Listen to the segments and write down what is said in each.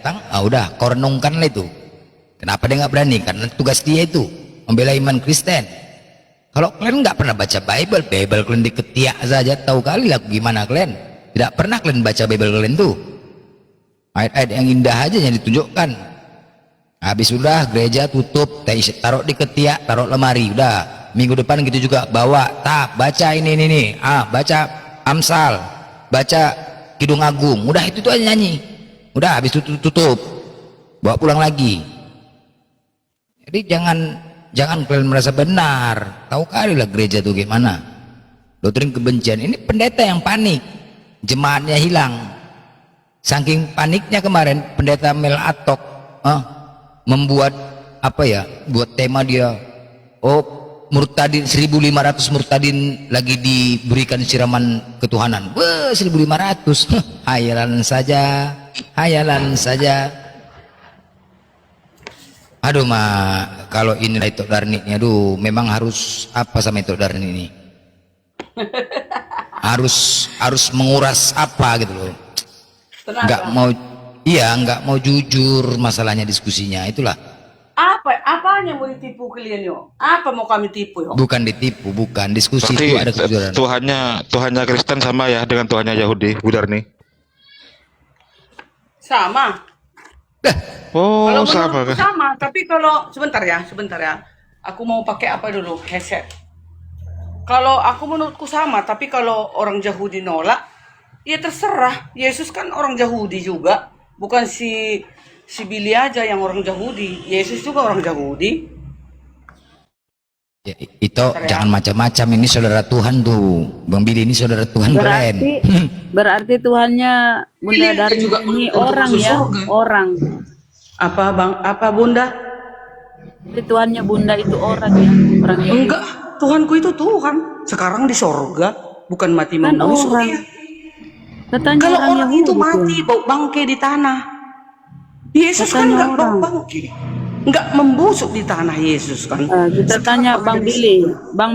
datang, udah kau renungkanlah itu. Kenapa dia nggak berani? Karena tugas dia itu membela iman Kristen. Kalau kalian nggak pernah baca Bible kalian diketiak saja, tahu kali lah gimana kalian. Tidak pernah kalian baca Bible kalian tuh. Ayat-ayat yang indah aja yang ditunjukkan. Habis sudah gereja tutup, taruh di ketiak, taruh lemari, udah. Minggu depan gitu juga bawa, baca ini. Baca Amsal, baca Kidung Agung, udah itu tuh aja nyanyi. Udah habis itu tutup. Bawa pulang lagi. Jadi jangan kalian merasa benar. Tahu kali lah gereja tuh gimana. Doktrin kebencian ini pendeta yang panik. Jemaatnya hilang. Saking paniknya kemarin pendeta Mel Atok membuat buat tema dia murtadin 1500 murtadin lagi diberikan siraman ketuhanan. 1500 hayalan saja. Aduh kalau ini itu Darni ini, memang harus apa sama itu Darni ini. harus menguras apa gitu loh. Nggak mau jujur masalahnya diskusinya, itulah. Apanya mau ditipu kalian yo? Apa mau kami tipu yo? Bukan ditipu, bukan diskusi. Berarti itu ada kejujuran. Tuhannya Kristen sama ya dengan Tuhannya Yahudi, Bu Darni? Sama. Oh, Kalau sama menurutku kan? sama, tapi kalau sebentar ya. Aku mau pakai apa dulu? Headset. Kalau aku menurutku sama, tapi kalau orang Yahudi nolak, ya terserah. Yesus kan orang Yahudi juga, bukan si Billy aja yang orang Yahudi. Yesus juga orang Yahudi. Ya, itu jangan macam-macam, ini saudara Tuhan tuh. Bang Billy ini saudara Tuhan keren. Berarti Tuhannya Bunda Darni juga ini orang ya, orang. Apa Bang? Apa Bunda? Jadi Tuhannya Bunda itu orang ya, orang Yahudi. Enggak, Tuhanku itu Tuhan. Sekarang di sorga, bukan mati Kan membusuk orang. dia. Katanya Kalau orang Yahudi itu mati bau bangke di tanah. Yesus kan Katanya enggak bau orang. bangke. Enggak membusuk di tanah Yesus kan. Kita tanya Bang Billy. Bang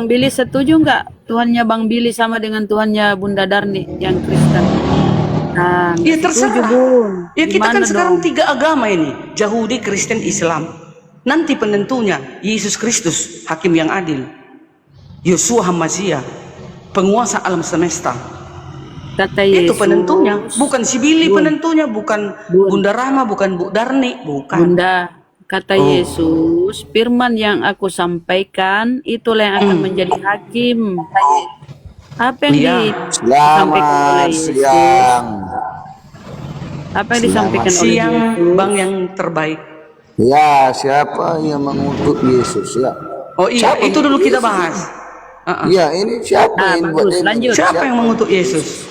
Billy setuju nggak Tuhannya Bang Billy sama dengan Tuhannya Bunda Darni yang Kristen? Nah, Ya nggak setuju, terserah. Bun. Ya kita kan Gimana sekarang dong? 3 agama ini, Yahudi, Kristen, Islam. Nanti penentunya Yesus Kristus, hakim yang adil. Yosua Hamazia, penguasa alam semesta. Kata Yesus. Itu penentunya, bukan si Billy Bun. penentunya, bukan Bun. Bunda Rama, bukan Bu Darni, bukan. Bunda, kata Yesus, firman yang aku sampaikan itulah yang akan menjadi hakim. Apa yang Iya. disampaikan oleh Yesus? Apa yang disampaikan oleh Siang Yesus? Bang yang terbaik. Ya, siapa yang mengutuk Yesus ya? Oh iya, itu dulu kita bahas. Ya, ini siapa Nah, yang buat bagus, ini? lanjut. Siapa yang mengutuk Yesus?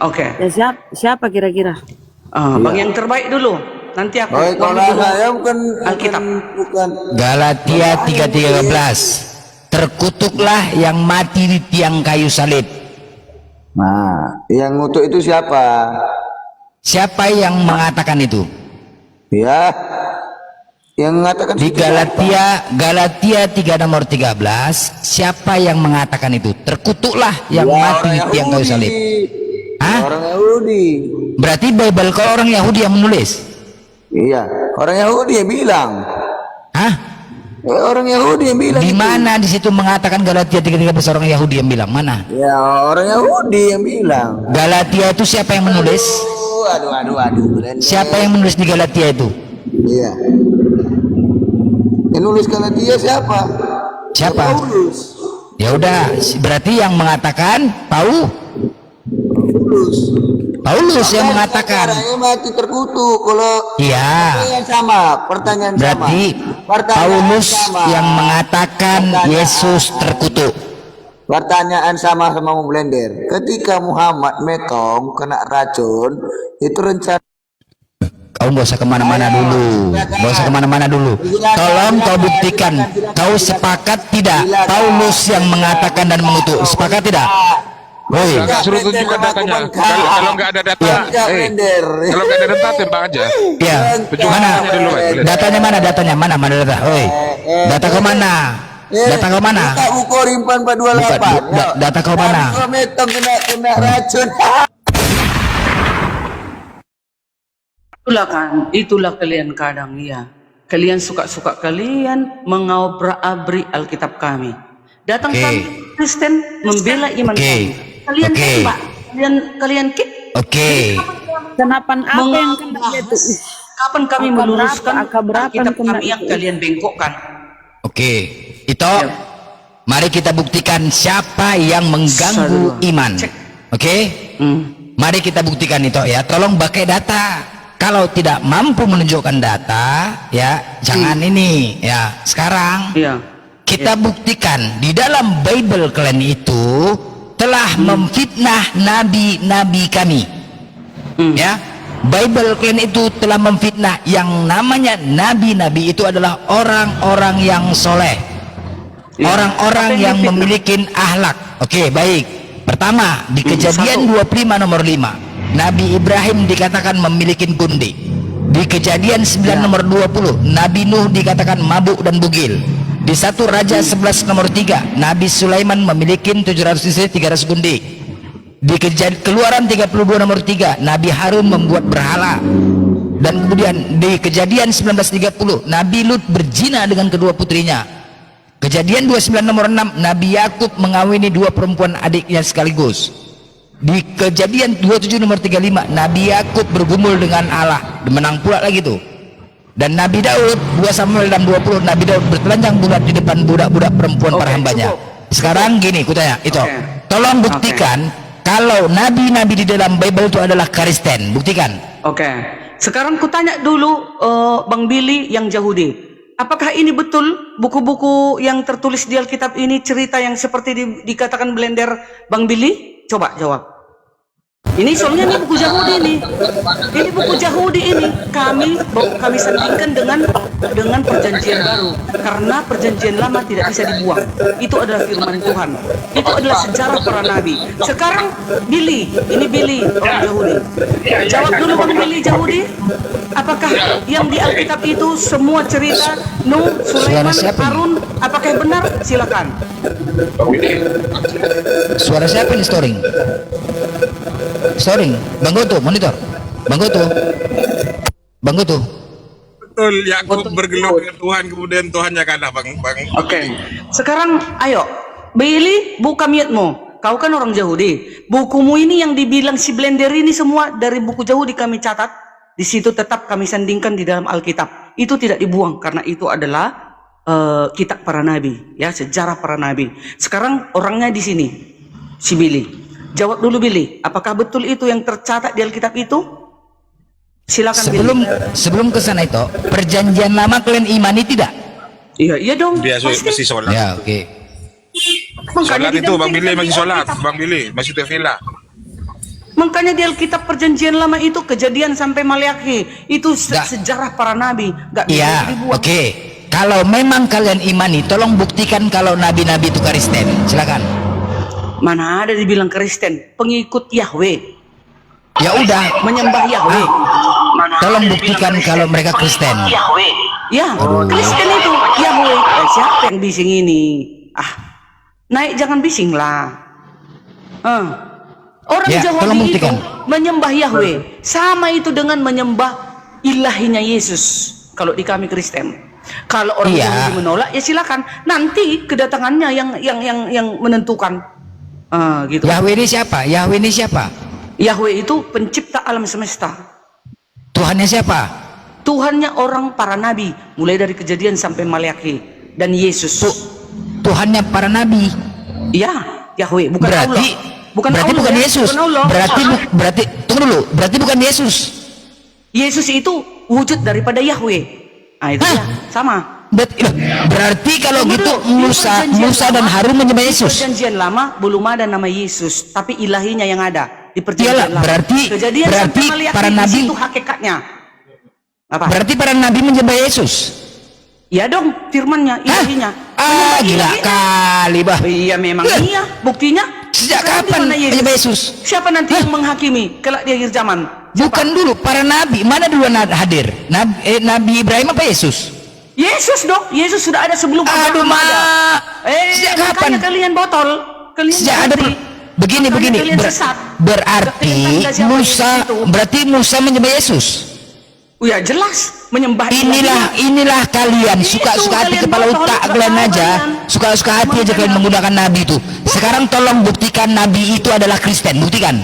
Oke. Ya, siapa kira-kira? Bang yang terbaik dulu. Nanti aku Oh, kalau ngomong dulu. saya bukan Alkitab. bukan. Galatia 3:13. Terkutuklah yang mati di tiang kayu salib. Nah, yang ngutuk itu siapa? Siapa yang mengatakan itu? Ya, yang mengatakan Di itu siapa? Galatia 3 nomor 13, siapa yang mengatakan itu? Terkutuklah yang Ya, mati di orang tiang kayu Yahudi. salib. Hah? Orang Yahudi. Berarti Bible kalau orang Yahudi yang menulis? Iya, orang Yahudi yang bilang. Hah? Orang Yahudi yang bilang. Di itu. mana di situ mengatakan Galatia 3:13 orang Yahudi yang bilang? Mana? Ya, orang Yahudi yang bilang. Galatia itu siapa yang menulis? Aduh. Siapa yang menulis di Galatia itu? Iya. Yang nulis Galatia siapa? Siapa? Paulus. Ya udah, berarti yang mengatakan Paulus yang mengatakan. Orangnya mati terkutuk. Kalau Iya. pertanyaan Berarti sama. Pertanyaan Paulus sama. yang mengatakan Yesus terkutuk. Pertanyaan sama mau blender. Ketika Muhammad metong kena racun, itu rencana. Kau nggak usah kemana-mana dulu. Nggak usah kemana-mana dulu. Tolong kau buktikan. Kau sepakat tidak? Paulus yang mengatakan dan mengutuk. Sepakat tidak? Woi. Suruh tunjukkan datanya. Kalau nggak ada data, kalau nggak ada data tembak aja. Ya. Mana? dulu, Pak. Datanya mana? Datanya mana? Mana data? Woi. Data kau mana? Data kau mana? Tak ukur rimpan 428. Bukan, data kau mana? Kalau metong kena racun. Itulah kalian kadang ya. Kalian suka-suka kalian mengobrak-abrik Alkitab kami. Datang Oke. kami Kristen membela iman Oke. kami. Kalian Oke. tembak, kalian kick. Oke. Kenapan apa yang kena itu? Kapan kami Angka meluruskan berapa? Angka berapa Alkitab kena kami yang itu? kalian bengkokkan? Oke. Ito, mari kita buktikan siapa yang mengganggu Saudara. iman. Cek. Oke? Mari kita buktikan itu ya. Tolong pakai data. Kalau tidak mampu menunjukkan data, ya jangan ini ya. Sekarang Iya. kita buktikan di dalam Bible kalian itu telah memfitnah nabi-nabi kami. Ya, Bible kalian itu telah memfitnah yang namanya nabi-nabi itu adalah orang-orang yang soleh, Ya. orang-orang Apa yang difitnah? memiliki akhlak. Oke, baik. Pertama, di Kejadian 25 nomor 5, Nabi Ibrahim dikatakan memiliki gundi. Di Kejadian 9 nomor 20, Nabi Nuh dikatakan mabuk dan bugil. Di 1 Raja 11 nomor 3, Nabi Sulaiman memiliki 700 istri 300 gundi. Di Keluaran 32 nomor 3, Nabi Harun membuat berhala. Dan kemudian di Kejadian 1930, Nabi Lut berzina dengan kedua putrinya. Kejadian 29 nomor 6, Nabi Yakub mengawini 2 perempuan adiknya sekaligus. Di Kejadian 27 nomor 35, Nabi Yakub bergumul dengan Allah, menang pula lagi tuh. Dan Nabi Daud 2 Samuel 20, Nabi Daud bertelanjang bulat di depan budak-budak perempuan Oke, para hambanya. cukup. Sekarang gini, kutanya itu, Oke. tolong buktikan kalau nabi-nabi di dalam Bible itu adalah Kristen. Buktikan. Oke. Sekarang kutanya dulu Bang Billy yang Yahudi. Apakah ini betul buku-buku yang tertulis di Alkitab ini cerita yang seperti dikatakan blender Bang Billy? Coba jawab. Ini soalnya ini buku Yahudi ini. Ini buku Yahudi ini. Kami sandingkan dengan perjanjian baru. Karena perjanjian lama tidak bisa dibuang. Itu adalah firman Tuhan. Itu adalah sejarah para nabi. Sekarang Billy, ini Billy orang Yahudi. Jawab dulu Bang Billy Yahudi. Apakah yang di Alkitab itu semua cerita Nuh, Sulaiman, Suara siapa ini? Harun, apakah benar? Silakan. Suara siapa ini storing? Storing, Bang Goto, monitor. Bang Goto. Bang Goto. Betul, Yakub bergelut dengan Tuhan, kemudian Tuhannya kalah, Bang. Oke. Sekarang ayo, Billy buka mietmu. Kau kan orang Yahudi. Bukumu ini yang dibilang si blender ini semua dari buku Yahudi kami catat. Di situ tetap kami sandingkan di dalam Alkitab. Itu tidak dibuang karena itu adalah kitab para nabi, ya, sejarah para nabi. Sekarang orangnya di sini, si Billy. Jawab dulu Billy, apakah betul itu yang tercatat di Alkitab itu? Silakan Billy. Sebelum ke sana itu, perjanjian lama kalian imani tidak? Iya dong. Dia masih sholat. Ya, oke. Sholat itu, Bang Billy masih sholat. Alkitab. Bang Billy masih tefila. Makanya di Alkitab perjanjian lama itu Kejadian sampai Maleakhi itu Nggak. sejarah para nabi, nggak bisa Iya, dibuang. oke. Kalau memang kalian imani, tolong buktikan kalau nabi-nabi itu Kristen. Silakan. Mana ada dibilang Kristen, pengikut Yahweh, Ya udah, menyembah Yahweh. tolong buktikan kalau mereka Kristen. Ya, Kristen itu Yahweh. Siapa yang bising ini? Naik jangan bising lah. Orang Ya, tolong Yahudi itu buktikan. menyembah Yahweh, sama itu dengan menyembah ilahinya Yesus. Kalau di kami Kristen, kalau orang Iya. Yahudi menolak, ya silakan. Nanti kedatangannya yang menentukan. Gitu. Yahweh ini siapa? Yahweh ini siapa? Yahweh itu pencipta alam semesta. Tuhannya siapa? Tuhannya orang para nabi, mulai dari Kejadian sampai Maleakhi, dan Yesus. Tuhannya para nabi. Ya, Yahweh, bukan Berarti Allah. Bukan berarti Allah, bukan ya. Yesus. Bukan Allah. Berarti tunggu dulu. Berarti bukan Yesus. Yesus itu wujud daripada Yahweh. Itu Hah? ya, sama. Berarti kalau Tunggu gitu dulu, di perjanjian Musa dan lama- Harun menyembah di Yesus. Perjanjian lama belum ada nama Yesus, tapi ilahinya yang ada di perjanjian Iyalah, lama. berarti sampai Maleakhi, para di nabi- situ hakikatnya. Apa? Berarti para nabi menyembah Yesus. Ya dong, firmannya, ilahinya. Menyembah Gila ilahinya. kali bah. Iya memang Lah. iya, buktinya. Sejak Sekarang kapan di mana menyembah Yesus? Siapa nanti yang menghakimi kelak di akhir zaman? Siapa? Bukan dulu para nabi. Mana duluan hadir? Nabi Ibrahim apa Yesus? Yesus dong, Yesus sudah ada sebelum Aduh, Abraham ada. Mak. Sejak Makanya kapan? kalian botol, kalian Sejak ada berarti. begini Makanya kalian sesat. berarti Kalian tanda siapa Musa Yesus itu. berarti Musa menyembah Yesus. Ya jelas menyembah Inilah kalian suka-suka hati kalian kepala bohong, otak kalian kalian bohong, aja, kalian. suka-suka hati aja kalian menggunakan nabi itu. Sekarang tolong buktikan nabi itu adalah Kristen, buktikan.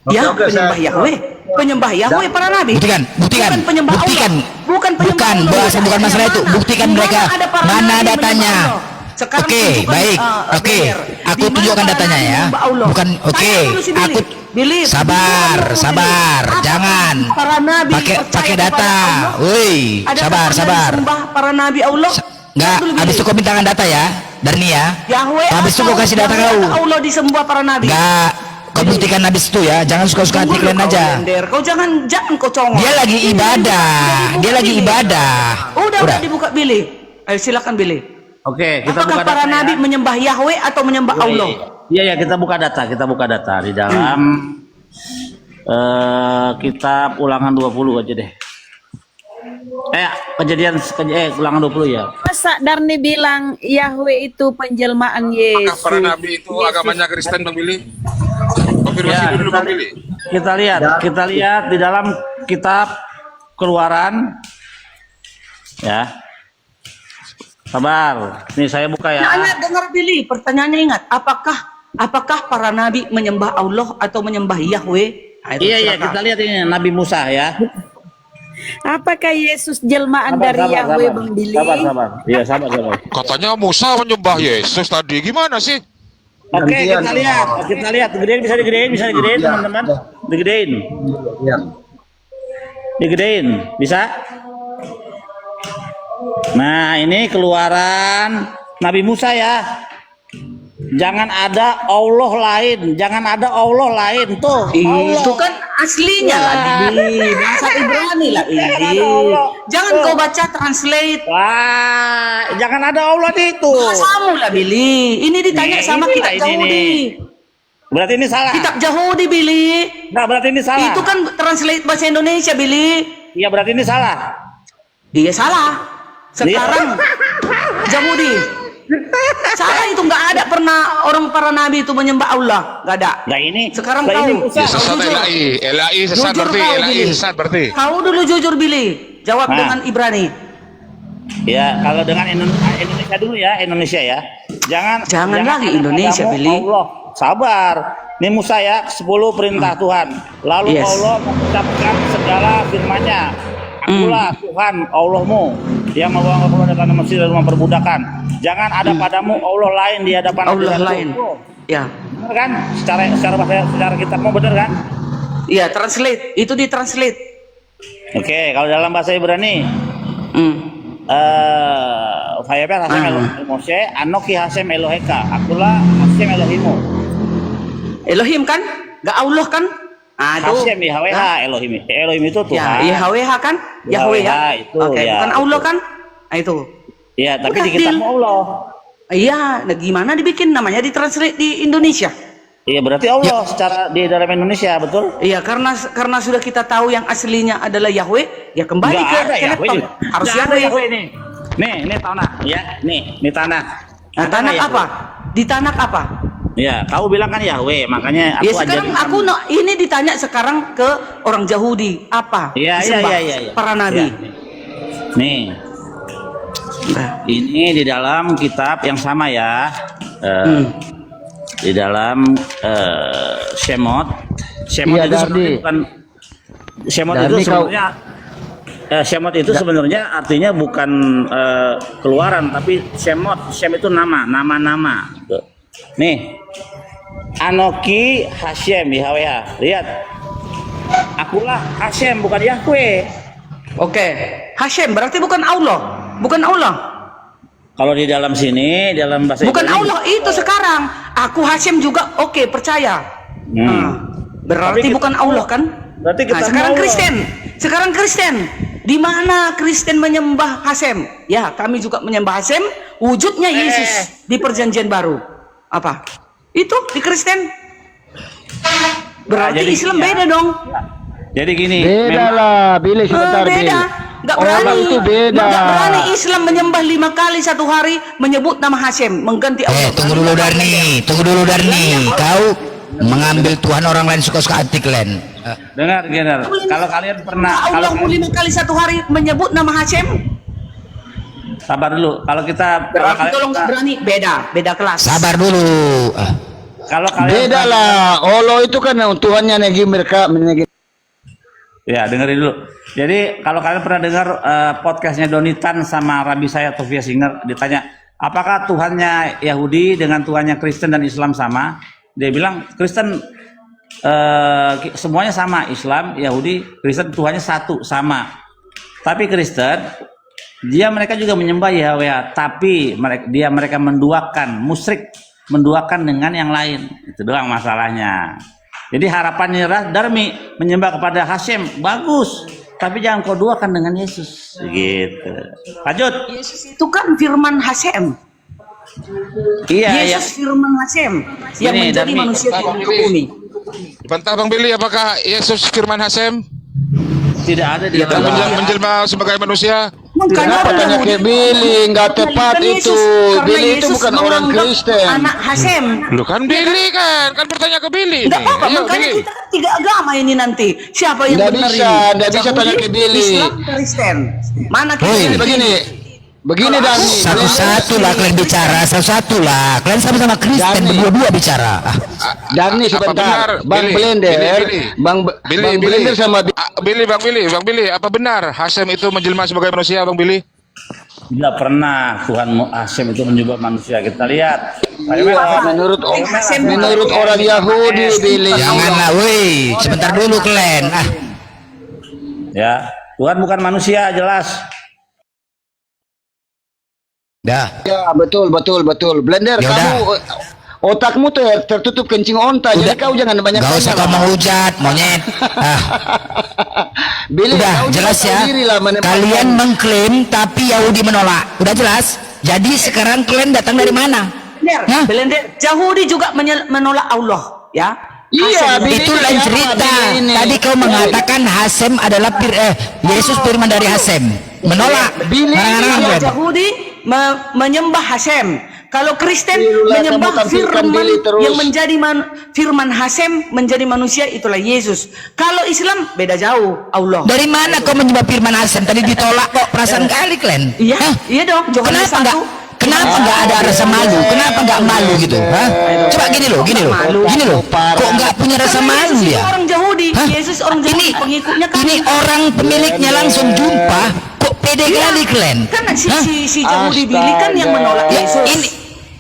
Ya, Oke, penyembah saya- Yahweh. Penyembah Yahweh para nabi. Buktikan. Bukan penyembah Buktikan. Allah. Bukan penyembah Bukan, Allah. bahasa bukan masalah itu. Mana? Buktikan Di mereka. ada para Mana nabi datanya? menyembah Allah? Sekarang Oke, tunjukkan, baik. Oke, Blair. aku Di mana tunjukkan para datanya nabi ya. menyembah Allah? Bukan, oke. Tanya dulu si Billy. Aku Billy, sabar, tunjukkan dulu, sabar. Billy. Jangan. Apakah para nabi Pakai percaya data. kepada Allah? Woi, Adakah sabar, pernah sabar. disembah para nabi Allah? Enggak, Tanya dulu, habis Billy. itu kau mintakan data ya, Darni ya. Yahweh Habis itu kau kasih data Yahweh kau. atau Allah disembah para nabi. Enggak, kau buktikan habis itu ya. Jangan suka-suka hati Tunggu kalian dulu, aja. kau Blender. Kau jangan kau congol. Dia lagi Ini ibadah. dibuka Dia lagi Billy. ibadah. Udah dibuka Billy. Ayo silakan Billy. Oke, kita Apakah buka para data nabi ya. menyembah Yahweh atau menyembah Allah? Iya, kita buka data di dalam kitab Ulangan 20 aja deh. Ulangan 20 ya. Masa Darni bilang Yahweh itu penjelmaan Apakah Yesus? para nabi itu agamanya Kristen, Bang Billy? Konfirmasi Ya, dulu, Bang Billy. kita lihat di dalam kitab Keluaran. Ya. Sabar. Nih saya buka ya. Nanya dengar Billy, pertanyaannya ingat, apakah para nabi menyembah Allah atau menyembah Yahweh? Nah, itu Iya, silakan. kita lihat ini Nabi Musa ya. Apakah Yesus jelmaan dari Yahweh, Bang Billy? Sabar. Iya, sabar. Katanya Musa menyembah Yesus tadi. Gimana sih? Oke, Gantian. kita lihat. Bisa digedein, teman-teman. Digedein, bisa? Nah, ini Keluaran Nabi Musa ya. Jangan ada Allah lain, tuh. Allah. Itu kan aslinya lah Billy, bahasa Ibrani lah ini. Jangan kau baca translate. Wah, jangan ada Allah di itu. Bahasamu lah Billy. Ini ditanya Nih, sama inilah kitab ini Yahudi. nih. Berarti ini salah. Kitab Yahudi Billy. Nah, berarti ini salah. Itu kan translate bahasa Indonesia Billy. Iya, berarti ini salah. Iya salah. Sekarang Yahudi. Salah itu, nggak ada pernah orang para nabi itu menyembah Allah, nggak ada. Nah, ini Sekarang nah, ini kau. Musa. Ya, sesat jujur. LAI sesat Jujur berarti. kau, LAI Billy. sesat berarti. Kau dulu jujur Billy. Jawab Nah. dengan Ibrani. Ya, kalau dengan Indonesia dulu ya, Indonesia ya. Jangan lagi ada Indonesia, padamu Billy. Allah. Sabar. Ini Musa ya, 10 perintah Tuhan. Lalu Yes. Allah mengucapkan segala firman-Nya. Akulah Tuhan Allahmu yang membawa keluar dari Mesir dari rumah perbudakan. Jangan ada padamu Allah lain di hadapan Allah hadiratku. lain. Ya. Benar kan? Secara kita mau benar kan? Iya, translate. Itu ditranslate. Oke, kalau dalam bahasa Ibrani Hmm. Fayaber Hasem Elohim Moshe, Anoki Hasem Eloheka, akulah Hasem Elohimu. Elohim kan? Gak Allah kan? Aduh. Hasem Yahweh Elohim. Elohim itu Ya, Tuhan. Yahweh kan? Yahweh ya. itu, Oke, ya, bukan itu. Allah kan? Nah, itu. Iya, tapi Udah, di kitabmu deal. Allah. Iya, nah gimana dibikin namanya ditranslate di Indonesia? Iya, berarti Allah secara di dalam Indonesia, betul? Iya, karena sudah kita tahu yang aslinya adalah Yahweh, ya kembali Nggak ke ada Yahweh laptop. ini. Harus Nggak ada Yahweh. Yahweh ini. Nih tanah, ya, nih tanah. Nah, Ada tanak nggak apa? Di tanak apa? Ya, kau bilang kan Yahweh, makanya aku Ya sekarang ajarin aku ini ditanya sekarang ke orang Yahudi apa? Iya. Disembah para nabi. Ya. Nih, ini di dalam kitab yang sama ya. Di dalam Shemot. Shemot Iya, itu Dardi. sebenarnya bukan Shemot Dardi, itu kau- sebenarnya Shemot itu sebenarnya artinya bukan keluaran, tapi Shemot. Shem itu nama. Tuh. Nih, Anoki Hashem Yahweh. Lihat, akulah Hashem bukan Yahweh. Oke. Hashem berarti bukan Allah. Bukan Allah. Kalau di dalam sini, dalam bahasa Bukan Ibrani, Allah itu sekarang. Aku Hashem juga oke, percaya. Nah, berarti Tapi kita bukan mau- Allah kan? berarti kita Nah, sekarang mau Kristen. Sekarang Kristen. Di mana Kristen menyembah Hashem? Ya, kami juga menyembah Hashem. Wujudnya Yesus di Perjanjian Baru. Apa? Itu di Kristen. Berarti jadi Islam gini ya. beda dong. Jadi gini, Beda memang- lah, Billy sebentar Billy. Beda. Nggak Orang berani. itu beda. Nggak berani Islam menyembah 5 kali satu hari menyebut nama Hashem, mengganti Allah. Tunggu dulu Darni. Kau mengambil Tuhan orang lain suka-suka hati kalian. Dengar, kalau kalian pernah, Allah kalau 5 kali satu hari menyebut nama Hashem. sabar dulu. Kalau kita, kalau Berarti kalian, tolong nggak berani, beda kelas. Sabar dulu. kalau kalian, Beda lah. Allah itu kan Tuhannya negi mereka menegi. ya dengerin dulu. Jadi kalau kalian pernah dengar podcastnya Donitan sama Rabi saya Tofia Singer, ditanya apakah Tuhannya Yahudi dengan Tuhannya Kristen dan Islam sama? Dia bilang Kristen semuanya sama, Islam, Yahudi, Kristen Tuhannya satu sama. Tapi Kristen mereka juga menyembah Yahweh, tapi mereka menduakan, musyrik menduakan dengan yang lain. Itu doang masalahnya. Jadi harapannya Darmi menyembah kepada Hashem bagus, tapi jangan kau duakan dengan Yesus. Gitu. Lanjut. Yesus itu kan firman Hashem. Iya, Yesus firman Hashem yang Ini, menjadi Darmi. manusia di muka bumi. Bantah Bang Billy, apakah Yesus firman Hashem Tidak ada di Ya, dalam. menjelma sebagai manusia? Makanya orang Tanya Yahudi ke Billy, nggak tepat menjadikan itu. Yesus, karena Billy itu Yesus bukan orang menganggap Kristen. Anak Hashem. Lu kan Billy kan bertanya ke Billy Enggak nih. apa-apa, Ayo makanya Billy. kita tiga agama ini nanti. Siapa yang Nggak benar bisa, ini? nggak bisa Yahudi, tanya ke Billy. Islam, Kristen. Mana kita? Woi, Begini Dani. Satu-satu lah kalian bicara, satu-satu lah. Kalian sama-sama Kristen, Dani. berdua-dua bicara. Dani Apa benar, sebentar. Bang Billy? Blender, Bang Blender sama Bang Billy, apa benar Hashem itu menjelma sebagai manusia, Bang Billy? Tidak pernah Tuhan Hashem itu menyembah manusia. Kita lihat. Iya, menurut orang Yahudi, Billy. Janganlah, woi. Sebentar dulu kalian. Ya, Tuhan bukan manusia, jelas. Dah. Ya, betul. Blender, Ya kamu otakmu tuh tertutup kencing onta, jadi kau jangan banyak Gak usah kau menghujat, monyet. Billy, Udah kau jelas juga ya. tahu diri lah, Kalian mengklaim tapi Yahudi menolak. Udah jelas. Jadi sekarang kalian datang dari mana? Hah? Belender, Yahudi juga menolak Allah, ya. Iya, Hashem. Billy Itu ini lain siapa, cerita. Billy ini? Tadi kau mengatakan Hasem adalah Yesus firman dari Hasem. Menolak. Billy Ngarang-ngarang Kalau kalian. Yahudi menyembah Hashem. Kalau Kristen Billy, menyembah kamu tampilkan firman Billy terus. yang menjadi firman Hashem menjadi manusia, itulah Yesus. Kalau Islam beda jauh, Allah. Dari mana kau menyembah firman Hasem? Tadi ditolak kok. Perasaan kali kalian. Iya, Hah? iya dong. Yohanes Kenapa enggak? 1. Kenapa nggak ada rasa malu? Kenapa nggak malu gitu? Hah? Coba gini loh. Gini loh. Kok nggak punya rasa Karena malu Yesus itu ya? orang Yahudi. Hah? Yesus orang Yahudi, pengikutnya kan. Ini orang pemiliknya langsung jumpa. Kok pede kali kalian? Karena Hah? si Yahudi Billy kan yang menolak Ya, Yesus.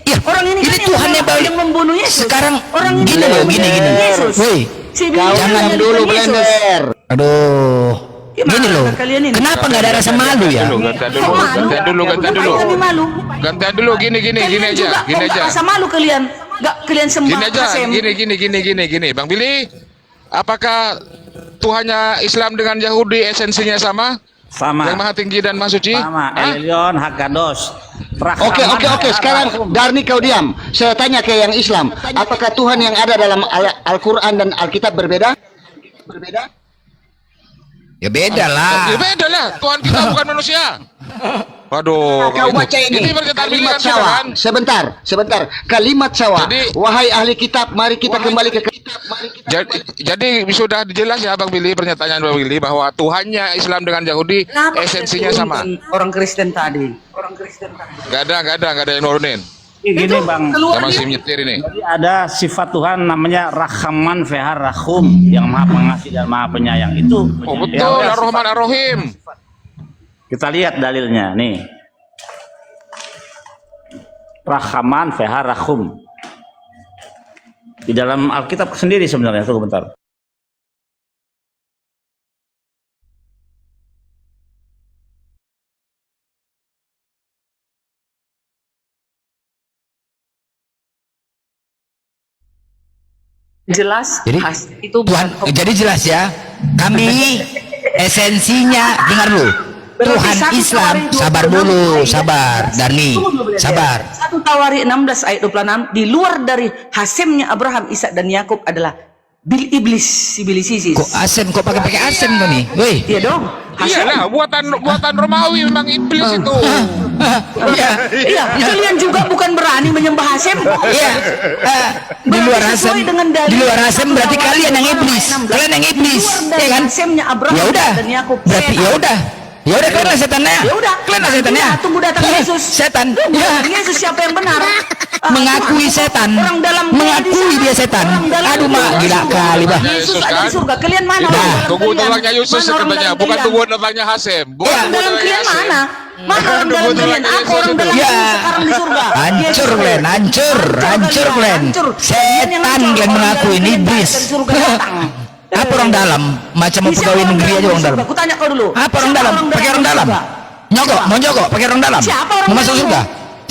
ya, Orang ini kan Tuhan yang menolak, yang membunuh Yesus. Sekarang orang ini gini kan loh, yang gini. membunuh Yesus. Woi, Si Billy Kau kan jangan yang dulu menjadikan Yesus. Blender. aduh. Gimana Gini loh. kalian ini? Kenapa nggak ada rasa malu ya? Gantian dulu. Ngapain kami malu? Gantian dulu, gini Kalian aja, juga kok nggak rasa malu kalian? Nggak kalian sembah Gini aja, Hashem. gini, Bang Billy. Apakah Tuhannya Islam dengan Yahudi esensinya sama? Sama. Yang maha tinggi dan maha suci? Sama. Hah? Elion, Hakados. Oke. Sekarang Darni kau diam. Saya tanya ke yang Islam. Apakah Tuhan yang ada dalam Al-Quran dan Alkitab berbeda? Ya beda lah. Ya beda lah, Tuhan kita bukan manusia. Waduh. Kau baca ini. Ini pernyataan Billy Kalimat kan kita Sawa. kan? Sebentar. Kalimat Sawa. Jadi- Wahai ahli kitab, mari kita kembali ke kitab. Jadi sudah jelas ya Bang Billy, pernyataan Bang Billy bahwa Tuhannya Islam dengan Yahudi Kenapa esensinya kalian sama. turunkan orang Kristen tadi? Gak ada yang nurunin. Gini Bang, Saya masih menyetir ini. jadi ada sifat Tuhan namanya Rahman Fehar Rahum, yang maha pengasih dan maha penyayang. Itu Oh ya, betul, udah, Ar-Rahman Ar-Rahim. kita lihat dalilnya nih. Rahman Fehar Rahum. Di dalam Alkitab sendiri sebenarnya, tunggu bentar. Jelas Jadi itu Tuhan, bukan jadi jelas ya. Kami esensinya dengar dulu. Berarti Tuhan satu Islam, Tawari 26 sabar dulu, ayat sabar, 16. Darni, Tunggu dulu, Brother. sabar. 1 Tawari 16 ayat 26, di luar dari Hasemnya Abraham, Ishak dan Yakub adalah iblis, sibilisisis. Kok asem, kok pakai asem tuh nih, woi. Iya dong. Hasem. Iyalah, buatan Romawi memang iblis itu. Iya. Iya, kalian juga bukan berani menyembah Hasem. Iya. Di luar Hasem, Sesuai dengan dalil di luar Hasem berarti Satu kalian yang Tawarikh iblis. 16. Kalian yang iblis, Keluar ya dari kan? Hasemnya Abraham Ya udah. dan Yakub. Berarti Setan. ya udah. Ya udah kalian lah setannya. Ya udah. Kalian lah setannya. Tunggu datang Yesus. Setan. Ya. Yesus siapa yang benar? Mengakui setan. Orang dalam Mengakui dia setan. Orang dalam Aduh mak, gila kali bah. Yesus Yesus ada kan? di surga. Kalian mana? Dah. orang dalam Tunggu kalian? datangnya Yesus Mana orang katanya, dalam bukan kalian? tunggu datangnya Hasem. Bukan Orang tunggu dalam datangnya kalian Hasem. mana? Mana orang Tunggu dalam kalian? datangnya Aku orang Yesus dalam itu. kalian Ya. sekarang di surga. Hancur Yesus. kalian, hancur kalian. Hancur. Setan kalian mengakui ini iblis. Apa orang dalam? Macam mau pegawai negeri aja orang dalam. Aku tanya kau dulu. Apa orang Siapa dalam? Pakai orang di dalam. surga? Nyogok, mau nyogok pakai orang dalam. Siapa orang Mau masuk dalammu? surga?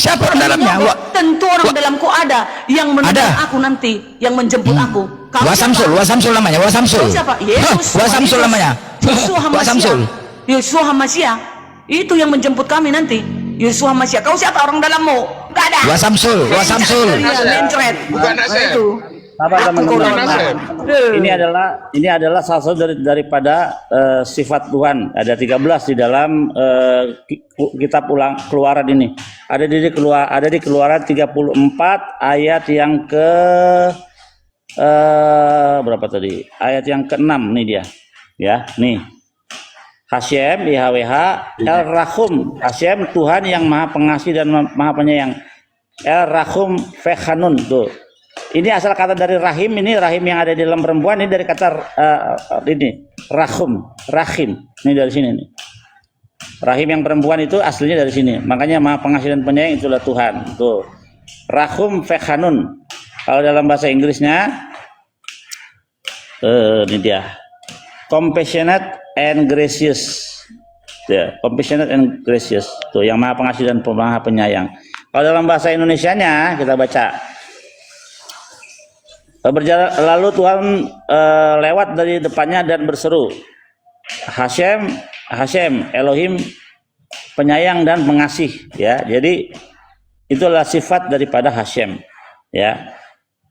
Siapa orang dalamnya? Tentu orang dalamku ada yang menemani Ada. aku nanti, yang menjemput aku. Kau Wasamsul, siapa? Wasamsul namanya, Wasamsul. Kau siapa? Yesus. Wasamsul namanya. Yeshua Wasamsul. Yeshua Hamasiah. Itu yang menjemput kami nanti. Yeshua Hamasiah. Kau siapa orang dalammu? Gak ada. Wasamsul, Wasamsul. Iya, mencret. Bukan Hasem. Itu. Sabar Aku teman-teman. Bukan Hasem. Ini adalah salah satu daripada sifat Tuhan. Ada 13 di dalam kitab Keluaran ini. Ada di Keluaran 34 ayat yang ke berapa tadi? Ayat yang ke-6 nih dia. Ya, nih. Hashem, YHWH, El Rahum. Hashem Tuhan yang Maha Pengasih dan Maha Penyayang. El Rahum Fechanun tuh. Ini asal kata dari rahim, ini rahim yang ada di dalam perempuan, ini dari kata ini rahim. Ini dari sini nih. Rahim yang perempuan itu aslinya dari sini. Makanya Maha Pengasih dan Penyayang itulah Tuhan. Tuh. Rahum Fechanun. Kalau dalam bahasa Inggrisnya ini dia. Compassionate and gracious. Ya, compassionate and gracious. Tuh, yang Maha Pengasih dan Maha Penyayang. Kalau dalam bahasa Indonesianya kita baca berjalan, lalu Tuhan lewat dari depannya dan berseru, Hashem, Hashem, Elohim, penyayang dan pengasih. Ya, jadi itulah sifat daripada Hashem. Ya,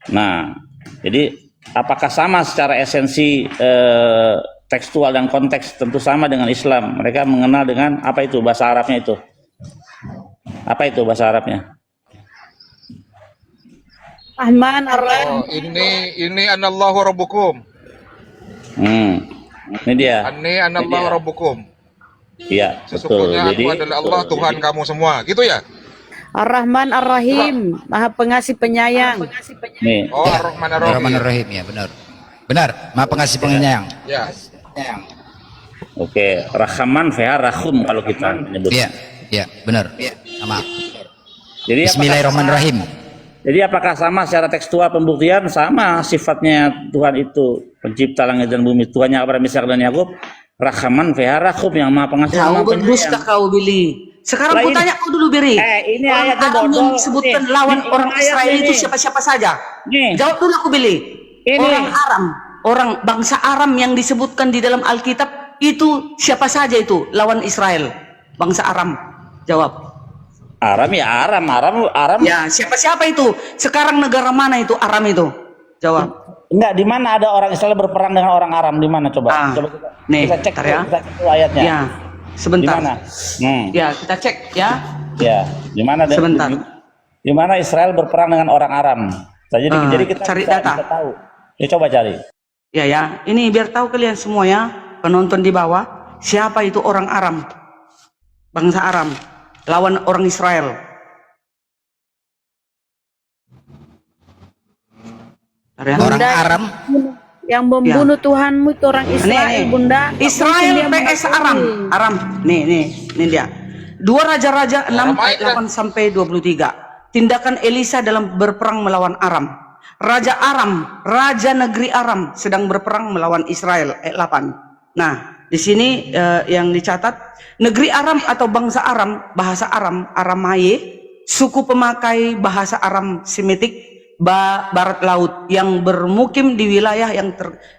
nah, jadi apakah sama secara esensi tekstual dan konteks? Tentu sama dengan Islam. Mereka mengenal dengan apa itu bahasa Arabnya itu? Apa itu bahasa Arabnya? Rahman Ar-Rahim. Oh, ini anallahu rabbukum. Ini dia. Ini anallahu rabbukum. Iya, betul. Sesungguhnya Jadi aku adalah Allah Tuhan kamu semua. Gitu ya? Ar-Rahman Ar-Rahim, Maha Pengasih Penyayang. nih, Oh, Ar-Rahman Ar-Rahim. Rahim ya, benar. Benar, Maha Pengasih Penyayang. Ya. oke, Rahman Feha Rahum kalau kita menyebut. Iya, iya, benar. Sama. Jadi Bismillahirrahmanirrahim. Jadi apakah sama secara tekstual pembuktian? Sama sifatnya Tuhan itu, pencipta langit dan bumi. Tuhannya Abraham, Ishak dan Yakub, Rahman Feha Rahum, yang Maha Pengasih dan Kau Maha berdusta Penyayang. kau, Billy. Sekarang Lah, aku ini- tanya kau dulu, Biri. ini Orang ayatnya Arab bodoh. yang disebutkan Nih, lawan ini orang ayatnya Israel itu nih. siapa-siapa saja? Nih. Jawab dulu aku, Billy. Ini. Orang Aram, orang bangsa Aram yang disebutkan di dalam Alkitab itu siapa saja itu lawan Israel? Bangsa Aram. Jawab. Aram ya Aram. Ya, siapa-siapa itu? Sekarang negara mana itu Aram itu? Jawab. Enggak, di mana ada orang Israel berperang dengan orang Aram? Di mana coba? Ah, Coba nih, kita cek ntar ya. kita cek dulu ayatnya. Ya, Di sebentar. mana? Ya, kita cek ya. Ya, di mana? Sebentar. Di mana Israel berperang dengan orang Aram? Nah, jadi kita cari bisa, data. bisa tahu. Ya coba cari. Ya, ini biar tahu kalian semua ya, penonton di bawah, siapa itu orang Aram, bangsa Aram, lawan orang Israel. Bentar ya. Orang Bunda, Aram, yang membunuh Tuhanmu itu orang Israel, Nih, Bunda. Israel Dia PS mengakui. Aram. Nih dia. 2 Raja-Raja 6 ayat 8 sampai 23. Tindakan Elisa dalam berperang melawan Aram. Raja Aram, raja negeri Aram sedang berperang melawan Israel ayat 8. Nah, di sini yang dicatat negeri Aram atau bangsa Aram, bahasa Aram, Aramaye, suku pemakai bahasa Aram Semitik barat laut yang bermukim di wilayah yang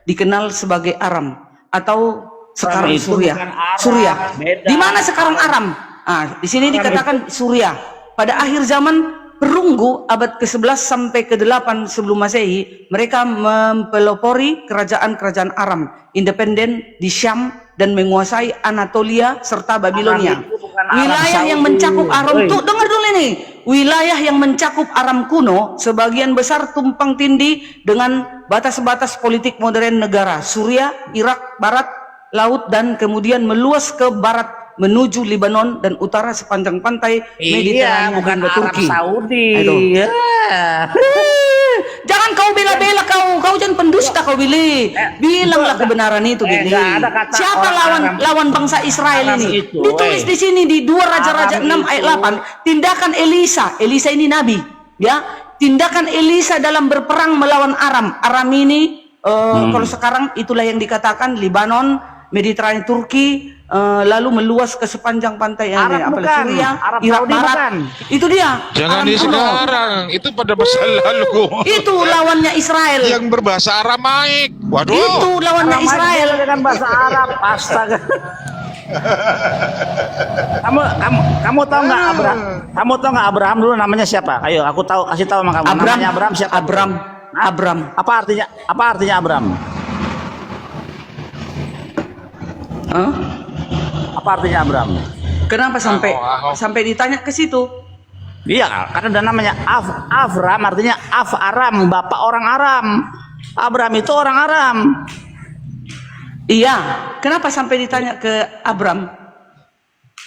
dikenal sebagai Aram atau sekarang itu Suriah. bukan Aram, Suriah. beda. Di mana sekarang Aram? Di sini dikatakan Suriah. Pada akhir zaman perunggu abad ke-11 sampai ke-8 sebelum Masehi, mereka mempelopori kerajaan-kerajaan Aram independen di Syam dan menguasai Anatolia serta Babilonia. Aram itu bukan wilayah yang mencakup Aram tuh, dengar dulu ini. Wilayah yang mencakup Aram kuno sebagian besar tumpang tindih dengan batas-batas politik modern negara Suriah, Irak, Barat, Laut, dan kemudian meluas ke barat menuju Lebanon dan utara sepanjang pantai Mediterania bukan hingga Arab Turki. Saudi. Itu. Ya. Jangan kau bela-bela, kau jangan pendusta kau, Billy. Bilanglah kebenaran itu, Billy. nggak ada kata Siapa orang lawan bangsa Israel Arab ini? itu, Ditulis di sini di 2 Raja-Raja Arab 6 ayat itu. 8. Tindakan Elisa ini nabi, ya. Tindakan Elisa dalam berperang melawan Aram. Aram ini kalau sekarang itulah yang dikatakan Lebanon, Mediterania, Turki, lalu meluas ke sepanjang pantai yang Arab bukan. Syria, Arab Irak Saudi Barat. bukan. Itu dia. Jangan Aram di kuno. sekarang, itu pada masa lalu. Itu lawannya Israel. Yang berbahasa Aramaik. Waduh. Itu lawannya Ramai Israel. dengan bahasa Arab. Astaga. kamu tahu nggak Abraham? Kamu tahu nggak Abraham dulu namanya siapa? Ayo, aku tahu, kasih tahu sama kamu. Namanya Abraham siapa? Abram. Apa artinya Abraham? Hah? Apa artinya Abraham? Kenapa sampai ditanya ke situ? Iya, karena ada namanya Avram, artinya Aram, bapak orang Aram. Abraham itu orang Aram. Iya. Kenapa sampai ditanya ke Abram?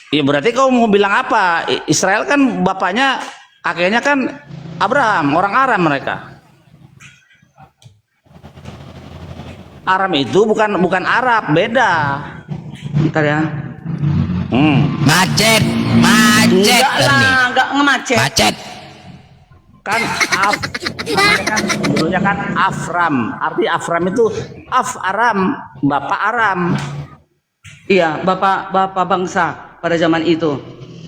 Iya, berarti kau mau bilang apa? Israel kan bapaknya, kakeknya kan Abraham, orang Aram mereka. Aram itu bukan Arab, beda. Bentar ya. Macet Enggak Darni. lah, enggak ngemacet. Macet. Kan namanya kan dulunya kan Afram. Arti Afram itu Aram, bapak Aram. Iya, bapak bangsa pada zaman itu.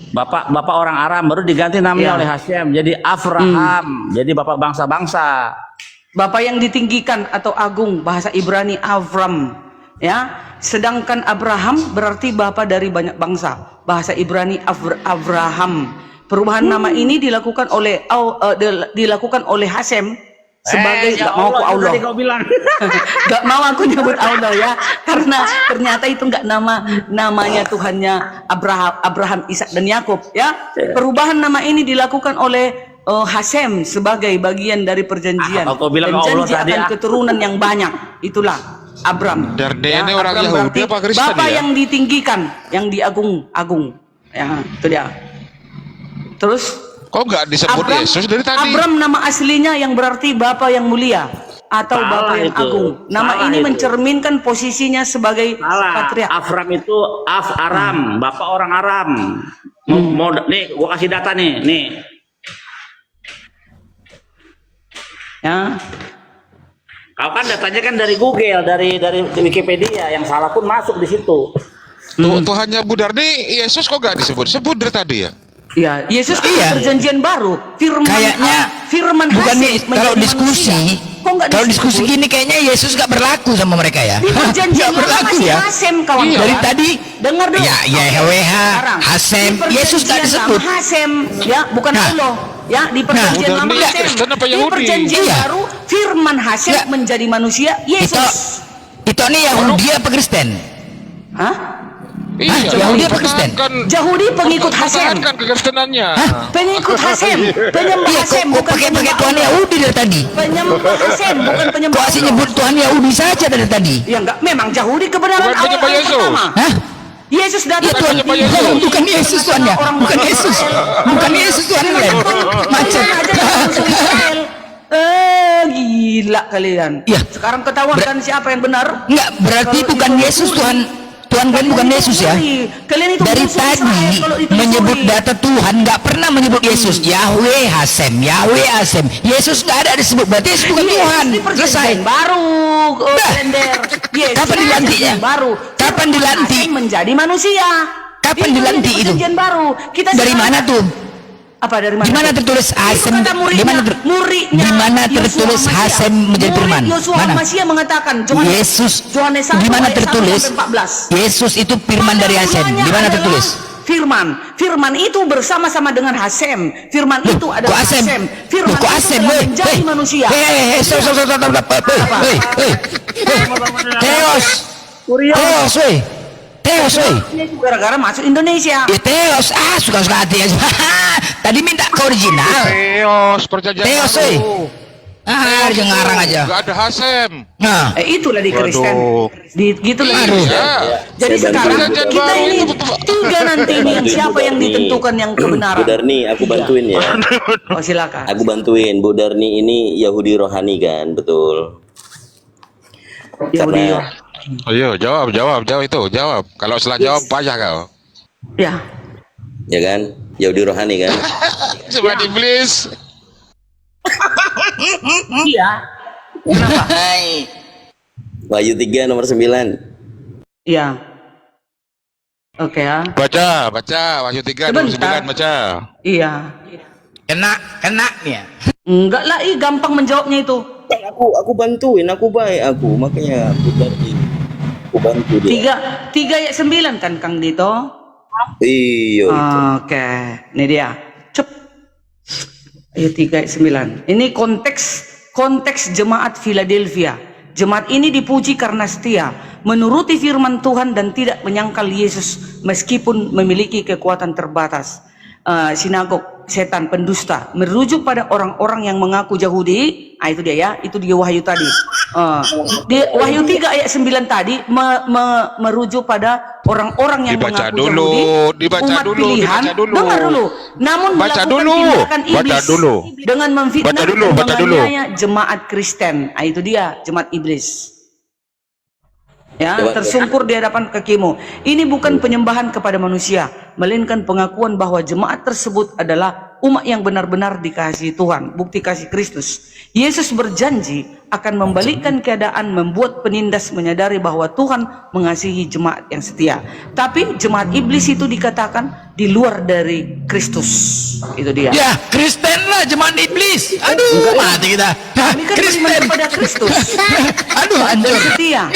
Bapak orang Aram baru diganti namanya Iya. oleh Hashem jadi Avraham. Jadi bapak bangsa-bangsa. Bapak yang ditinggikan atau agung, bahasa Ibrani Avram, ya. Sedangkan Abraham berarti bapak dari banyak bangsa, bahasa Ibrani Avraham. Perubahan nama ini dilakukan oleh Hashem sebagai Ya nggak mau aku Allah. tadi kau bilang. Gak mau aku nyebut Allah ya, karena ternyata itu nggak namanya Tuhannya Abraham, Ishak dan Yakub ya. Perubahan nama ini dilakukan oleh Hashem sebagai bagian dari perjanjian Kau bilang dan Allah janji tadi, akan keturunan yang banyak. Itulah Abram. Darni ini orang Abram Yahudi berarti apa Kristen Bapak ya? yang ditinggikan, yang diagung-agung. Ya, itu dia. Terus Kok nggak disebut Yesus dari tadi? Abram nama aslinya yang berarti Bapa yang mulia atau Salah Bapa yang itu. agung. Nama Salah ini itu. mencerminkan posisinya sebagai Salah. patriark. Afram itu Aram, bapak orang Aram. Nih, gua kasih data nih. Ya. Kau kan datanya kan dari Google, dari Wikipedia, yang salah pun masuk di situ. Tuhannya Bu Darni, Yesus kok nggak disebut? Sebut dari tadi ya? Iya, Yesus kan Iya. perjanjian baru. Kayaknya firman bukan Hashem nih, kalau menjadi diskusi manusia. Kok nggak kalau disebut? diskusi gini kayaknya Yesus gak berlaku sama mereka ya. Di perjanjian Nggak lama berlaku masih ya. Hashem, kawan. Iya. Dari tadi Dengar dulu. ya YHWH, Sekarang, Hashem, di Yesus gak perjanjian disebut. lama Hashem, ya, bukan Nah. Allah. Ya, di perjanjian Udah lama nih, Hashem. Kristen apa Di Yahudi? perjanjian Iya. baru firman Hashem Nggak. menjadi manusia Yesus. Itu nih Yahudi apa Kristen? Hah? Iya, Yahudi apa Kristen? Yahudi pengikut Hashem. Pertahankan kekristenannya. Pengikut Hashem, penyembah Iya, Hashem, kok bukan pakai penyembah Tuhan Allah. Yahudi dari tadi? Penyembah Hashem, bukan penyembah Kok asli Allah. nyebut Tuhan Yahudi saja dari tadi? Ya enggak, memang Yahudi kebenaran Bukan awal penyembah yang Yesus. pertama. Hah? Yesus datang Iya Tuhan, penyembah Yesus. bukan Yesus Tuhannya, bukan Yesus, bukan Yesus Tuhan kalian. Macet. Gila kalian. Iya. Sekarang ketahuan kan siapa yang benar? Enggak, berarti Kalau bukan ditelusuri. Yesus Tuhan. Tuhan kalian bukan Yesus ya. Kalian itu Dari musuh tadi Israel kalau ditelusuri. menyebut data Tuhan nggak pernah menyebut Yesus. Yahweh Hashem, Yahweh Hashem. Yesus nggak ada disebut. Berarti Yesus bukan Yesus Tuhan. di perjanjian Selesai. baru. Dah. Kalender. Yesus Kapan di dilantiknya? perjanjian baru. Kapan dilantik? Hashem menjadi manusia. Kapan Itu dilantik di itu? perjanjian baru. Kita Dari sekarang- mana tuh? Apa dari mana? Di mana tertulis Hashem? Itu kata Di mana muridnya di mana Yosua tertulis Hamasiah. Hashem menjadi firman? Murid Yosua Mana? Hamasiah mengatakan Yesus. Johannes 1 Di mana ayat 1 tertulis? sampai 14. Yesus itu firman dari Hashem. Pada Di mana mulanya tertulis? adalah Firman. Firman itu bersama-sama dengan Hashem. Firman Loh, itu adalah kok Hashem? Hashem. Firman Loh, kok itu Hashem? telah Hei, menjadi hei, manusia. Hei, stop. Theos. Theos, weh. Teos, woi. Itu gara-gara masuk Indonesia. Ya Teos, suka-suka hati aja. Tadi minta ke original. Teos, perjanjian Teos, baru. Dia ngarang aja. Gak ada Hasem. Nah, Itulah di Kristen. Waduh. Gitulah di Aduh. Kristen. Ya. Jadi Saya sekarang bantu. kita ini tiga nanti ini yang siapa yang ditentukan yang Bu kebenaran. Darni, aku bantuin ya. Oh silakan. Aku bantuin. Bu Darni ini Yahudi rohani kan, betul. Yahudi. Karena Ayo, jawab itu, jawab. Kalau salah jawab payah kau. Ya. ya kan, Yahudi rohani kan. Cuma iblis. Iya. Kenapa? Wahyu 3 nomor 9. Iya. Oke ya. Baca Wahyu 3 Sebentar. 29 baca. Iya. kena nih ya. Enggak lah, gampang menjawabnya itu. Aku bantuin, aku baik aku, makanya Bu Darni. Aku bantu dia. 3 ayat 9 kan Kang Dito? Iya. Oke, ini dia. Cep. Ayat 3 ayat 9. Ini konteks jemaat Philadelphia. Jemaat ini dipuji karena setia, menuruti firman Tuhan dan tidak menyangkal Yesus meskipun memiliki kekuatan terbatas. Sinagog, setan, pendusta, merujuk pada orang-orang yang mengaku Yahudi. Itu dia ya, itu dia Wahyu tadi. Di Wahyu 3 ayat 9 tadi merujuk pada orang-orang yang Dibaca mengaku dulu, Yahudi, dibaca umat dulu, pilihan. dibaca dulu. Dengar dulu. Namun Baca melakukan dulu, tindakan baca iblis dulu. dengan memfitnah Baca dulu, dan baca dulu. menganiaya jemaat Kristen. Itu dia, jemaat iblis. Ya, Coba, tersungkur di hadapan kakimu. Ini bukan penyembahan kepada manusia, melainkan pengakuan bahwa jemaat tersebut adalah umat yang benar-benar dikasihi Tuhan, bukti kasih Kristus. Yesus berjanji akan membalikkan keadaan, membuat penindas menyadari bahwa Tuhan mengasihi jemaat yang setia. Tapi jemaat iblis itu dikatakan di luar dari Kristus. Itu dia. Ya, Kristen lah jemaat iblis. Aduh, mati kita. Kami kan beriman kepada Kristus. Aduh, Dan hancur. setia.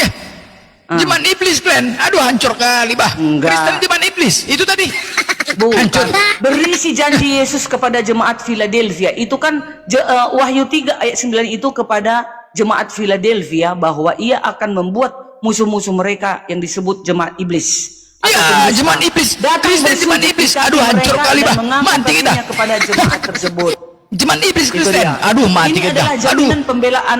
Jemaat iblis, Glenn. Aduh, hancur kali, bah. Enggak. Kristen jemaat iblis. Itu tadi. Bukan. Hancur. Berisi janji Yesus kepada jemaat Philadelphia. Itu kan Wahyu 3 ayat 9 itu kepada jemaat Philadelphia bahwa ia akan membuat musuh-musuh mereka yang disebut jemaat iblis. Atau Ya, pendusta. jemaat iblis. Datang Kristen jemaat bersujud iblis. di kaki Aduh, hancur mereka kali, dan bah. mengaku Mati kita. kasihnya kepada jemaat tersebut. Jemaat iblis Itu Kristen. dia. Aduh, mati Ini kita. adalah Aduh. jaminan pembelaan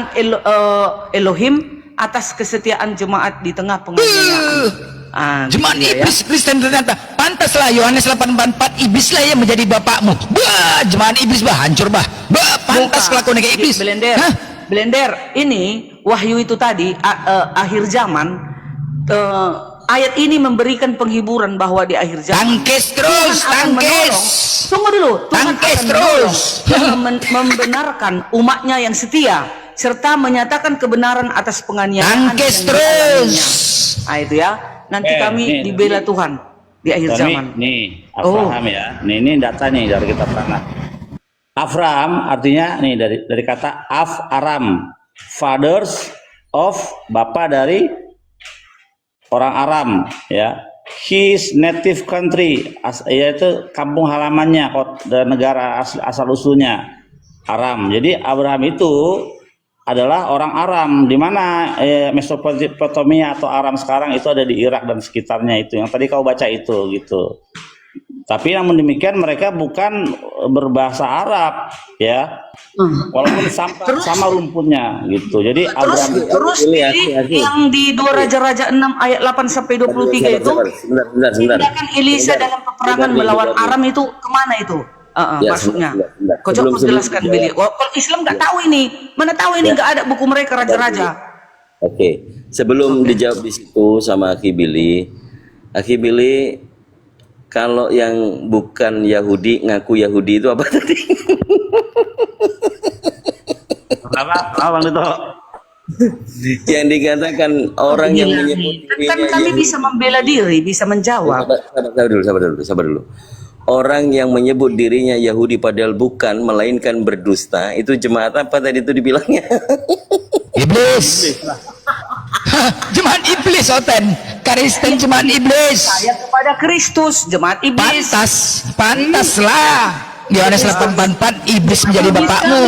Elohim atas kesetiaan jemaat di tengah penganiayaan. Jemaat gitu ya. iblis Kristen ternyata. Pantaslah Yohanes 8:4 iblislah yang menjadi bapakmu. Bah, jemaat iblis bah hancur bah. Bah, pantas Bukan. kelakuan kayak iblis. Blender. Hah? Blender. Ini Wahyu itu tadi akhir zaman. Ayat ini memberikan penghiburan bahwa di akhir zaman Tangkis Tuhan terus, akan tangkis. menolong. Tunggu dulu. Tuhan Tangkis akan terus. menolong dan membenarkan umatnya yang setia serta menyatakan kebenaran atas penganiayaan Tangkis yang terus. dialaminya. Itu ya. Nanti kami nih, dibela Tuhan di akhir zaman. Nih, Abraham ya. Ini data nih dari kitab tanah. Abraham artinya nih dari kata Aram, fathers of, bapak dari orang Aram ya. His native country yaitu kampung halamannya, negara asal usulnya Aram. Jadi Abraham itu adalah orang Aram, di mana Mesopotamia atau Aram sekarang itu ada di Irak dan sekitarnya, itu yang tadi kau baca itu gitu. Tapi namun demikian mereka bukan berbahasa Arab ya, walaupun sama rumputnya gitu. Jadi Terus yang di 2 Raja-Raja 6 ayat 8 sampai 23 itu Sebentar. tindakan Elisa dalam peperangan melawan Aram itu kemana itu? Ya, Masuknya. sebentar. Kau coba jelaskan Sebelum- Billy. Kalau Islam nggak tahu ini, mana tahu ini nggak ada buku mereka raja-raja. Oke, sebelum dijawab di situ sama Aki Billy, kalau yang bukan Yahudi ngaku Yahudi itu apa tadi? apa Bang Dito? Yang dikatakan orang yang menyebut Kan dirinya kami Yahudi. bisa membela diri, bisa menjawab. Sabar dulu. Orang yang menyebut dirinya Yahudi padahal bukan, melainkan berdusta, itu jemaat apa tadi itu dibilangnya? Iblis. Hah, jemaat iblis Oten. Kristen jemaat iblis. Saya kepada Kristus, jemaat iblis. Pantaslah. Yohanes 8:4 iblis menjadi bapakmu.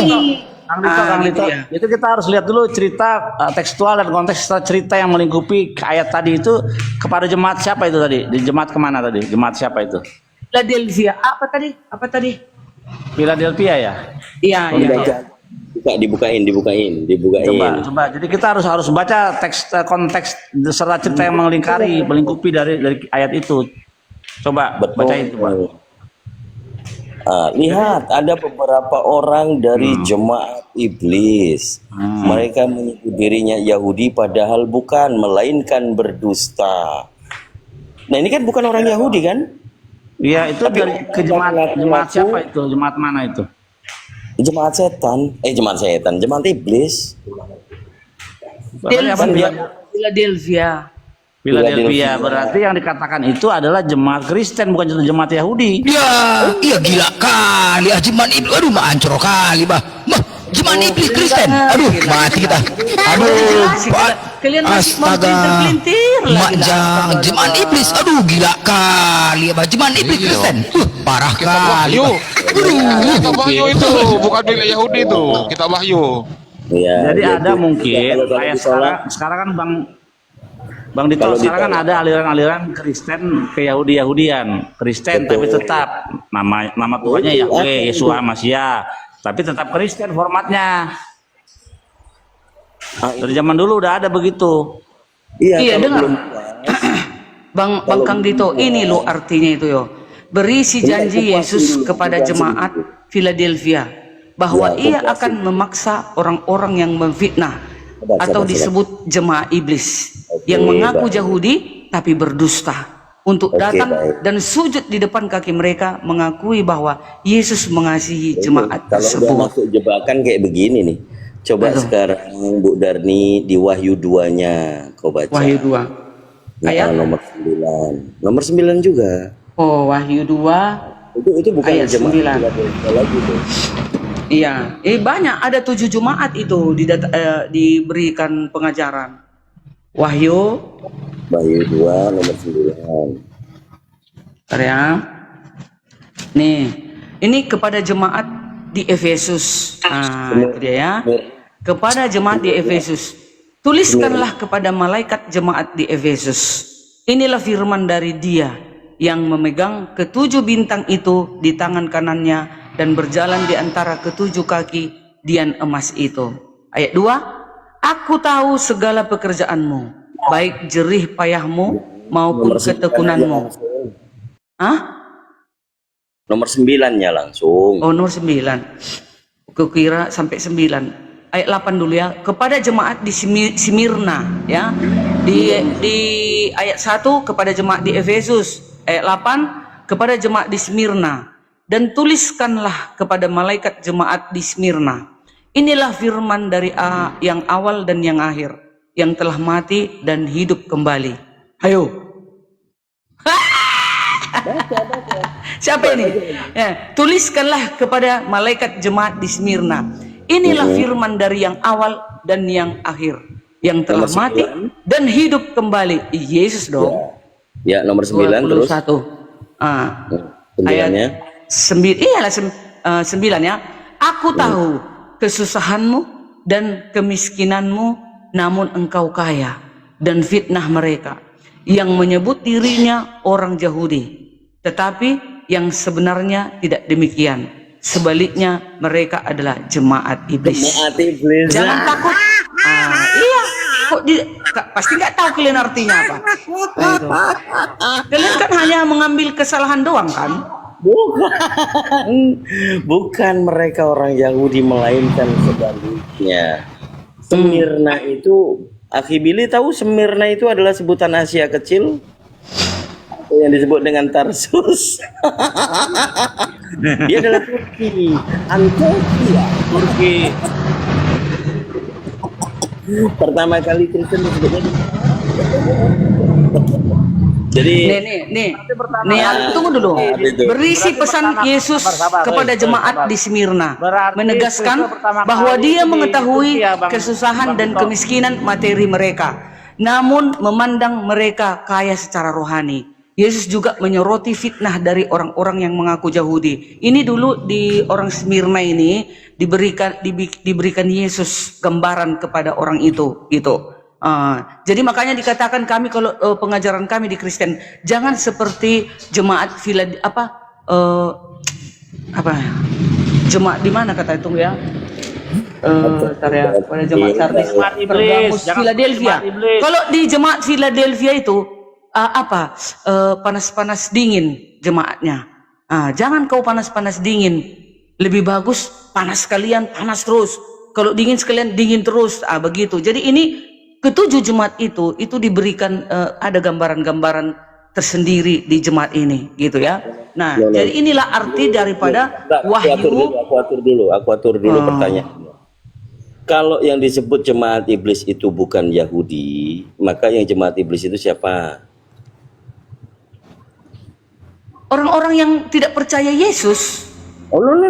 Kang gitu Dito, ya. itu kita harus lihat dulu cerita tekstual dan konteks cerita yang melingkupi ayat tadi itu kepada jemaat siapa itu tadi? Di jemaat kemana tadi? Jemaat siapa itu? Philadelphia. Apa tadi? Apa tadi? Philadelphia ya. Iya, iya. Dibukain. Coba. Jadi kita harus baca konteks serta cerita yang melingkupi dari ayat itu. Coba baca itu, Pak. Lihat, ada beberapa orang dari jemaat iblis. Mereka menyebut dirinya Yahudi padahal bukan, melainkan berdusta. Nah, ini kan bukan orang Yahudi kan? Iya, itu dari ke jemaat siapa itu? Jemaat mana itu? Jemaat setan, jemaat iblis. Philadelphia. Philadelphia. Berarti yang dikatakan itu adalah jemaat Kristen, bukan jemaat Yahudi. Iya gila kali jemaat iblis. Aduh hancur kali jemaat iblis Kristen. Aduh mati kita. Aduh Kalian masih mau astaga pelintir majang jemaat iblis. Aduh gila kali jemaat iblis Kristen. Parah Kitab kali. Wahyu. Kitab Wahyu itu bukan milik Yahudi itu. Kitab Wahyu. Ya, Jadi ada mungkin kalau kayak ditolak, sekarang kan Bang Dito, Kalau sekarang kan ditolak. ada aliran-aliran Kristen ke Yahudian, Kristen tapi tetap nama Tuhannya Yahweh, Yeshua Masya, tapi tetap Kristen formatnya. Dari zaman dulu udah ada begitu. Iya, kalau dengar. belum Bang Kang Dito, ini lo artinya itu yo. Berisi janji Yesus kepada jemaat Philadelphia bahwa ia akan memaksa orang-orang yang memfitnah atau disebut jemaah iblis yang mengaku Yahudi tapi berdusta untuk datang dan sujud di depan kaki mereka mengakui bahwa Yesus mengasihi jemaat Kalau udah tersebut. masuk jebakan kayak begini nih, coba sekarang Bu Darni di Wahyu 2-nya kau baca. Wahyu 2. Ayat Nomor 9. Nomor 9 juga. Oh, Wahyu 2 Itu bukan ayat jemaat 9. Philadelphia lagi tuh. Iya, banyak ada 7 jemaat itu diberikan pengajaran. Wahyu 2 nomor 9. Bentar ya. Nih, ini kepada jemaat di Efesus. Itu dia ya. Kepada jemaat di Efesus. Tuliskanlah kepada malaikat jemaat di Efesus. Inilah firman dari Dia yang memegang ketujuh bintang itu di tangan kanannya dan berjalan di antara ketujuh kaki dian emas itu. Ayat 2. Aku tahu segala pekerjaanmu, baik jerih payahmu maupun ketekunanmu. Hah? Nomor 9-nya langsung. Oh, nomor 9. Kukira sampai 9. Ayat 8 dulu ya. Kepada jemaat di Smyrna ya. Di ayat 1 kepada jemaat di Efesus. Ayat 8 kepada jemaat di Smyrna. Dan tuliskanlah kepada malaikat jemaat di Smyrna. Inilah firman dari yang awal dan yang akhir, yang telah mati dan hidup kembali. Ayo. Siapa ini? Ya, tuliskanlah kepada malaikat jemaat di Smyrna. Inilah firman dari yang awal dan yang akhir, yang telah mati dan hidup kembali. Yesus dong. Ya, nomor 9 terus. 21. Ayat 9 ya. Aku tahu kesusahanmu dan kemiskinanmu, namun engkau kaya, dan fitnah mereka yang menyebut dirinya orang Yahudi, tetapi yang sebenarnya tidak demikian. Sebaliknya mereka adalah jemaat iblis. Jemaat iblis. Jangan takut. Iya. Pasti nggak tahu kalian artinya apa. Nah, itu. Kalian kan hanya mengambil kesalahan doang kan? Bukan mereka orang Yahudi, melainkan sebaliknya. Smyrna itu, Akhi Billy tahu Smyrna itu adalah sebutan Asia kecil atau yang disebut dengan Tarsus. Dia adalah Turki, Antokia. Turki. Pertama kali Kristen disebutnya. Jadi Nih, tunggu dulu. Berisi pesan Yesus kepada jemaat di Smyrna, menegaskan bahwa Dia mengetahui kesusahan dan kemiskinan materi mereka, namun memandang mereka kaya secara rohani. Yesus juga menyoroti fitnah dari orang-orang yang mengaku Yahudi. Ini dulu di orang Smyrna ini diberikan Yesus gambaran kepada orang itu, gitu. Jadi makanya dikatakan kami kalau pengajaran kami di Kristen jangan seperti jemaat jemaat di mana kata itu ya? Pada jemaat Sardis, Pergamus, Philadelphia. Kalau di jemaat Philadelphia itu panas-panas dingin jemaatnya. Jangan kau panas-panas dingin. Lebih bagus panas sekalian panas terus. Kalau dingin sekalian dingin terus. Begitu. Jadi ini ketujuh jemaat itu diberikan ada gambaran-gambaran tersendiri di jemaat ini, gitu ya. Nah, jadi inilah arti daripada wahyu. Aku atur dulu pertanyaannya. Kalau yang disebut jemaat iblis itu bukan Yahudi, maka yang jemaat iblis itu siapa? Orang-orang yang tidak percaya Yesus. Oh, no.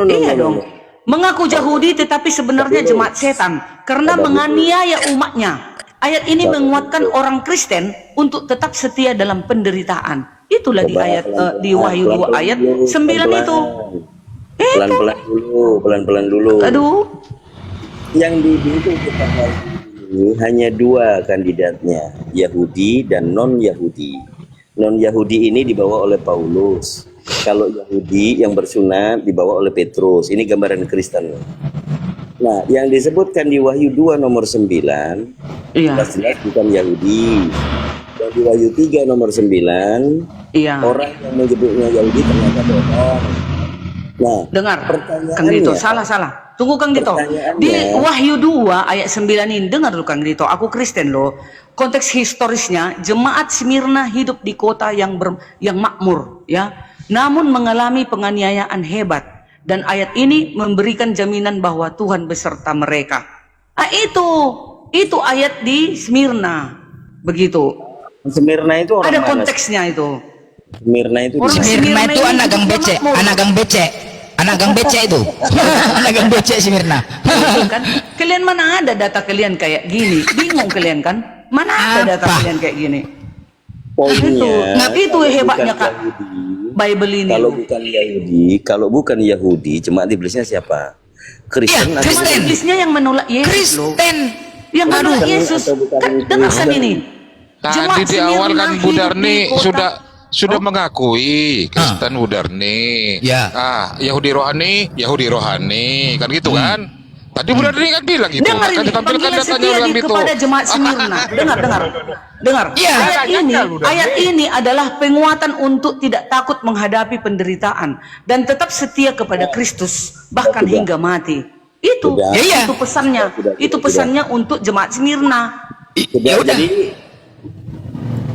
Iya dong. Mengaku Yahudi tetapi sebenarnya jemaat setan karena menganiaya umatnya. Ayat ini menguatkan orang Kristen untuk tetap setia dalam penderitaan. Itulah di ayat di Wahyu 2 ayat 9 itu. Pelan-pelan dulu. Aduh. Yang dihitung kita ini hanya dua kandidatnya, Yahudi dan non-Yahudi. Non-Yahudi ini dibawa oleh Paulus. Kalau Yahudi yang bersunat dibawa oleh Petrus. Ini gambaran Kristen. Nah, yang disebutkan di Wahyu 2 nomor 9, jelas bukan Yahudi. Dan di Wahyu 3 nomor 9, orang yang menyebutnya Yahudi ternyata bohong. Nah, dengar, Kang Dito, salah. Tunggu Kang Dito. Di Wahyu 2 ayat 9 ini, dengar dulu Kang Dito, aku Kristen loh. Konteks historisnya, jemaat Smyrna hidup di kota yang makmur, ya. Namun mengalami penganiayaan hebat. Dan ayat ini memberikan jaminan bahwa Tuhan beserta mereka. Itu ayat di Smyrna. Begitu. Smyrna itu orang ada mana? Konteksnya itu. Smyrna itu Smyrna itu anak gang becek, anak gang becek itu. Anak gang becek Smyrna. Kan? Kalian mana ada data kalian kayak gini? Bingung kalian kan? Mana ada data kalian kayak gini? Poinnya, itu hebatnya Kak. Bible ini. Kalau bukan Yahudi, jemaat iblisnya siapa? Kristen. Ya, Kristen. Iblisnya yang menolak Yesus. Kristen. Yang menolak Yesus. Kan dengarkan ini. Tadi di awal kan Bu Darni sudah mengakui Kristen Bu Darni. Ya. Yahudi rohani, kan gitu kan? Tadi Bu Darni kan bilang gitu. Dengar Akan ini, ditampilkan panggilan datanya setia dalam di itu. kepada jemaat Smyrna. Dengar. Ya. Ayat ini adalah penguatan untuk tidak takut menghadapi penderitaan dan tetap setia kepada Kristus bahkan hingga mati. Itu pesannya. Itu pesannya untuk jemaat Smyrna.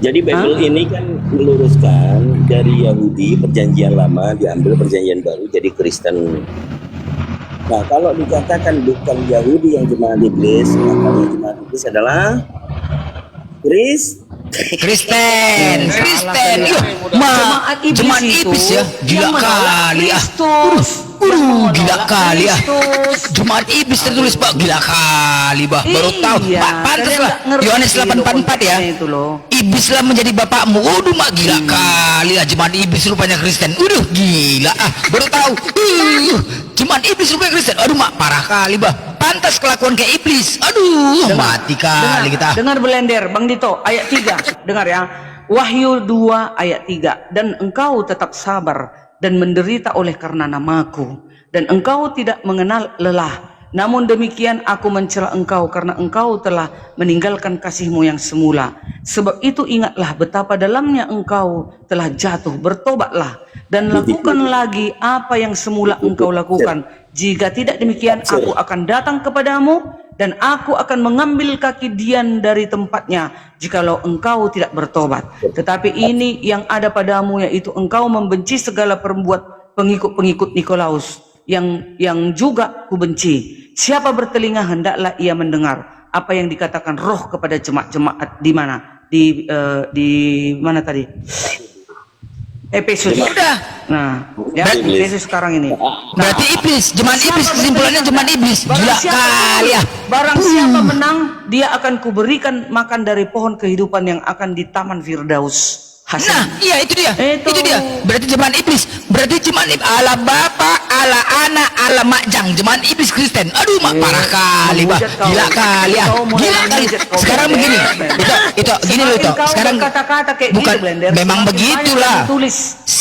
Jadi Bible ini kan meluruskan dari Yahudi perjanjian lama diambil perjanjian baru jadi Kristen. Nah, kalau dikatakan bukan Yahudi yang jemaat iblis, maka yang jemaat iblis adalah Kristen. Jemaat iblis ya. Gila kali ah. Gila kali ah. Jemaat iblis tertulis Pak, gila kali bah. Baru tahu. Pantas lah. Yohanes 8:4 ya. Iblislah menjadi bapakmu. Waduh mak, gila kali ah. Jemaat iblis rupanya Kristen. Gila ah. Baru tahu. Jemaat iblis rupanya Kristen. Aduh mak, parah kali bah. Pantas kelakuan kayak iblis. Mati kali kita. Dengar belender Bang Dito ayat 3. Dengar ya. Wahyu 2 ayat 3. Dan engkau tetap sabar dan menderita oleh karena namaku, dan engkau tidak mengenal lelah. Namun demikian aku mencela engkau karena engkau telah meninggalkan kasihmu yang semula. Sebab itu ingatlah betapa dalamnya engkau telah jatuh. Bertobatlah dan lakukan lagi apa yang semula engkau lakukan. Jika tidak demikian, aku akan datang kepadamu dan aku akan mengambil kaki Dian dari tempatnya jikalau engkau tidak bertobat. Tetapi ini yang ada padamu, yaitu engkau membenci segala pengikut-pengikut Nikolaus yang juga kubenci. Siapa bertelinga hendaklah ia mendengar apa yang dikatakan Roh kepada jemaat-jemaat di mana? Di mana tadi? Efesus. Udah. Nah, ya Efesus sekarang ini. Berarti iblis, jemaat iblis, kesimpulannya jemaat iblis. Gila kali ya. Barang siapa menang, dia akan kuberikan makan dari pohon kehidupan yang akan di Taman Firdaus. Hasem. Nah, iya itu dia. Itu. Itu dia. Berarti jemaat iblis. Berarti jemaat iblis ala bapak, ala anak, ala makjang. Jemaat iblis Kristen. Aduh, mak parah kali, Bah. menghujat kau. Gila kali ya. Kau mulai Gila kali. menghujat kau, Sekarang Blender. begini. Itu gini loh itu. Semakin kau Sekarang berkata-kata kayak bukan gitu, Blender, memang semakin begitulah. banyak tulis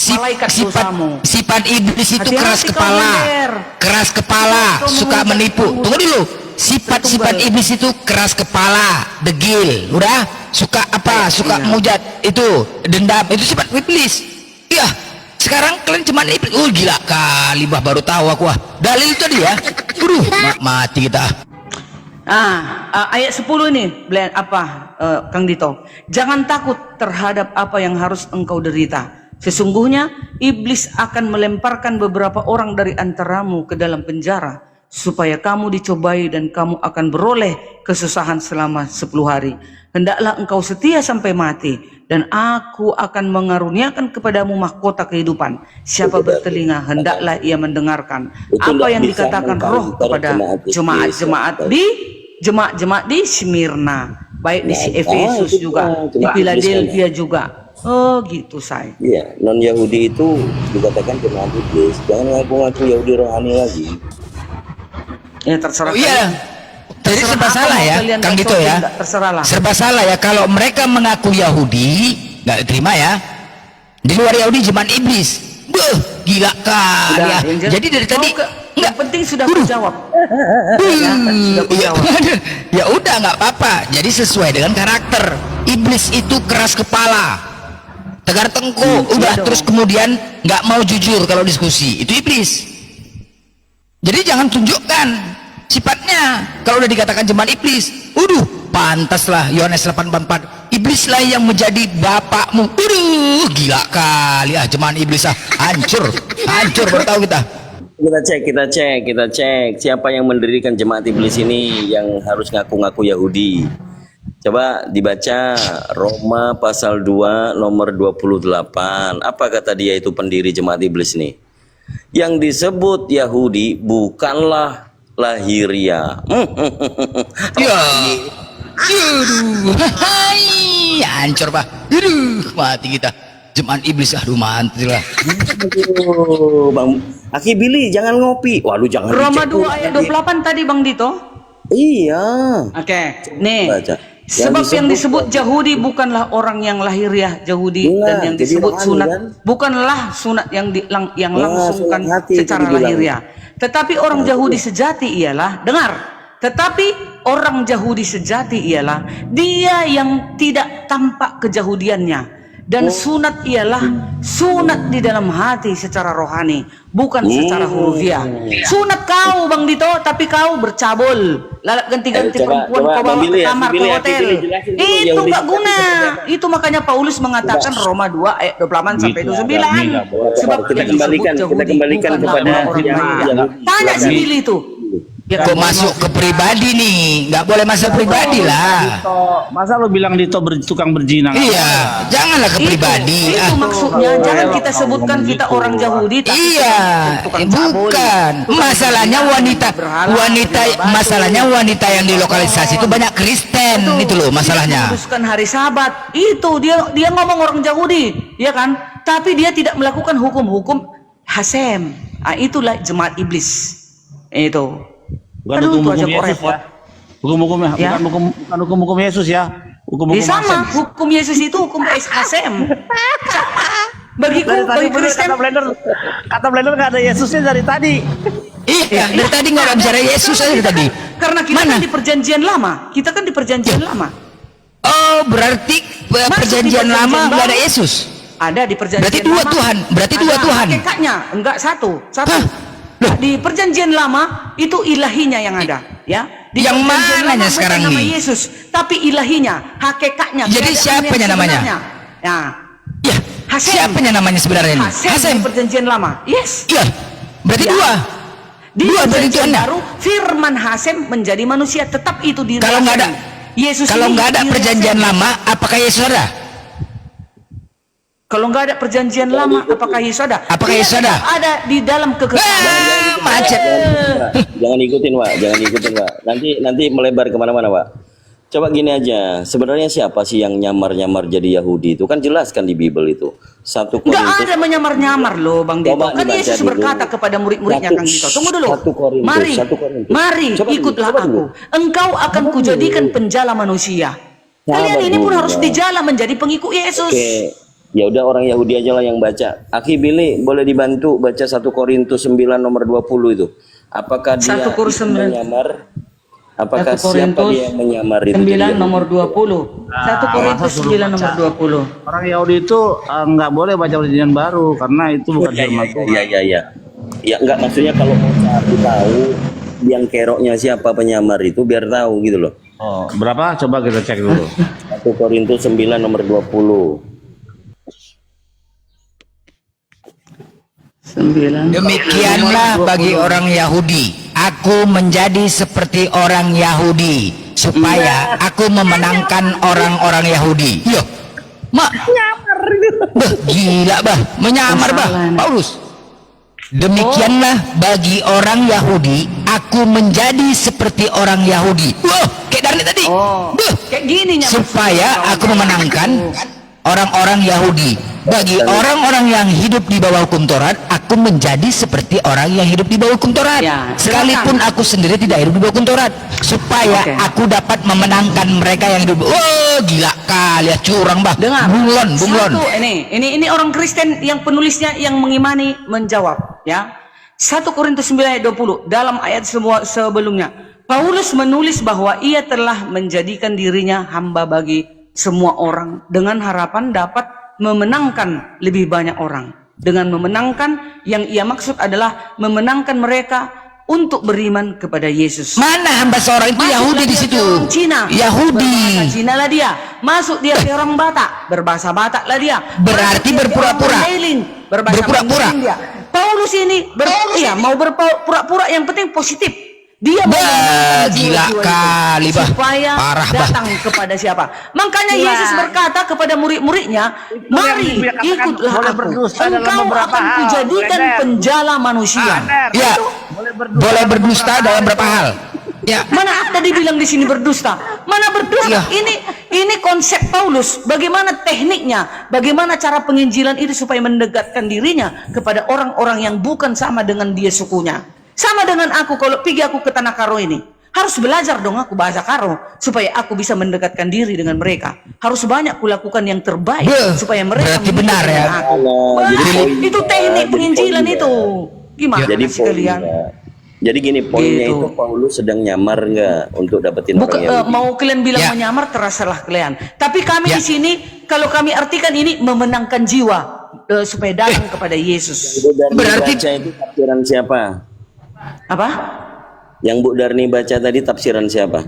malaikat dosamu. Sifat iblis itu Hati-hati keras kau, kepala. Blender. Keras kepala, Kau suka menghujat menipu. Tuhan. Tunggu dulu. Sifat-sifat Tertunggal. iblis itu keras kepala, degil, udah, suka apa, suka Iya. mujat, itu dendam, itu sifat iblis. Iya, sekarang kalian cuma iblis. Oh gila kali, Bah, baru tahu aku. Dalil tadi ya. Mati kita. Ayat 10 ini, Kang Dito. Jangan takut terhadap apa yang harus engkau derita. Sesungguhnya iblis akan melemparkan beberapa orang dari antaramu ke dalam penjara, supaya kamu dicobai dan kamu akan beroleh kesusahan selama 10 hari. Hendaklah engkau setia sampai mati, dan aku akan mengaruniakan kepadamu mahkota kehidupan. Siapa bertelinga, hendaklah ia mendengarkan Itu apa nggak yang bisa dikatakan Roh mengkantar kepada jemaat jemaat di Smyrna, baik di Nah, Efesus itu juga, cuma di iblis Philadelphia juga. Oh gitu, say. Iya, non Yahudi itu dikatakan jemaat iblis. Jangan ngaku-ngaku Yahudi rohani lagi. Ya terserah. Oh iya. Jadi Terserah serba apa salah mau ya, kalian Kang Dito kacauin, ya. nggak, terserah lah. Serba salah ya kalau mereka mengaku Yahudi, nggak terima ya. Di luar Yahudi jemaat iblis. Beuh, gila kali Udah, ya. yang jelas- Jadi dari tadi yang penting sudah Waduh. menjawab. Iya, jawab. ya udah nggak apa-apa. Jadi sesuai dengan karakter. Iblis itu keras kepala, tegar tengkuk, udah iya dong. terus kemudian nggak mau jujur kalau diskusi. Itu iblis. Jadi jangan tunjukkan sifatnya. Kalau udah dikatakan jemaat iblis, pantaslah Yohanes 8:44. Iblislah yang menjadi bapakmu. Gila kali jemaat iblis hancur baru tahu kita. Kita cek siapa yang mendirikan jemaat iblis ini yang harus ngaku-ngaku Yahudi. Coba dibaca Roma pasal 2 nomor 28. Apa kata dia itu pendiri jemaat iblis nih? Yang disebut Yahudi bukanlah lahiriah. Ya. Hai, hancur, Pak. Mati kita. Jemaat iblis, mati lah. Bang Aki Billy jangan ngopi. Waduh jangan Roma dicek 2 ayat 28 tadi, Bang Dito. Iya. Oke, nih. Baca. Sebab yang disebut Yahudi bukanlah orang yang lahiriah Yahudi, Iya, dan yang jadi disebut rohani, sunat kan? bukanlah sunat yang langsungkan sunat hati itu secara dibilang. lahiriah. Tetapi orang Yahudi sejati ialah, dengar. Tetapi orang Yahudi sejati ialah dia yang tidak tampak kejahudiannya, dan sunat ialah sunat di dalam hati secara rohani, bukan secara hurufiah. Sunat kau, Bang Dito, tapi kau bercabul, lalap ganti-ganti Coba, perempuan kau Bang bawa Billy ke ya, kamar, Billy ke ya, hotel. Billy, jelasin dulu Itu Yahudi nggak seperti guna. apa. Itu makanya Paulus mengatakan Roma 2 ayat 28 sampai 29. Sebab Kita yang kembalikan disebut Yahudi kepada bukanlah orang yang lahiriah. Yahudi. Tanya si Billy itu. Ya kan? Kok masuk ke pribadi nih? Nggak boleh masuk pribadi lah. Masa lo bilang Dito tukang berzina? Iya, janganlah ke pribadi. Itu maksudnya, jangan kita sebutkan kita orang Yahudi, tapi Iya, tukang cabul. bukan. Masalahnya masalahnya wanita yang dilokalisasi itu banyak Kristen, itu loh masalahnya. Dia menguduskan hari Sabat. Itu dia ngomong orang Yahudi, ya kan? Tapi dia tidak melakukan hukum-hukum Hasem. Itulah jemaat iblis. Itu. Bukan Aduh, hukum-hukum itu aja kok Yesus repot. ya. Hukum-hukum Ya. bukan hukum-hukum Yesus ya. Hukum-hukum Sama, Hasem. hukum Yesus itu hukum Hasem. Bagi Kristen, Kata Blender nggak ada Yesusnya dari tadi. Iya, dari tadi nggak bicara Yesus aja dari tadi. karena kita Mana? kan di perjanjian lama. Kita kan di perjanjian lama. Oh, berarti perjanjian lama nggak ada Yesus. Ada di perjanjian Berarti dua lama. Tuhan, berarti dua Ada Tuhan. hakikatnya, enggak satu. Hah? Di perjanjian lama itu ilahinya yang ada, ya. Di Yang perjanjian mananya lama bukan sekarang nama nih? Yesus, tapi ilahinya, hakikatnya. Jadi keadaan siapanya yang namanya? sebenarnya. Ya, Ya, Hasem. siapanya namanya sebenarnya ini? Hasem di perjanjian lama. Yes. Iya, berarti Ya. dua. Di Dua berarti perjanjian Tuhannya. baru Firman Hasem menjadi manusia, tetap itu diri. Kalau nggak ada, Yesus kalau ini nggak ada diri perjanjian Hasem. lama, apakah Yesus ada? Kalau nggak ada perjanjian lama, apakah Yesus ada? Apakah Dia Yesus ada? tetap ada di dalam kekekalan. Macet. Jangan ikutin Pak. Nanti melebar kemana-mana Pak. Coba gini aja, sebenarnya siapa sih yang nyamar-nyamar jadi Yahudi? Itu kan jelas kan di Bible itu. 1 Nggak Korintus. ada menyamar-nyamar loh Bang Dito. Coba Kan dibaca Yesus dulu. berkata kepada murid-muridnya Kang Dito. Tunggu dulu. 1 Korintus, Mari, 1 Korintus. mari Coba dulu, ikutlah coba dulu. aku. Engkau akan kujadikan penjala manusia. Kalian ini pun dulu, harus ya. dijala menjadi pengikut Yesus. Oke. Ya udah orang Yahudi aja lah yang baca. Akhi Billy boleh dibantu baca 1 Korintus 9 nomor 20 itu. Apakah dia 1 Korintus 9. menyamar? Apakah 1 siapa Korintus dia yang menyamar itu? 9 nomor 20. 1 Korintus 9 nomor 20. Orang Yahudi itu nggak boleh baca perjanjian baru karena itu bukan firman Tuhan. Iya. Ya enggak, maksudnya kalau mau cari tahu yang keroknya siapa penyamar itu biar tahu gitu loh. Oh, berapa? Coba kita cek dulu. 1 Korintus 9 nomor 20. 9. Demikianlah bagi orang Yahudi. Aku menjadi seperti orang Yahudi supaya aku memenangkan orang-orang Yahudi. Yo, mak. Bah, gila bah, menyamar bah, Paulus. Demikianlah bagi orang Yahudi, aku menjadi seperti orang Yahudi. Wah, kayak Darni tadi. Bah, Kayak gini supaya aku memenangkan orang-orang Yahudi. Bagi orang-orang yang hidup di bawah hukum Taurat, aku menjadi seperti orang yang hidup di bawah hukum Taurat. Ya, Sekalipun aku sendiri tidak hidup di bawah hukum Taurat, supaya Oke. aku dapat memenangkan mereka yang hidup. Oh, gila kali ya, curang bah. Dengar. Bunglon. Satu, ini orang Kristen yang penulisnya yang mengimani menjawab ya. 1 Korintus 9 ayat 20 dalam ayat semua sebelumnya. Paulus menulis bahwa ia telah menjadikan dirinya hamba bagi semua orang dengan harapan dapat memenangkan lebih banyak orang. Dengan memenangkan yang ia maksud adalah memenangkan mereka untuk beriman kepada Yesus. Mana hamba seorang itu? Masuklah Yahudi di dia situ. ke orang Cina. Yahudi. Berbahasa Cina lah dia. Masuk dia ke orang Batak. Berbahasa Batak lah dia. Berarti Masuk dia ke berpura-pura. orang Mandailing. Berbahasa Berpura-pura. Mandailing dia. Paulus ini iya, mau berpura-pura yang penting positif. Dia mau Bah, memenangkan gila jiwa-jiwa itu. kali, bah. Supaya Parah, bah. datang kepada siapa? Makanya Yesus berkata kepada murid-muridnya, mari ikutlah aku. Engkau akan kujadikan penjala manusia. Ya, boleh berdusta dalam berapa hal? Ya, Mana ada dibilang di sini berdusta? Mana berdusta? Iya. Ini konsep Paulus. Bagaimana tekniknya? Bagaimana cara penginjilan itu supaya mendekatkan dirinya kepada orang-orang yang bukan sama dengan dia sukunya. Sama dengan aku kalau pergi aku ke tanah Karo ini. Harus belajar dong aku bahasa Karo supaya aku bisa mendekatkan diri dengan mereka. Harus banyak kulakukan yang terbaik Beuh, supaya mereka berarti menikah benar ya. dengan aku. Alah, Wah, jadi poin itu dia, teknik jadi penginjilan poin itu. Gimana Jadi sih kalian? poinnya. Jadi gini poinnya Gitu. itu Paulus sedang nyamar nggak untuk dapetin Bukan, orang Yahudi? mau kalian bilang Ya. menyamar terserah kalian. Tapi kami Ya. di sini kalau kami artikan ini memenangkan jiwa supaya datang kepada Yesus. Itu Darni Berarti- baca itu tafsiran siapa? Apa? Yang Bu Darni baca tadi tafsiran siapa?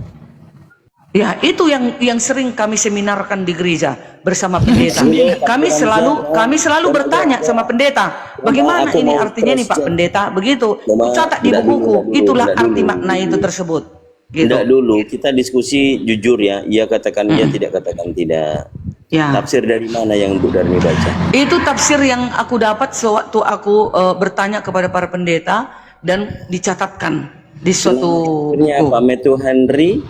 Ya, itu yang sering kami seminarkan di gereja bersama pendeta. Kami selalu bertanya sama pendeta, bagaimana Aku ini mau artinya nih Pak cross-check. Pendeta? Begitu. Mama, Catat di tidak bukuku. dulu, Itulah tidak arti dulu. makna itu tersebut. Gitu. Tidak dulu, kita diskusi jujur ya. Ia katakan iya, tidak katakan tidak. Ya. Tafsir dari mana yang Bu Darni baca? Itu tafsir yang aku dapat sewaktu aku bertanya kepada para pendeta dan dicatatkan di suatu Akhirnya buku. apa? Metu Henry?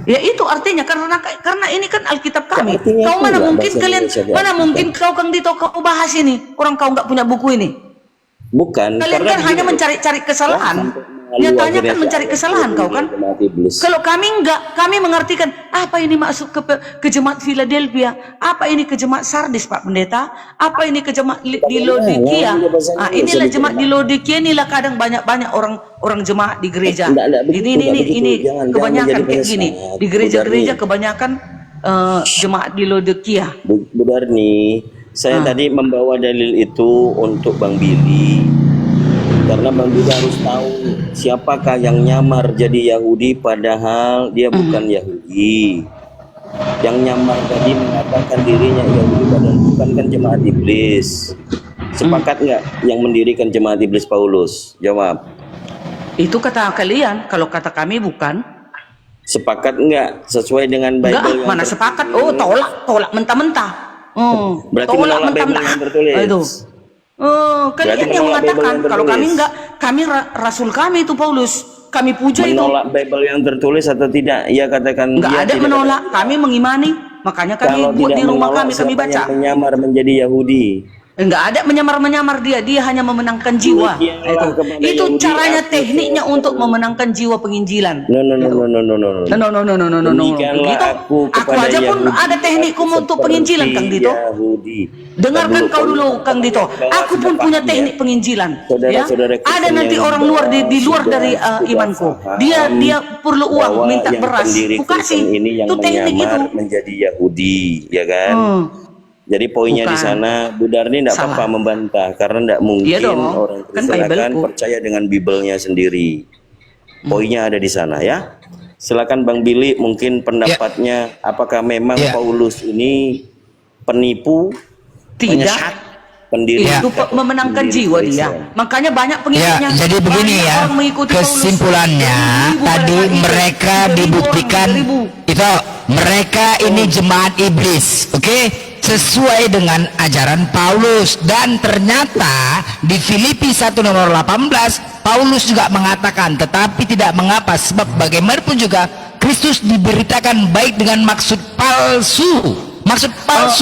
Ya itu artinya karena ini kan Alkitab kami. Artinya Kau apa mana enggak mungkin bahasa kalian Indonesia di mana Alkitab? mungkin kau Kang Dito kau bahas ini. Orang kau nggak punya buku ini. Bukan. Kalian karena kan hanya begini, mencari-cari kesalahan. Sampai Nyatanya akhirnya kan mencari kesalahan kau kan. jemaat iblis. Kalau kami enggak, kami mengartikan apa ini masuk ke jemaat Philadelphia, apa ini ke jemaat Sardis Pak Pendeta, apa ini ke jemaat di Laodikia. Inilah jemaat di Laodikia, inilah kadang banyak orang jemaat di gereja. Enggak, begitu, Ini enggak begitu. Jangan kebanyakan menjadi kayak gini. penyesat, Di gereja-gereja Bu kebanyakan jemaat di Laodikia. Bu Darni, saya tadi membawa dalil itu untuk Bang Billy. Karena Bang Billy harus tahu siapakah yang nyamar jadi Yahudi padahal dia bukan Yahudi. Yang nyamar tadi mengatakan dirinya Yahudi padahal bukan kan jemaat iblis. Sepakat nggak yang mendirikan jemaat iblis Paulus? Jawab. Itu kata kalian, kalau kata kami bukan. Sepakat nggak sesuai dengan Bible Enggak, yang mana tertulis? sepakat. Oh, tolak mentah-mentah. Berarti menolak Bible yang tertulis. Itu. Oh, Berarti kalian yang menolak Bible mengatakan yang kalau kami tertulis. enggak, kami rasul kami itu Paulus. kami puja itu. Menolak Bible yang tertulis atau tidak? Ia katakan Nggak dia ada tidak menolak, kami mengimani. Makanya kami Kalau buat tidak di rumah menolak, kami siapa baca. yang menyamar menjadi Yahudi? Enggak ada menyamar-menyamar dia hanya memenangkan jiwa. Demikianlah kepada Itu Yahudi, caranya aku tekniknya seorang untuk memenangkan jiwa penginjilan. No, no, no, no, no, no, no, no. No. Demikianlah Begitu. aku Aku kepada aja pun Yahudi, ada teknikku aku untuk penginjilan, Kang seperti Dito. Yahudi. Dengarkan Dahulu kau dulu, Kang Dito. Aku pun punya teknik penginjilan. Ya. Saudara-saudara Ada Kristen nanti yang orang luar di luar sudah- dari sudah imanku. paham Dia perlu uang, bahwa minta yang beras. pendiri Ku kasih. Kristen ini yang Itu teknik itu. menyamar menjadi Yahudi, ya kan? Jadi poinnya di Bukan. sana, Bu Darni tidak Salah. apa-apa membantah karena tidak mungkin Iya dong. orang Kan Kristen akan Bible-ku. percaya dengan Bible-nya sendiri. Poinnya ada di sana ya. Silakan Bang Billy mungkin pendapatnya apakah memang Ya. Paulus ini penipu, Tidak. penyesat, pendiri Itu memenangkan jiwa dia. Kristen? Makanya banyak Ya, pengikutnya. jadi begini Banyak ya, orang mengikuti Paulus. kesimpulannya Ribu-ribu tadi pada saat itu. mereka 3.000 dibuktikan orang, 3.000. itu mereka ini jemaat iblis, oke? Sesuai dengan ajaran Paulus, dan ternyata di Filipi 1 nomor 18 Paulus juga mengatakan, tetapi tidak mengapa, sebab bagaimanapun juga Kristus diberitakan baik dengan maksud palsu,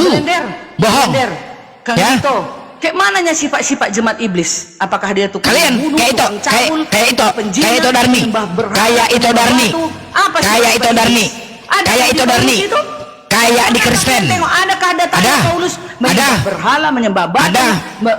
Blender. bohong. Blender. Kang Ya. Dito, kayak mananya sifat-sifat jemaat iblis? Apakah dia tukang Kalian bunuh, kayak itu, tukang cabul, kayak itu, penjinak, kayak itu Darmi, penyembah berhala, kayak itu penyembah Darmi, batu? Apa sih kayak sifat itu Darmi, iblis? Ada kayak di itu Paulus Darmi, itu? kayak di Adakah Kristen. kalian tengok, adakah ada tanda Ada. Paulus menyembah Ada. berhala, menyembah batu, Ada.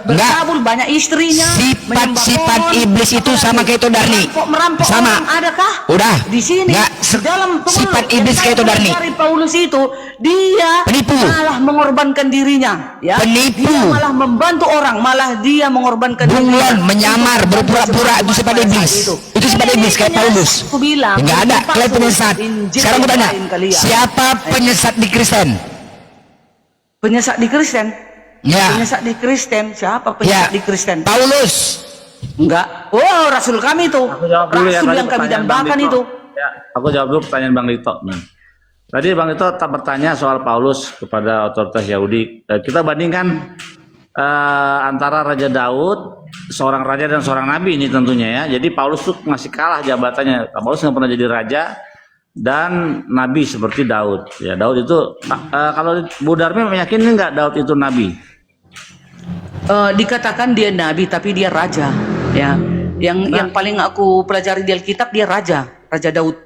berkabul, banyak istrinya, menyembah Sifat-sifat pohon, iblis itu sama kayak itu Darni. merampok Sama. orang, adakah? Udah. Di sini, Nggak, di dalam sifat yang iblis saya kayak itu Darni. pelajari Paulus itu, dia Penipu. malah mengorbankan dirinya, ya. Penipu. Dia malah membantu orang, malah dia mengorbankan Bunglon, menyamar, berpura-pura, itu sifat iblis. Itu sifat iblis kayak Paulus. Aku bilang, Enggak ada, itu kalian palsu. penyesat. Injil Sekarang aku yang tanya, lain kalian. siapa penyesat di Kristen? Penyesat di Kristen? Ya, Penyesat di Kristen? Siapa ya, penyesat di Kristen? Paulus. Enggak. Oh, Rasul kami itu. Aku jawab dulu ya Rasul tadi yang kami pertanyaan Bang dambakan Dito. itu. Ya, aku jawab dulu pertanyaan Bang Dito. Nah, tadi Bang Dito tak bertanya soal Paulus kepada otoritas Yahudi. Kita bandingkan antara Raja Daud, seorang raja dan seorang nabi ini tentunya ya. Jadi Paulus tuh masih kalah jabatannya. Paulus nggak pernah jadi raja dan nabi seperti Daud. Ya, Daud itu kalau Bu Darmi meyakini nggak Daud itu nabi? Dikatakan dia nabi tapi dia raja, ya. Yang paling aku pelajari di Alkitab dia raja Daud.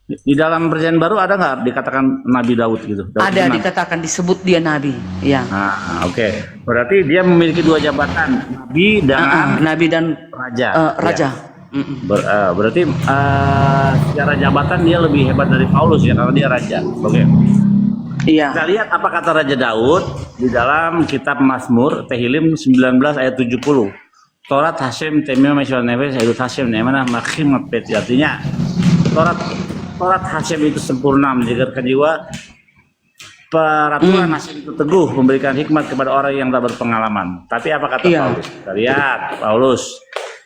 Di dalam perjanjian baru ada nggak dikatakan Nabi Daud gitu? Daud itu Ada nabi? dikatakan disebut dia nabi, ya. Nah, oke. Berarti dia memiliki dua jabatan, nabi dan Nabi dan raja. raja. Ya. Berarti secara jabatan dia lebih hebat dari Paulus ya karena dia raja. Oke. Iya. Kita lihat apa kata Raja Daud di dalam kitab Mazmur Tehillim 19 ayat 70. Torat Hashem temim Meshwar Neves ayat Hashem nemana makhim mapet. Artinya Torat Hashem itu sempurna menjegarkan jiwa. Peraturan Hashem itu teguh memberikan hikmat kepada orang yang tak berpengalaman. Tapi apa kata Iya. Paulus? Kita lihat Paulus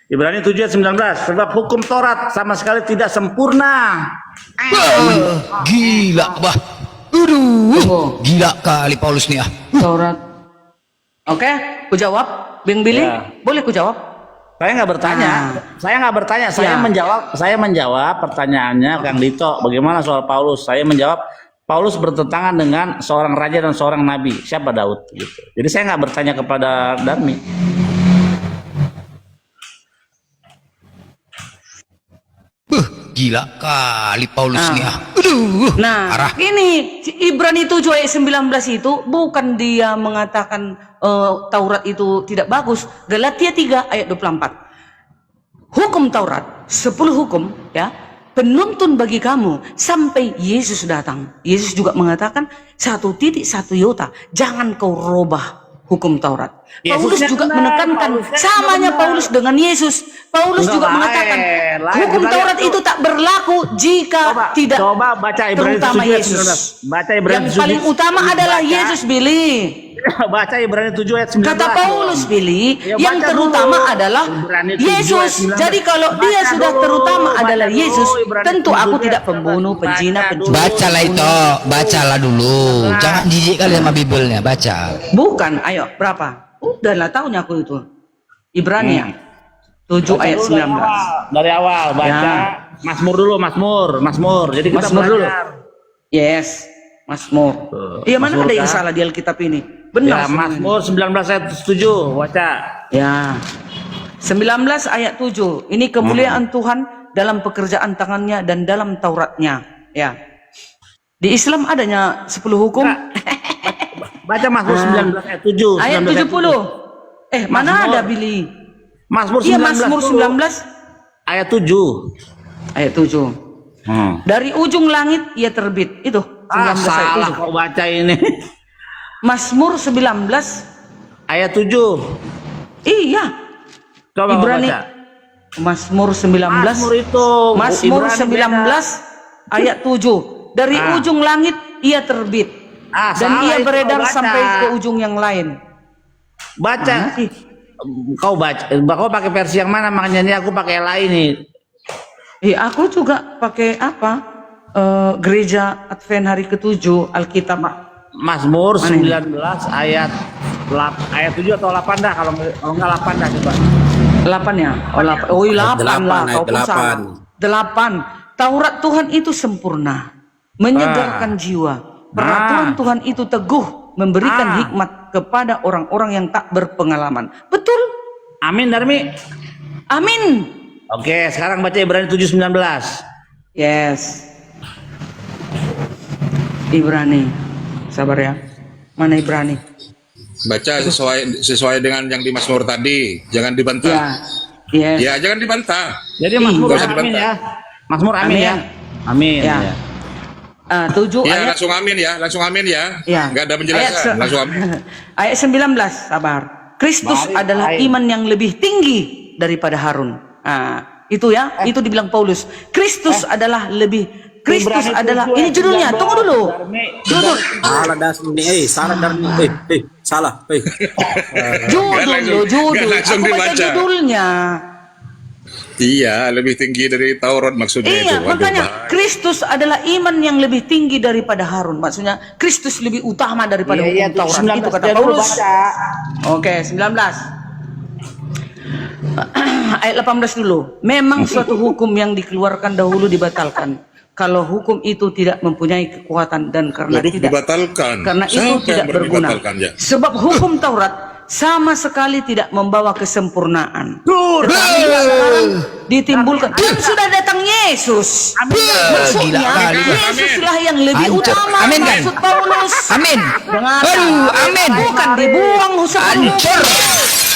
Ibrani 7 ayat 19. Sebab hukum Torat sama sekali tidak sempurna. Gila, bah. Aduh, gila kali Paulus nih ah. Taurat. Oke, ku jawab. Bang Billy, Ya. boleh ku jawab? Saya nggak bertanya, saya Ya. menjawab pertanyaannya Kang Dito. Bagaimana soal Paulus? Saya menjawab Paulus bertentangan dengan seorang raja dan seorang nabi. Siapa Daud? Gitu. Jadi saya nggak bertanya kepada Darmi. Gila kali Paulus Ah. nih ah. Aduh, Nah, parah. ini Ibrani 7 ayat 19 itu bukan dia mengatakan Taurat itu tidak bagus. Galatia 3 ayat 24. Hukum Taurat, 10 hukum ya, penuntun bagi kamu sampai Yesus datang. Yesus juga mengatakan 1 iota, jangan kau robah hukum Taurat. Paulus Yesusnya juga benar, menekankan Paulusnya samanya benar. Paulus dengan Yesus. Paulus Enggak, juga lain, mengatakan lain. hukum Kita Taurat lihat itu tak berlaku jika tidak coba baca Ibrani terutama 7 ayat Yesus. 19. Baca Ibrani Yang 7. paling utama adalah Yesus, Billy. Baca Ibrani 7 ayat 19. Kata Paulus, Billy, Ya, yang baca terutama dulu. adalah Ibrani 7 Yesus. ayat 19. Jadi kalau dia Baca sudah dulu, terutama baca adalah dulu, Yesus, Ibrani tentu 7 aku ayat tidak 19. pembunuh, penjina, Baca pencuri. Bacalah itu, bacalah dulu. Jangan jijik kali sama Bibelnya, baca. Bukan, ayo berapa? Udahlah tahunya aku itu. Ibrani ya. 7 Baca ayat dulu dari 19. awal, dari awal baca Ya. Mazmur dulu, Mazmur. Jadi kita Mazmur dulu. belajar. Yes, Mazmur. Iya, mana Mazmur ada yang kan? salah di Alkitab ini? Ya, Benar. semuanya. Mazmur 19 ayat 7, baca. Ya. 19 ayat 7. Ini kemuliaan Tuhan dalam pekerjaan tangannya dan dalam Tauratnya. Ya. Di Islam adanya 10 hukum. Baca Mazmur 19 ayat 7. Ayat 19 70. Mana Mazmur. ada Billy? Mazmur 19. Iya, Mazmur dulu. 19 Ayat 7. ayat 7. Dari ujung langit ia terbit. Itu 19 ayat Salah 7. kau baca ini. Mazmur 19. Ayat 7. Iya. Coba kau Ibrani. baca. Mazmur 19. Mazmur itu Mazmur Ibrani 19 ayat 7. Dari ujung langit ia terbit. Dan salah ia itu beredar kau baca. sampai ke ujung yang lain. Baca. Mana sih? Kau baca. Kau pakai versi yang mana? Makanya ini aku pakai yang lain nih. Aku juga pakai apa? Gereja Advent hari ke-7 Alkitab. Mazmur Mana ini? 19 ayat 7 atau 8 dah, kalau enggak 8 dah coba. 8 ya? Oh, 8. Oh, 8 lah. Kau pun salah. 8. Taurat Tuhan itu sempurna, menyegarkan jiwa. Peraturan Tuhan itu teguh, memberikan hikmat kepada orang-orang yang tak berpengalaman. Betul? Amin, Darmi. Amin. Oke, sekarang baca Ibrani 7:19. Yes. Ibrani. Sabar ya. Mana Ibrani? Baca sesuai dengan yang di Mazmur tadi, jangan Ya. dibantah. Yes. Ya, jangan dibantah. Jadi Mazmur Nggak usah amin dibantah. ya. Mazmur amin, Amin. ya. Amin. Ya. 7 Ya, ayat. langsung amin ya, langsung amin ya. Ya. Nggak ada penjelasan, langsung amin. Ayat 19, sabar. Kristus Mari, adalah mari. iman yang lebih tinggi daripada Harun. Itu ya, itu dibilang Paulus. Kristus adalah lebih Kristus Ibrani adalah 7 ini ayat judulnya. 19. Tunggu dulu. Darmi. Judul. Salah Darmi, salah Darmi, salah, Judul langsung- lo, judul. nggak langsung Aku baca dibaca. judulnya. Iya, lebih tinggi dari Taurat maksudnya itu. Iya, Waduh, makanya bahaya. Kristus adalah iman yang lebih tinggi daripada Harun. Maksudnya Kristus lebih utama daripada Iya, hukum Taurat. 19 Itu kata dia dulu Paulus. baca. Oke, 19. Ayat 18 dulu. Memang suatu hukum yang dikeluarkan dahulu dibatalkan. Kalau hukum itu tidak mempunyai kekuatan dan karena Waduh, tidak dibatalkan. karena itu Siapa tidak yang berguna. dibatalkannya? Sebab hukum Taurat sama sekali tidak membawa kesempurnaan. Tetapi sekarang ditimbulkan dan sudah datang Yesus. Maksudnya Gila kali. Yesuslah yang lebih Hancur. utama. Amin kan? Maksud Paulus. Amin. Dengar. Aduh, amin. Bukan dibuang sebelum. Hancur.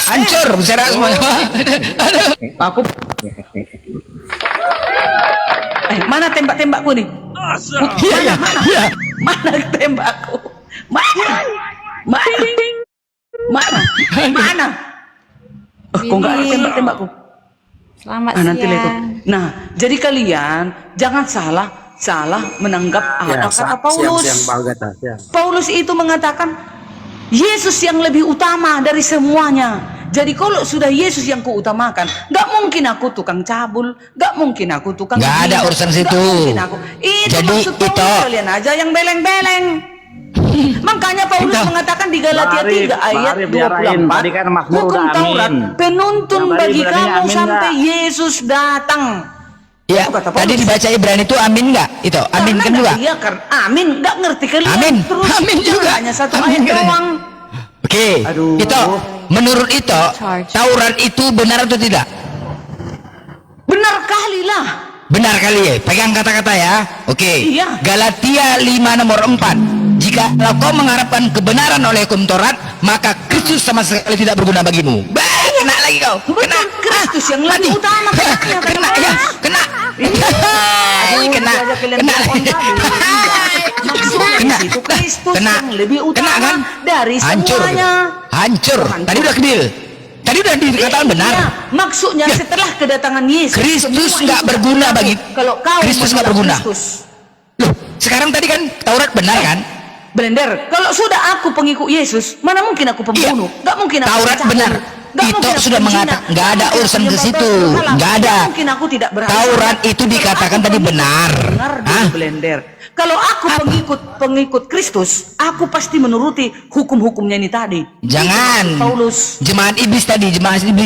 Hancur bicara semuanya. Aku mana tembak-tembakku nih? Iya, iya. Mana tembakku? Mana? Mana? Oh, kok nggak ada tembak-tembakku? Selamat Nanti lihat tuh. siang. Nah, jadi kalian jangan salah menanggap kata Paulus. Paulus itu mengatakan Yesus yang lebih utama dari semuanya. Jadi kalau sudah Yesus yang kuutamakan, nggak mungkin aku tukang cabul, nggak mungkin aku tukang. Nggak ada zina, urusan nggak situ. mungkin aku. Itu Jadi maksud Paulus, itu- kalian aja yang beleng-beleng. Makanya Paulus Itu. mengatakan di Galatia Mari, 3 ayat mari biarain. 24, Tadi kan Mazmur hukum udah Taurat amin. penuntun Yang tadi bagi berarti kamu amin sampai nggak? Yesus datang. Ya, Itu kata Paulus. tadi dibaca Ibrani itu amin nggak? Itu amin kan juga. Iya kan, amin. Nggak ngerti kalian. Amin. Terus Amin juga. hanya satu Amin ayat katanya. doang. Oke, Aduh. itu menurut itu Taurat itu benar atau tidak? Benar kali lah. Benar kali ya. Pegang kata-kata ya. Oke. Iya. Galatia 5 nomor 4. Jika kau mengharapkan kebenaran oleh hukum Taurat, maka Kristus sama sekali tidak berguna bagimu. Bah, kena lagi kau. Kena. Betul, Kristus yang lebih Mati. utama. Kena ya. Kena. Aduh, Kena. itu aja kalian Kena. bohong tadi. Maksudnya Kena. itu Kristus Kena. yang lebih utama Kena kan? dari Hancur. semuanya. Hancur. Hancur. Tadi udah kebil. Tadi udah dikatakan benar. Iya, maksudnya Ya. setelah kedatangan Yesus, Kristus semua nggak itu berguna tahu. bagi kalau kau Kristus nggak menolak berguna. Kristus. Loh, sekarang tadi kan Taurat benar kan? Blender, kalau sudah aku pengikut Yesus, mana mungkin aku pembunuh? Nggak mungkin aku Taurat pencabul. benar. Nggak Itu mungkin aku sudah penzina. mengatakan nggak ada mungkin urusan aku ke penyembah situ. berhala. Nggak ada. Mungkin aku tidak berhala. Taurat itu Kalau dikatakan aku tadi pengikut- benar. Dengar dulu, Hah? Blender. Kalau aku pengikut Kristus, aku pasti menuruti hukum-hukumnya ini tadi. Jangan. Paulus. Jemaat iblis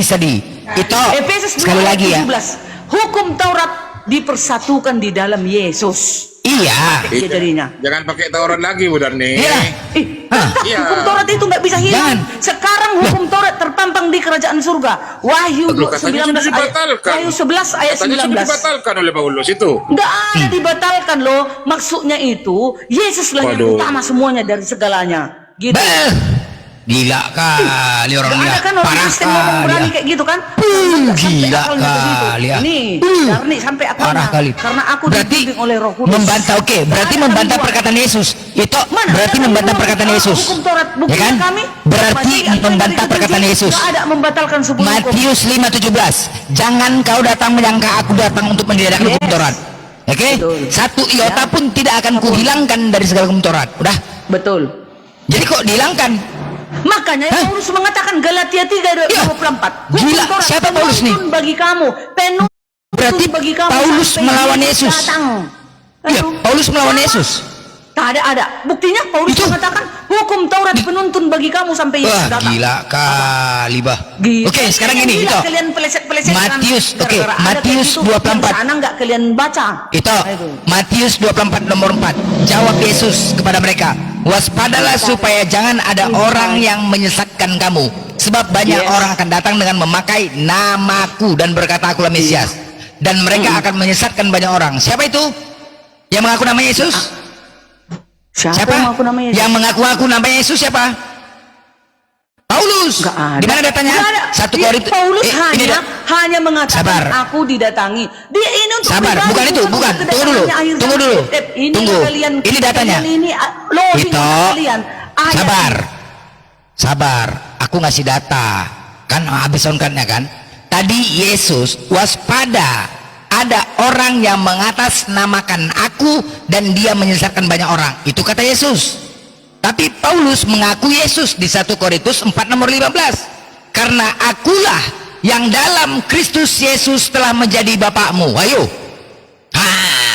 tadi. Itu Efesus 2 sekali ayat lagi ya. 17. Hukum Taurat dipersatukan di dalam Yesus. Iya. Iya jadinya. Jangan pakai Taurat lagi, Bu Darni. Iya. Hah? Iya. Hukum Taurat itu nggak bisa hilang. Jangan. Sekarang hukum Taurat terpampang di kerajaan surga. Wahyu Aduh, katanya 19 sudah ayat, dibatalkan. Wahyu 11 ayat Katanya sudah 19. dibatalkan oleh Paulus itu. Nggak ada dibatalkan loh. Maksudnya itu Yesus lah yang Waduh. utama semuanya dari segalanya. Gitu. Bel. Gila kali Nggak orangnya. ada kan orang Parah Kristen ngomong kali berani ya. kayak gitu kan? Gila Akalnya ke situ. kali ya. Nih, Darni sampai akalnya. Parah kali. Karena aku Berarti dibimbing oleh Roh Kudus. membantah, oke. Berarti Ada membantah kan perkataan Yesus. Itu Mana? berarti Ada membantah kan perkataan dua, Yesus. Hukum Taurat Ya buktinya kan? kami. Berarti Jadi, apa membantah yang perkataan ketujuh, Yesus. nggak ada membatalkan sebuah hukum. Matius 5:17. Jangan kau datang menyangka aku datang untuk meniadakan hukum Taurat. Oke? Betul. Satu iota Ya. pun tidak akan kuhilangkan dari segala hukum Taurat. Udah. Betul. Jadi kok dihilangkan? Makanya Hah? Paulus mengatakan Galatia 3:24. Hukum Gila, Taurat siapa Paulus nih? penuntun bagi kamu. Penuntun Berarti bagi kamu Paulus sampai melawan Yesus. datang. Iya, Aduh. Paulus melawan Yesus. Tak ada. Buktinya Paulus Itu. mengatakan hukum Taurat penuntun bagi kamu sampai Yesus Wah, datang. gila kali bah. Gila. Oke, sekarang ini Gila, itu. kalian peleset-peleset Matius, kan? oke, Gara-gara ada Matius kayak gitu, 24. yang sana nggak kalian baca. Itu Aduh. Matius 24 nomor 4. Jawab Yesus kepada mereka, waspadalah supaya jangan ada orang yang menyesatkan kamu, sebab banyak Yes. orang akan datang dengan memakai namaku dan berkata akulah Mesias, dan mereka akan menyesatkan banyak orang. Siapa itu yang mengaku nama Yesus? Siapa yang aku namanya? Yang mengaku-ngaku nama Yesus siapa? Paulus. Nggak ada. Di mana datanya? Nggak ada. Satu Dia- Korintus. Paulus ini hanya mengatakan Sabar. aku didatangi. Dia ini untuk Sabar, pribadi, bukan itu, bukan. untuk Tunggu dulu, kedatangannya akhir tunggu zaman. dulu. Ini Tunggu. kalian, Ini datanya. Ini loading Itu. kalian. Ayat Sabar. ini. Sabar. Aku ngasih data. Kan habis soundcardnya kan. Tadi Yesus waspada. Ada orang yang mengatasnamakan aku dan dia menyesatkan banyak orang. Itu kata Yesus. Tapi Paulus mengaku Yesus di 1 Korintus 4 nomor 15. Karena akulah yang dalam Kristus Yesus telah menjadi bapakmu. Ayo.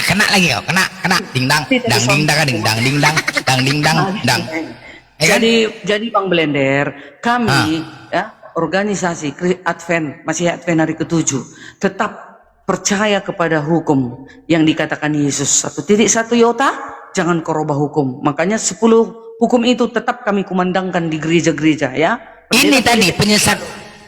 Kena lagi kau. Kena. Ding dang. Dang ding dang ding dang ding dang dang ding dang dang. Ya kan? Jadi Bang Blender, kami ya organisasi Advent, masih Advent hari ke-7, tetap percaya kepada hukum yang dikatakan Yesus. 1.1 iota, jangan kau rubah hukum. Makanya 10 hukum itu tetap kami kumandangkan di gereja-gereja ya. Ini tadi penyesat.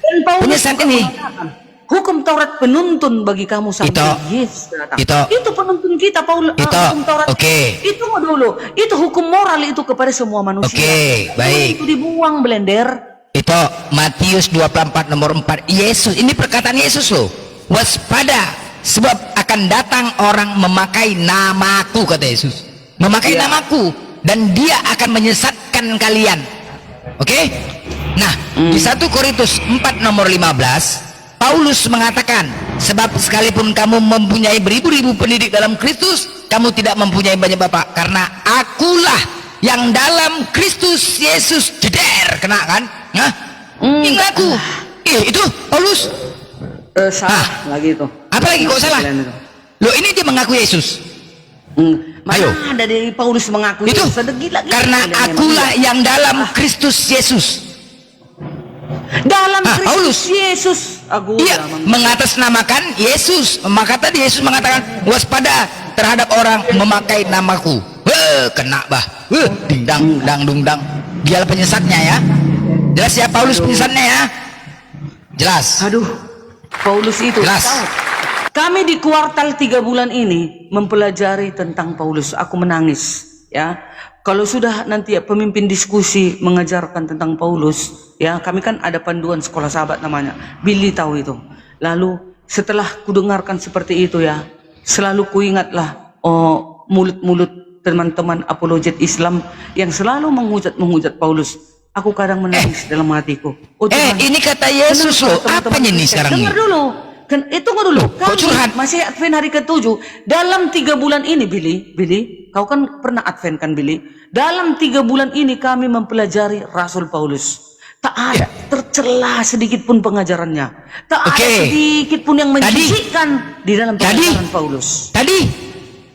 Dan Paulus Penyesat juga ini. mengatakan, hukum Taurat penuntun bagi kamu sampai Itu. Yesus datang. Itu. Itu penuntun kita Paulus. Itu. Hukum Taurat. Oke. Itu dulu. Itu hukum moral itu kepada semua manusia. Oke, baik. Itu dibuang Blender. Itu Matius 24 nomor 4. Yesus, ini perkataan Yesus loh. Waspada, sebab akan datang orang memakai namaku, kata Yesus. Memakai namaku dan dia akan menyesatkan kalian. Oke? Nah, di 1 Korintus 4 nomor 15, Paulus mengatakan, sebab sekalipun kamu mempunyai beribu-ribu pendidik dalam Kristus, kamu tidak mempunyai banyak bapak, karena akulah yang dalam Kristus Yesus. Jeder, kena kan? Nah, ini ngaku. Itu Paulus. Salah lagi itu. Apa lagi kok salah? Blender. Loh, ini dia mengaku Yesus. Mana Ayo. ada dari Paulus mengaku Itu Yesus? Ada gila-gila karena kalian memang. akulah yang dalam Kristus Yesus. Dalam Kristus Paulus. Yesus. Aku Iya, mengatasnamakan Yesus. Maka tadi Yesus mengatakan, waspada terhadap orang memakai namaku. Kena bah. Ding dang dang dung dang. Dialah penyesatnya ya. Jelas ya, Paulus penyesatnya ya. Jelas. Aduh, Paulus itu. Jelas. Tahu. Kami di kuartal 3 bulan ini mempelajari tentang Paulus. Aku menangis, ya. Kalau sudah nanti pemimpin diskusi mengajarkan tentang Paulus, ya, kami kan ada panduan sekolah sahabat namanya. Billy tahu itu. Lalu setelah kudengarkan seperti itu ya, selalu kuingatlah mulut-mulut teman-teman apologet Islam yang selalu menghujat Paulus. Aku kadang menangis dalam hatiku. Oh, Tuhan, Ini kata Yesus loh. Apanya nih sekarang nih? dengar dulu. Tunggu dulu. Kok curhat? Masih Advent hari ke-7. Dalam 3 bulan ini, Billy, kau kan pernah Advent kan, Billy? Dalam 3 bulan ini kami mempelajari Rasul Paulus. Tak ada tercela sedikit pun pengajarannya. Tak ada sedikit pun yang menjijikkan di dalam pengajaran Paulus.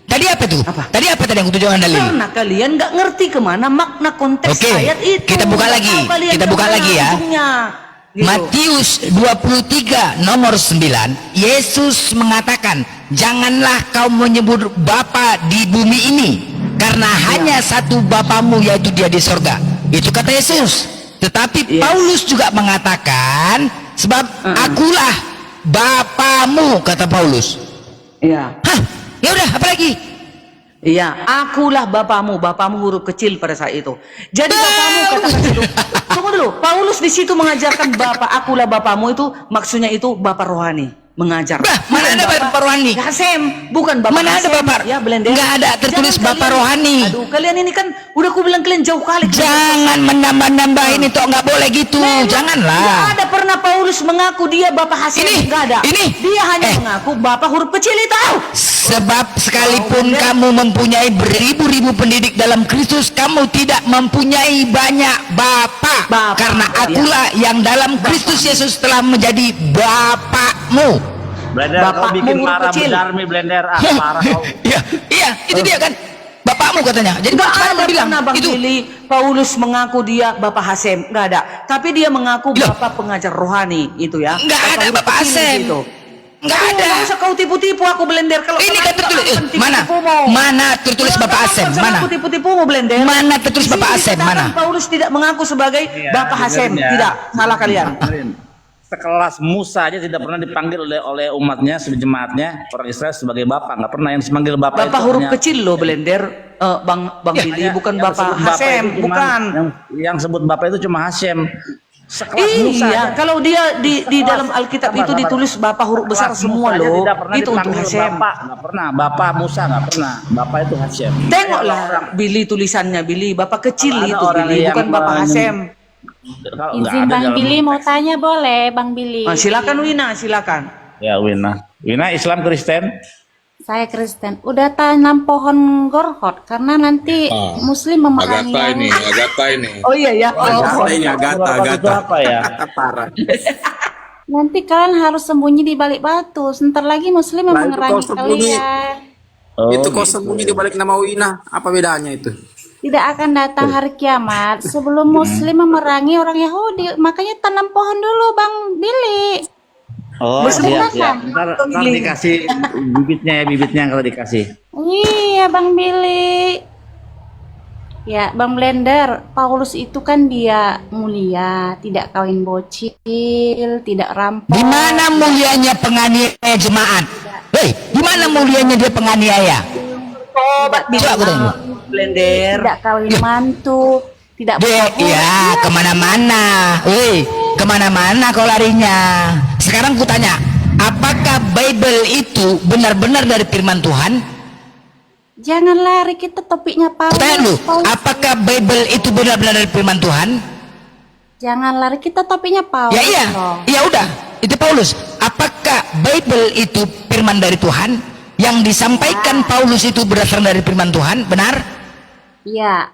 Tadi apa tuh? Tadi apa tadi yang kutujukan dalil? Karena kalian nggak ngerti kemana makna konteks ayat itu. Kita buka lagi. Tahu kalian Kita buka kemana lagi ya. ujungnya. Gitu. Matius 23 nomor 9, Yesus mengatakan, janganlah kau menyebut Bapa di bumi ini, karena hanya satu Bapamu, yaitu Dia di sorga. Itu kata Yesus. Tetapi Paulus juga mengatakan, sebab akulah Bapamu, kata Paulus. Iya. Hah, ya udah, apa lagi? Iya, akulah bapamu, bapamu huruf kecil pada saat itu. Jadi bapamu kata itu. Tunggu dulu, Paulus di situ mengajarkan bapak, akulah bapamu itu maksudnya itu bapak rohani, mengajar. Bah, mana ada bapak rohani? Hasem, bukan bapak. Mana ada Hasem. bapak? Ya, Blender. Nggak ada tertulis Jangan bapak kalian- rohani. Aduh, kalian ini kan udah aku bilang kalian jauh kali. Jangan menambah-nambahin itu, nggak boleh gitu. Nggak Janganlah. ada pernah Paulus mengaku dia bapak Hasem. Nggak ada. Dia hanya mengaku bapak huruf kecil itu. Sebab sekalipun kamu mempunyai beribu-ribu pendidik dalam Kristus, kamu tidak mempunyai banyak bapa. Karena akulah yang dalam Kristus Yesus telah menjadi bapakmu. Blender, kau Bapakmu bikin huruf marah kecil. Bedarmi, Blender. Ah, marah kau. Iya, itu dia kan. Bapakmu katanya. Jadi Nggak sekarang ada bilang pernah Bang itu. Billy Paulus mengaku dia Bapak Hasem, nggak ada. Tapi dia mengaku Loh. Bapak pengajar rohani itu ya. Nggak ada huruf Bapak kecil Hasem. gitu. Nggak Aduh, ada. nggak usah kau tipu-tipu aku Blender. Kalau Ini kau kan nggak tertulis. penting Mana? tipumu. Mana tertulis Nggak, Bapak nggak Hasem? usah Mana? aku tipu-tipumu Blender. Mana tertulis Di sini Bapak Hasem? dikatakan Mana? Paulus tidak mengaku sebagai Iya, Bapak Hasem. dengerin ya. Tidak, salah kalian. Sekelas Musa aja tidak pernah dipanggil oleh umatnya, jemaatnya, orang Israel sebagai bapak. Nggak pernah yang dipanggil bapak. Bapak itu huruf hanya- kecil loh Blender. Bang Billy hanya bukan yang Bapak sebut bapak Hasem, itu cuma- bukan. Yang sebut bapak itu cuma Hasem. Sekelas Musa Iya, aja. kalau dia di dalam Alkitab itu ditulis Bapak huruf besar Sekelas semua Musa aja loh. Tidak pernah Itu untuk dipanggil Hasem. bapak, nggak pernah. Bapak Musa nggak pernah. Bapak itu Hasem. Tengoklah Billy tulisannya Billy, Bapak kecil Kalau ada itu orang Billy, yang bukan Bapak Hasem. Kalau nggak Izin ada Bang dalam- Billy mau tanya boleh Bang Billy? Silakan Wina, silakan. Ya Wina. Wina Islam Kristen. Saya Kristen. Udah tanam pohon gorhot karena nanti Muslim memerangi yang Agatha ini. Oh iya ya. Agatha ini, Agatha, Itu Agatha. apa ya? Parah. nanti kalian harus sembunyi di balik batu. Sebentar lagi Muslim Lah, itu memerangi kau sembunyi. kalian. Oh, Itu kau sembunyi di balik nama Wina. Apa bedanya itu? Tidak akan datang hari kiamat sebelum Muslim memerangi orang Yahudi. Makanya tanam pohon dulu Bang Billy. Oh, Bersebelasan. siap, siap. Ntar dikasih bibitnya kalau dikasih. Iya Bang Billy. Ya Bang Blender, Paulus itu kan dia mulia, tidak kawin bocil, tidak rampok. Di mana mulianya penganiaya jemaat? Hei, di mana mulianya dia penganiaya? Tobat Coba aku tanya. Blender. Tidak kawin mantu, tidak Iya, kemana-mana. Woi, kemana-mana kau larinya. Sekarang ku tanya, apakah Bible itu benar-benar dari firman Tuhan? Jangan lari, kita topiknya Paulus. Tanya lu, Paulus. apakah Bible itu benar-benar dari firman Tuhan? Jangan lari, kita topiknya Paulus. Ya iya, loh. ya udah, itu Paulus. Apakah Bible itu firman dari Tuhan? Yang disampaikan Paulus itu berdasarkan dari firman Tuhan, benar? Iya.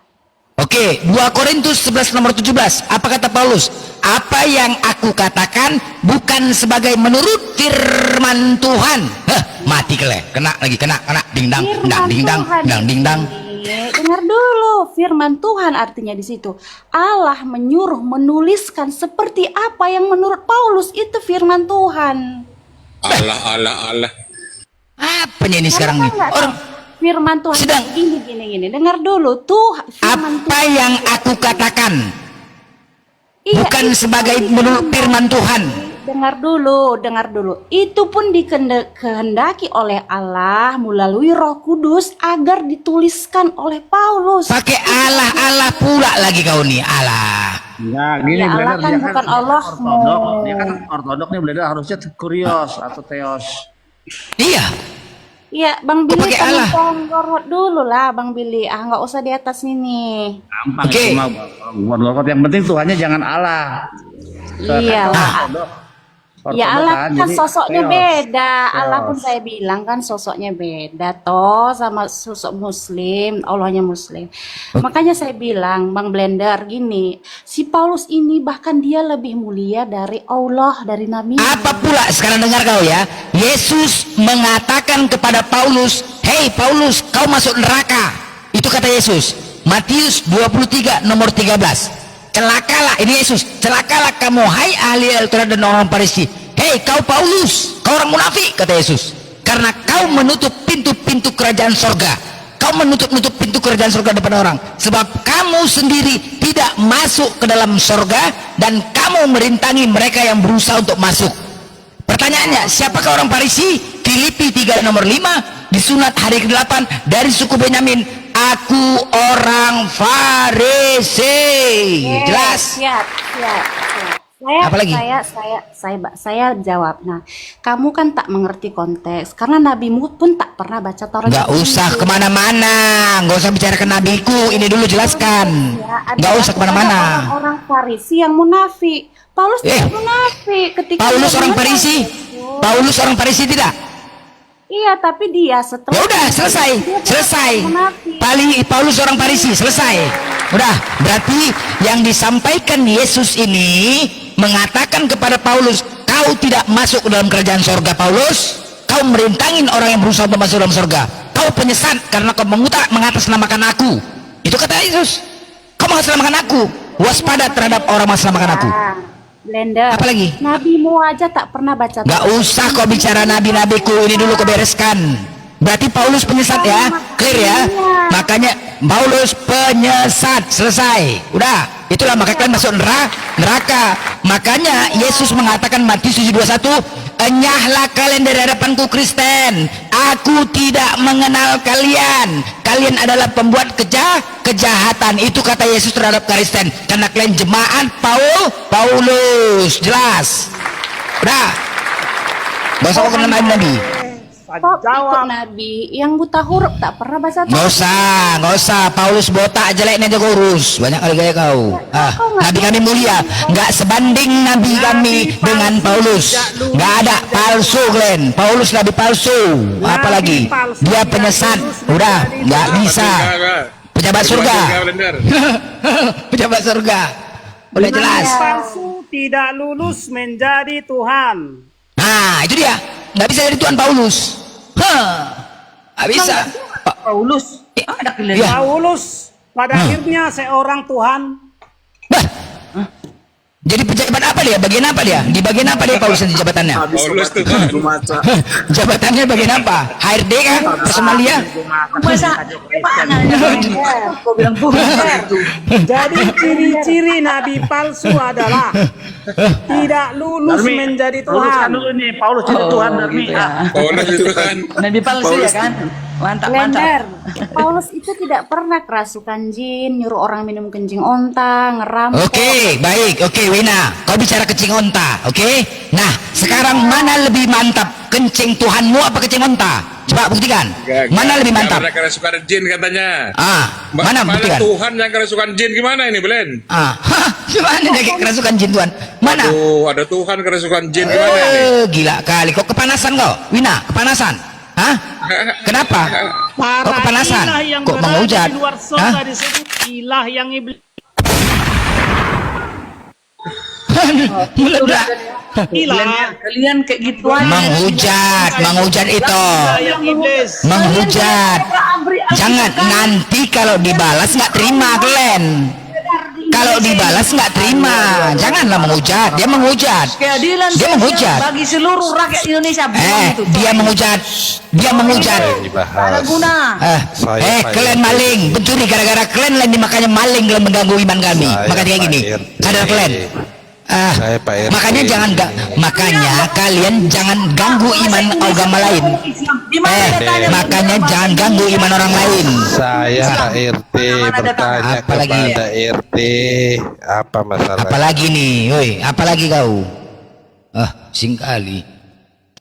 Oke, 2 Korintus 11 nomor 17. Apa kata Paulus? Apa yang aku katakan bukan sebagai menurut firman Tuhan. Hah, mati kele. Kena lagi, kena, dingdang, Firman dingdang, Tuhan dingdang. ini, dengar dulu, firman Tuhan artinya di situ. Allah menyuruh menuliskan seperti apa yang menurut Paulus itu firman Tuhan. Allah. Apanya ini sekarang nih? Karena kan nggak Orang tahu. Firman Tuhan sedang gini. Dengar dulu tuh firman apa yang aku katakan Iya, bukan itu sebagai pun menurut firman Tuhan. dengar dulu. Itu pun dikehendaki oleh Allah melalui Roh Kudus agar dituliskan oleh Paulus. Pakai Allah pula lagi kau nih, Allah. Enggak, gini Ya, Allah Blender, kan dia bukan Allahmu. ortodok. Dia kan ortodok nih Blender harusnya kurios atau teos. Iya. Iya, Bang Billy pakai Allah? pohon gorhot dulu lah, Bang Billy. Nggak usah di atas ini. Gampang Oke. itu mah. Buat yang penting Tuhannya jangan Allah. Iya lah. Ya Allah kan jadi sosoknya teos. beda. Allah pun Teos. saya bilang kan sosoknya beda toh sama sosok Muslim, Allahnya Muslim. Makanya saya bilang Bang Blender gini, si Paulus ini bahkan dia lebih mulia dari Allah, dari Nabi. Apa pula sekarang dengar kau ya. Yesus mengatakan kepada Paulus, "Hei Paulus, kau masuk neraka." Itu kata Yesus. Matius 23 nomor 13. celakalah, ini Yesus, celakalah kamu hai ahli Taurat dan orang Farisi. Hei kau Paulus, kau orang munafik, kata Yesus, karena kau menutup pintu-pintu kerajaan sorga. Kau menutup pintu kerajaan surga depan orang, sebab kamu sendiri tidak masuk ke dalam surga dan kamu merintangi mereka yang berusaha untuk masuk. Pertanyaannya, siapakah orang Farisi? Filipi 3 nomor 5, disunat hari ke-8 dari suku Benyamin. Aku orang Farisi. Jelas? Siap. Apa lagi? Saya jawab. Nah, kamu kan tak mengerti konteks karena nabimu pun tak pernah baca Taurat. Nggak usah kemana-mana, nggak usah bicarakan nabiku. Ini dulu jelaskan. Nggak usah kemana-mana. Orang Farisi yang munafik. Paulus tidak munafik ketika Paulus dia orang mengajar Farisi. Yesus. Paulus orang Farisi tidak? Iya, tapi dia setelah Ya udah, selesai. munafik. Paulus orang Farisi, selesai. Udah, berarti yang disampaikan Yesus ini mengatakan kepada Paulus, kau tidak masuk ke dalam kerajaan sorga Paulus, kau merintangin orang yang berusaha untuk masuk dalam sorga, kau penyesat karena kau mengatasnamakan aku. Itu kata Yesus. Kau mengatasnamakan aku, waspada terhadap orang mengatasnamakan aku. Blender. Apa lagi? Nabimu aja tak pernah baca Gak usah kau bicara nabi-nabiku, ini dulu kau bereskan. Berarti Paulus penyesat ya, clear ya. Makanya Paulus penyesat, selesai. Udah, itulah makanya kalian masuk neraka. Makanya Yesus mengatakan Matius 7:21, enyahlah kalian dari hadapanku Kristen, aku tidak mengenal kalian. Kalian adalah pembuat kejahatan. Itu kata Yesus terhadap Kristen, karena kalian jemaat Paulus. Jelas? Udah, gak usah kau kenal nabi. Kok ikut nabi yang buta huruf tak pernah baca Taurat? Nggak usah. Paulus botak jeleknya aja kurus. Banyak kali gaya kau. Nabi kami mulia, nggak sebanding nabi kami dengan Paulus. Nggak ada, palsu Glenn. Paulus nabi palsu. Apalagi dia penyesat. Udah, nggak bisa. Pejabat surga. Pejabat surga. Udah jelas. Palsu tidak lulus menjadi Tuhan. Nah, itu dia. Nggak bisa jadi Tuhan Paulus. Nggak bisa. Paulus. Ada kalian. Iya. Paulus pada akhirnya seorang Tuhan. Bah. Jadi pejabat apa dia? Bagian apa dia? Di bagian apa dia Paulus nanti jabatannya? Paulus tuh kan baca. Jabatannya bagian apa? HRD kah? Personalia? Jadi ciri-ciri nabi palsu adalah tidak lulus menjadi Luluskan Tuhan. dulu nih, Paulus jadi Tuhan Darmi. Paulus itu kan. Nabi palsu ya kan? Mantap. Blender. Paulus itu tidak pernah kerasukan jin, nyuruh orang minum kencing onta, ngerampok. Oke, baik. Oke, Wina. Kau bicara kencing onta. Oke? Nah, sekarang mana lebih mantap? Kencing Tuhanmu apa kencing onta? Coba buktikan. Mana lebih mantap? Mereka kerasukan jin katanya. Mana buktikan? Tuhan yang kerasukan jin gimana ini, Belen? Gimana dia kerasukan jin Tuhan? Mana? Ada Tuhan kerasukan jin gimana ini? Gila kali. Kok kepanasan kau? Wina, kepanasan? Kenapa? Kok kepanasan? Ilah yang Kok berada menghujat? di luar surga disebut ilah yang iblis. Meledak. Ilah Kalian kayak gitu aja. Menghujat itu. yang iblis. Menghujat. Jangan, nanti kalau dibalas nggak terima kalian. Kalau dibalas nggak terima, janganlah menghujat. Dia menghujat. Keadilan Dia menghujat. bagi seluruh rakyat Indonesia. Dia menghujat. Dia menghujat. Ada guna. Kalian maling, pencuri, gara-gara kalian lain makanya maling kalian mengganggu iman kami. Makanya kayak gini. Sadar kalian. Makanya makanya kalian jangan ganggu iman agama lain. Makanya jangan ganggu iman orang lain. Saya Pak RT bertanya kepada RT apa masalah? Apalagi nih, woi, apalagi kau? Singkali.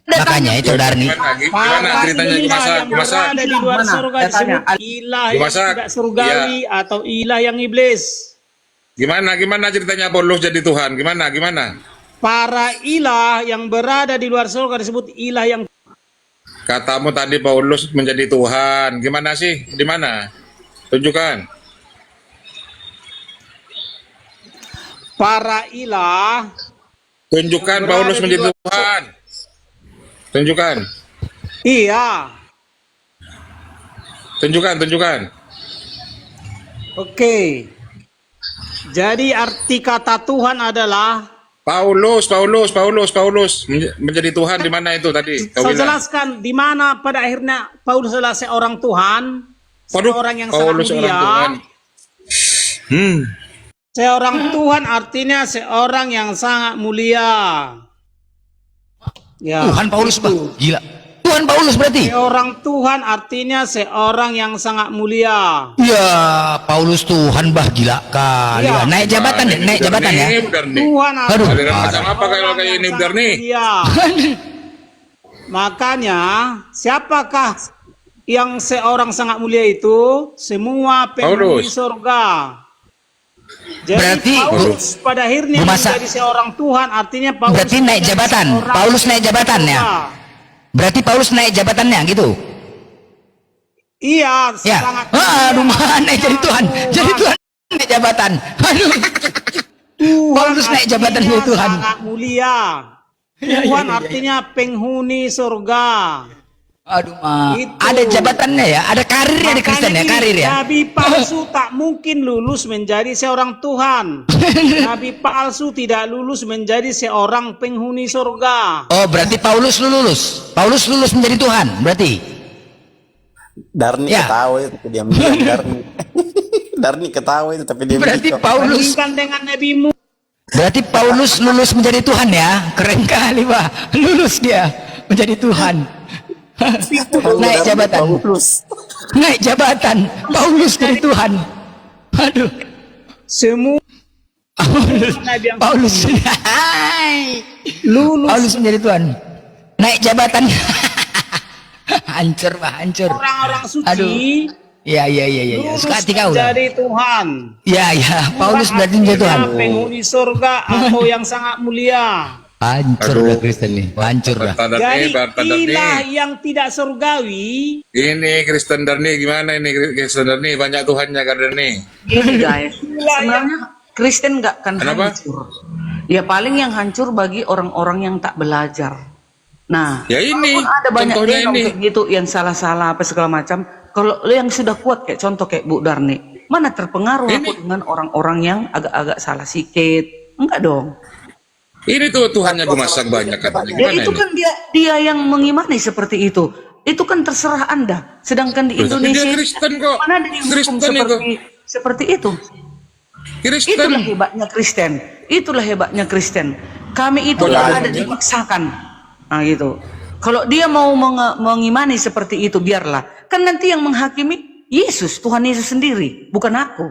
Makanya itu Darni. Gimana ceritanya Gumasa? Ada di luar surga disebut ilah yang tidak surgawi atau ilah yang iblis. Gimana ceritanya Paulus jadi Tuhan? Gimana? Para ilah yang berada di luar surga disebut ilah yang. Katamu tadi Paulus menjadi Tuhan. Gimana sih? Di mana? Tunjukkan. Para ilah. Tunjukkan Paulus menjadi Tuhan. Tunjukkan. Iya. Tunjukkan. Oke. Jadi arti kata Tuhan adalah Paulus menjadi Tuhan di mana itu tadi? Kau saya bilang. jelaskan di mana pada akhirnya Paulus adalah seorang Tuhan, Waduh, seorang yang sangat Paulus orang mulia. Tuhan. Seorang Tuhan artinya seorang yang sangat mulia. Ya, Tuhan Paulus, Pak. Gila. Tuhan Paulus berarti. seorang Tuhan artinya seorang yang sangat mulia. Ya, Paulus Tuhan, bah, gila kali. Iya. Bah. Naik jabatan ya, naik jabatan ya. Ini benar nih. Tuhan Aduh. Aliran macam apa kalau kayak ini benar nih? Iya. Makanya siapakah yang seorang sangat mulia itu? Semua penghuni Paulus. surga. Jadi Berarti, Paulus pada akhirnya Bu Masa, menjadi seorang Tuhan, artinya Paulus berarti naik menjadi jabatan. seorang Paulus naik jabatan ya. surga. Berarti Paulus naik jabatannya gitu. Iya, Ya. sangat. Aduh, mana jadi Tuhan. Jadi Tuhan naik jabatan. Aduh. Tuhan Paulus naik jabatan artinya jadi Tuhan. sangat mulia. Tuhan artinya penghuni surga. Aduh, Ma. Itu. Ada jabatannya ya, ada karirnya di Kristen ya, Makanya karir gini, ya. Nabi palsu tak mungkin lulus menjadi seorang Tuhan. Nabi palsu tidak lulus menjadi seorang penghuni surga. Oh, berarti Paulus lulus. Paulus lulus menjadi Tuhan, berarti. Darni Ya. ketawa itu tapi diam diam Darni. Darni ketawa itu tapi diam Berarti diam. Paulus, Bandingkan dengan Nabi Musa. berarti Paulus lulus menjadi Tuhan ya. Keren kali, Pak. Lulus dia menjadi Tuhan. Naik jabatan. Paulus. Naik jabatan. Paulus jadi Tuhan. Aduh. Semua Nabi yang Paulus. lulus Paulus menjadi Tuhan. Naik jabatan. Hancur, Pak, hancur. orang-orang suci. Aduh. Iya. Lulus Suka hati kau lah. menjadi Tuhan. Iya. Paulus Tuhan berarti menjadi Tuhan. artinya penghuni surga atau yang sangat mulia. Hancur Aduh. udah Kristen nih. Hancur dah. Tanda Jadi nih, ilah yang tidak surgawi. Ini Kristen Darni gimana ini Kristen Darni banyak Tuhannya kan Darni. Gini guys, sebenarnya Kristen nggak akan Kenapa? hancur. Ya paling yang hancur bagi orang-orang yang tak belajar. Nah, Ya ini, walaupun ada banyak contohnya denong ini. kayak gitu yang salah-salah apa segala macam. Kalau yang sudah kuat kayak contoh kayak Bu Darni, mana terpengaruh Ini. aku dengan orang-orang yang agak-agak salah sikit? Enggak dong. Ini tuh Tuhannya gue masak banyak katanya. Ya Gimana itu ini? kan dia yang mengimani seperti itu. Itu kan terserah Anda. Sedangkan di Loh, tapi Indonesia dia Kristen kok. mana ada dihukum Kristen seperti itu. Kristen. Itulah hebatnya Kristen. Itulah hebatnya Kristen. Kami itu Oh, nggak ya, ada ya. dipaksakan. Nah gitu. Kalau dia mau mengimani seperti itu, biarlah. Kan nanti yang menghakimi Yesus, Tuhan Yesus sendiri, bukan aku.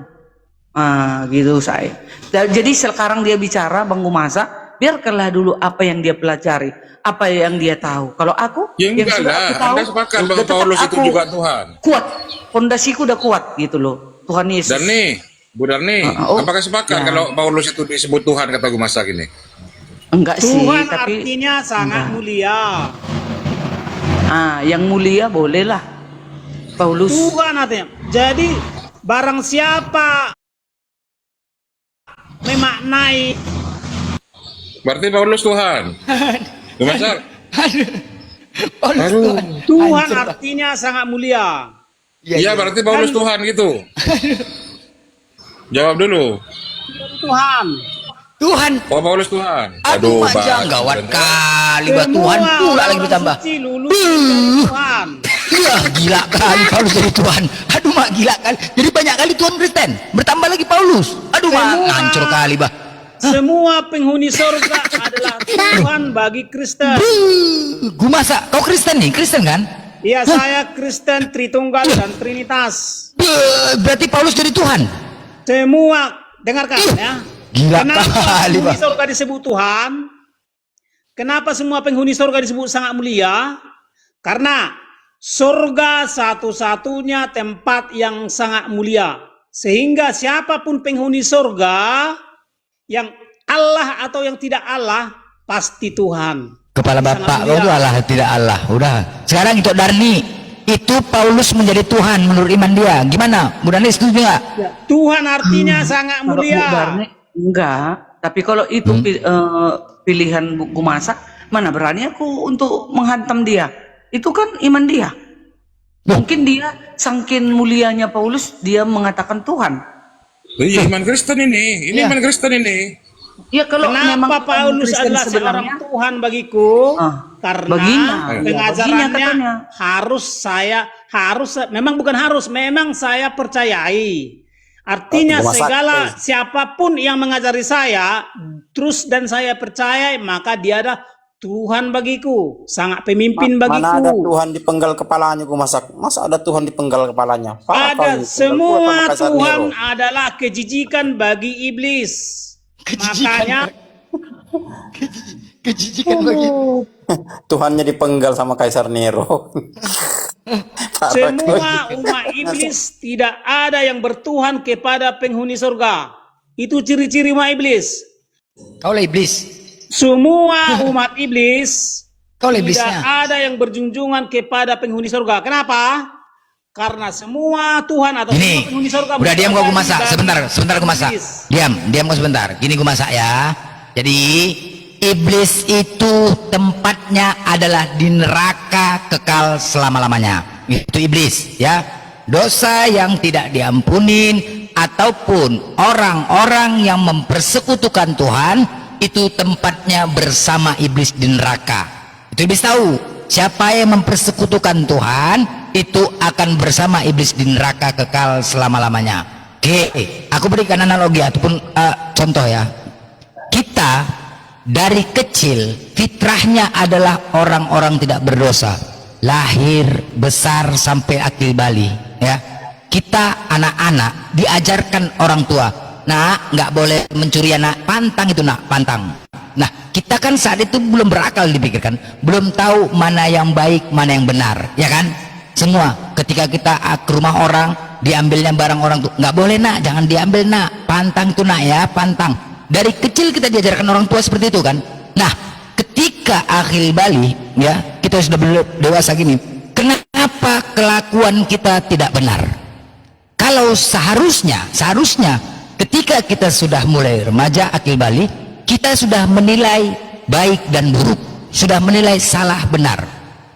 Ah, gitu saya. Jadi sekarang dia bicara, Bang Gumasa, biarkanlah dulu apa yang dia pelajari, apa yang dia tahu. Kalau aku, Ya yang enggak sudah lah, aku tahu, Anda sepakat ya bahwa tetap Paulus itu aku juga Tuhan. Kuat, fondasiku udah kuat gitu loh, Tuhan Yesus. Darni, Bu Darni, Oh, apakah sepakat ya. kalau Paulus itu disebut Tuhan kata gue masak ini? Enggak sih, Tuhan tapi artinya sangat mulia. yang mulia bolehlah. Paulus. Tuhan artinya. Jadi barang siapa memaknai Berarti Paulus Tuhan. Gue masak. Paulus Aduh. Tuhan. Tuhan Hancur, Pak. artinya sangat mulia. Iya berarti Paulus Tuhan gitu. Jawab dulu. Tuhan. Tuhan. Oh Paulus Tuhan. Aduh, Bang. Majang gawat kali, Bah. Tuhan pula lagi bertambah. Suci lulus menjadi Tuhan. Ya, gila kali Paulus jadi Tuhan. Aduh, Mak, gila kali. Jadi banyak kali Tuhan Kristen. Bertambah lagi Paulus. Aduh, Mak, Semua- hancur kali, Bah. Semua penghuni surga adalah Tuhan bagi Kristen. Gumasa, kau Kristen nih? Kristen kan? Ya, saya Kristen Tritunggal dan Trinitas. Berarti Paulus jadi Tuhan. Semua, dengarkan ya. Gila Kenapa kali, penghuni Bah. surga disebut Tuhan? Kenapa semua penghuni surga disebut sangat mulia? Karena surga satu-satunya tempat yang sangat mulia. Sehingga siapapun penghuni surga, yang Allah atau yang tidak Allah, pasti Tuhan. Kepala Sangat Bapak, mulia. kau itu Allah, tidak Allah. Udah. Sekarang itu Darni. Itu Paulus menjadi Tuhan menurut iman dia. Gimana? Bu Darni setuju nggak? Tuhan artinya sangat Kalau Bu mulia. Darni, enggak. Tapi kalau itu pilihan Bu Gumasa, mana berani aku untuk menghantam dia. Itu kan iman dia. Mungkin dia sangkin mulianya Paulus, dia mengatakan Tuhan. Iya, iman Kristen ini. Ini iman Kristen ini. Ya kalau memang Kenapa Paulus Kristen adalah seorang sebenarnya, Tuhan bagiku? Karena baginya, pengajarannya katanya. memang saya percayai. Artinya Rumah sakit. segala siapapun yang mengajari saya, terus dan saya percaya, maka dia ada Tuhan bagiku, sangat pemimpin bagiku. Mana ada Tuhan dipenggal kepalanya, masa ada Tuhan dipenggal kepalanya? Papa Ada ini, penggal semua sama Kaisar Tuhan Nero. adalah kejijikan bagi iblis. Makanya Kejijikan bagi. Tuhannya dipenggal sama Kaisar Nero. semua umat iblis tidak ada yang bertuhan kepada penghuni surga. Itu ciri-ciri umat iblis. Kaulah iblis. Semua umat iblis Kaulah tidak iblisnya. ada yang berjunjungan kepada penghuni surga. Kenapa? Karena semua Tuhan atau semua Ini, penghuni surga udah diam gua berada masak. di Sebentar gua masak. iblis. Diam gua sebentar. Gini gua masak ya. Jadi iblis itu tempatnya adalah di neraka kekal selama-lamanya. Itu iblis ya. Dosa yang tidak diampunin ataupun orang-orang yang mempersekutukan Tuhan itu tempatnya bersama iblis di neraka. Itu iblis tahu. Siapa yang mempersekutukan Tuhan itu akan bersama iblis di neraka kekal selama-lamanya. Oke, aku berikan analogi ataupun contoh ya. Kita dari kecil fitrahnya adalah orang-orang tidak berdosa, lahir besar sampai akil balik ya. Kita anak-anak diajarkan orang tua, nak nggak boleh mencuri, anak pantang itu, nak pantang. Nah, kita kan saat itu belum berakal dipikirkan, belum tahu mana yang baik mana yang benar ya kan. Semua ketika kita ke rumah orang, diambilnya barang orang tuh nggak boleh, nak jangan diambil, nak pantang tuh, nak ya pantang. Dari kecil kita diajarkan orang tua seperti itu kan. Nah, ketika akhir balik ya, kita sudah dewasa gini, kenapa kelakuan kita tidak benar? Kalau seharusnya ketika kita sudah mulai remaja akhir balik, kita sudah menilai baik dan buruk, sudah menilai salah benar.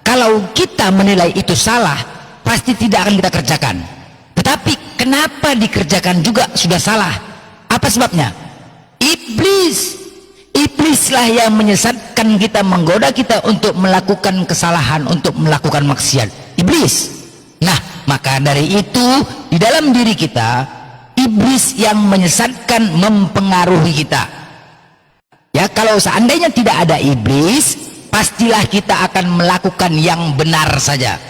Kalau kita menilai itu salah, pasti tidak akan kita kerjakan. Tetapi kenapa dikerjakan juga sudah salah? Apa sebabnya? Iblislah yang menyesatkan kita, menggoda kita untuk melakukan kesalahan, untuk melakukan maksiat. Iblis. Nah, maka dari itu di dalam diri kita iblis yang menyesatkan mempengaruhi kita. Ya, kalau seandainya tidak ada iblis, pastilah kita akan melakukan yang benar saja.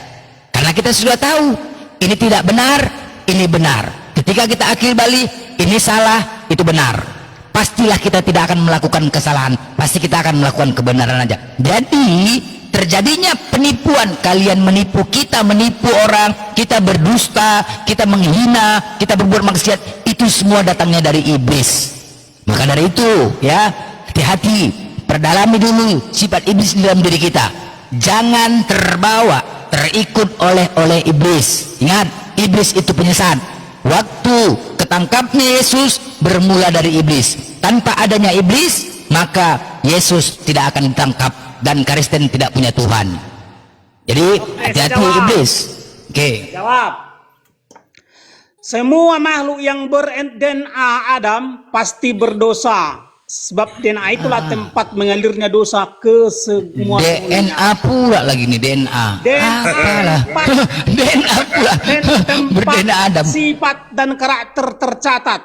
Karena kita sudah tahu ini tidak benar, ini benar. Ketika kita akhir balik, ini salah, itu benar. Pastilah kita tidak akan melakukan kesalahan, pasti kita akan melakukan kebenaran aja. Jadi terjadinya penipuan, kalian menipu, kita menipu orang, kita berdusta, kita menghina, kita berbuat maksiat, itu semua datangnya dari iblis. Maka dari itu ya, hati-hati, perdalami dulu sifat iblis di dalam diri kita. Jangan terbawa, terikut oleh iblis. Ingat, iblis itu penyesat. Waktu ketangkapnya Yesus bermula dari iblis. Tanpa adanya iblis, maka Yesus tidak akan ditangkap dan Kristen tidak punya Tuhan. Jadi hati-hati iblis. Oke. Jawab. Semua makhluk yang ber-DNA Adam pasti berdosa. Sebab DNA itulah tempat mengalirnya dosa ke semua DNA pula lagi nih, DNA. Apalah. DNA pula. Ber-DNA Adam. Sifat dan karakter tercatat.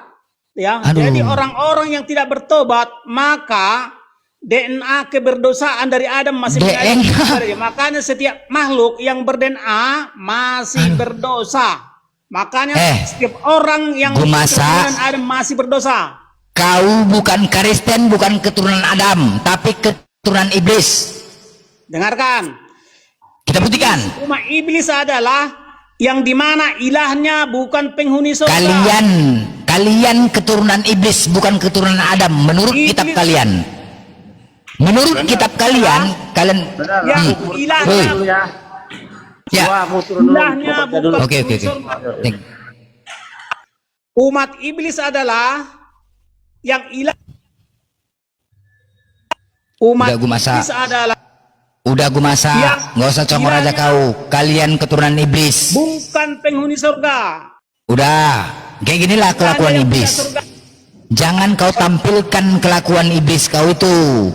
Ya. Aduh. Jadi orang-orang yang tidak bertobat, maka DNA keberdosaan dari Adam masih mengalir. Makanya setiap makhluk yang ber-DNA masih berdosa. Makanya setiap orang yang keturunan Adam masih berdosa. Kau bukan Kristen, bukan keturunan Adam, tapi keturunan iblis. Dengarkan. Kita buktikan. Umat iblis adalah yang dimana ilahnya bukan penghuni surga. Kalian keturunan iblis, bukan keturunan Adam. Menurut kitab kalian. Menurut kitab kalian, kalian. Ilahnya. Ya. Ilahnya bukan Oke. Umat iblis adalah yang ilah. Umat iblis adalah. Udah gue masak, nggak usah congor aja kau. Kalian keturunan iblis. Bukan penghuni surga. Udah, kayak ginilah kelakuan iblis. Jangan kau tampilkan kelakuan iblis kau itu.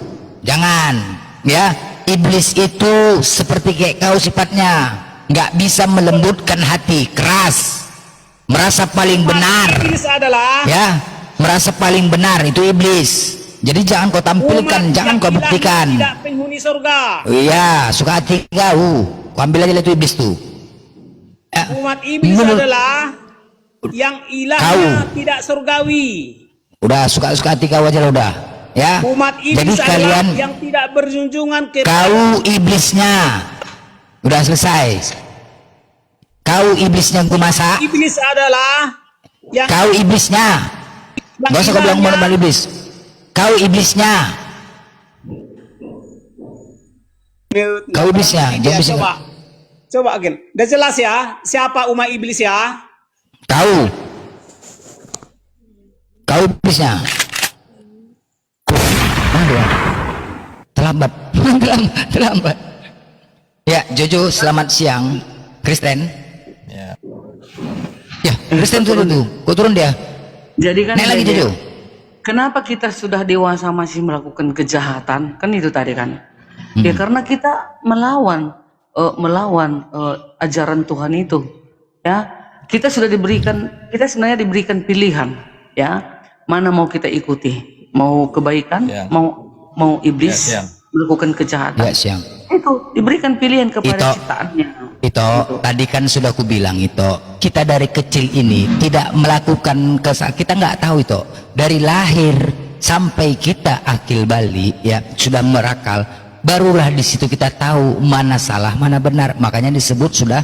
Jangan, ya. Iblis itu seperti kayak kau sifatnya, nggak bisa melembutkan hati, keras, merasa paling benar. Iblis adalah Ya, merasa paling benar itu iblis. Jadi jangan kau tampilkan, jangan kau buktikan. tidak penghuni surga. Iya, suka hati kau. Kau ambil aja itu iblis tuh. Ya, Umat iblis adalah yang ilahnya tidak surgawi. udah suka hati kau aja lah udah. Ya. Umat Jadi iblis adalah kalian, yang tidak berjunjungan ke kau iblisnya. Udah selesai. Kau iblisnya yang kumasak. iblis adalah yang Kau iblisnya. Gak usah kau bilang mau iblis. Kau iblisnya. Kau iblisnya. Jangan iblis. Coba Agen. Udah jelas ya siapa umat iblis ya? Kau. Kau iblisnya. Terlambat. Terlambat. Ya, Jojo, selamat siang. Kristen. Ya, Kristen turun tuh. Kau turun dia. Jadi kan Naik lagi Dede, Jojo. kenapa kita sudah dewasa masih melakukan kejahatan? Kan itu tadi kan. Ya karena kita melawan ajaran Tuhan itu. Ya, kita sebenarnya diberikan pilihan, ya. Mana mau kita ikuti? Mau kebaikan, mau iblis, melakukan kejahatan. Ya, siang. Itu diberikan pilihan kepada Ito. ciptaannya. Itu tadi kan sudah aku bilang itu, kita dari kecil ini tidak melakukan kita nggak tahu itu dari lahir sampai kita akil balik, ya sudah merakal, barulah di situ kita tahu mana salah mana benar, makanya disebut sudah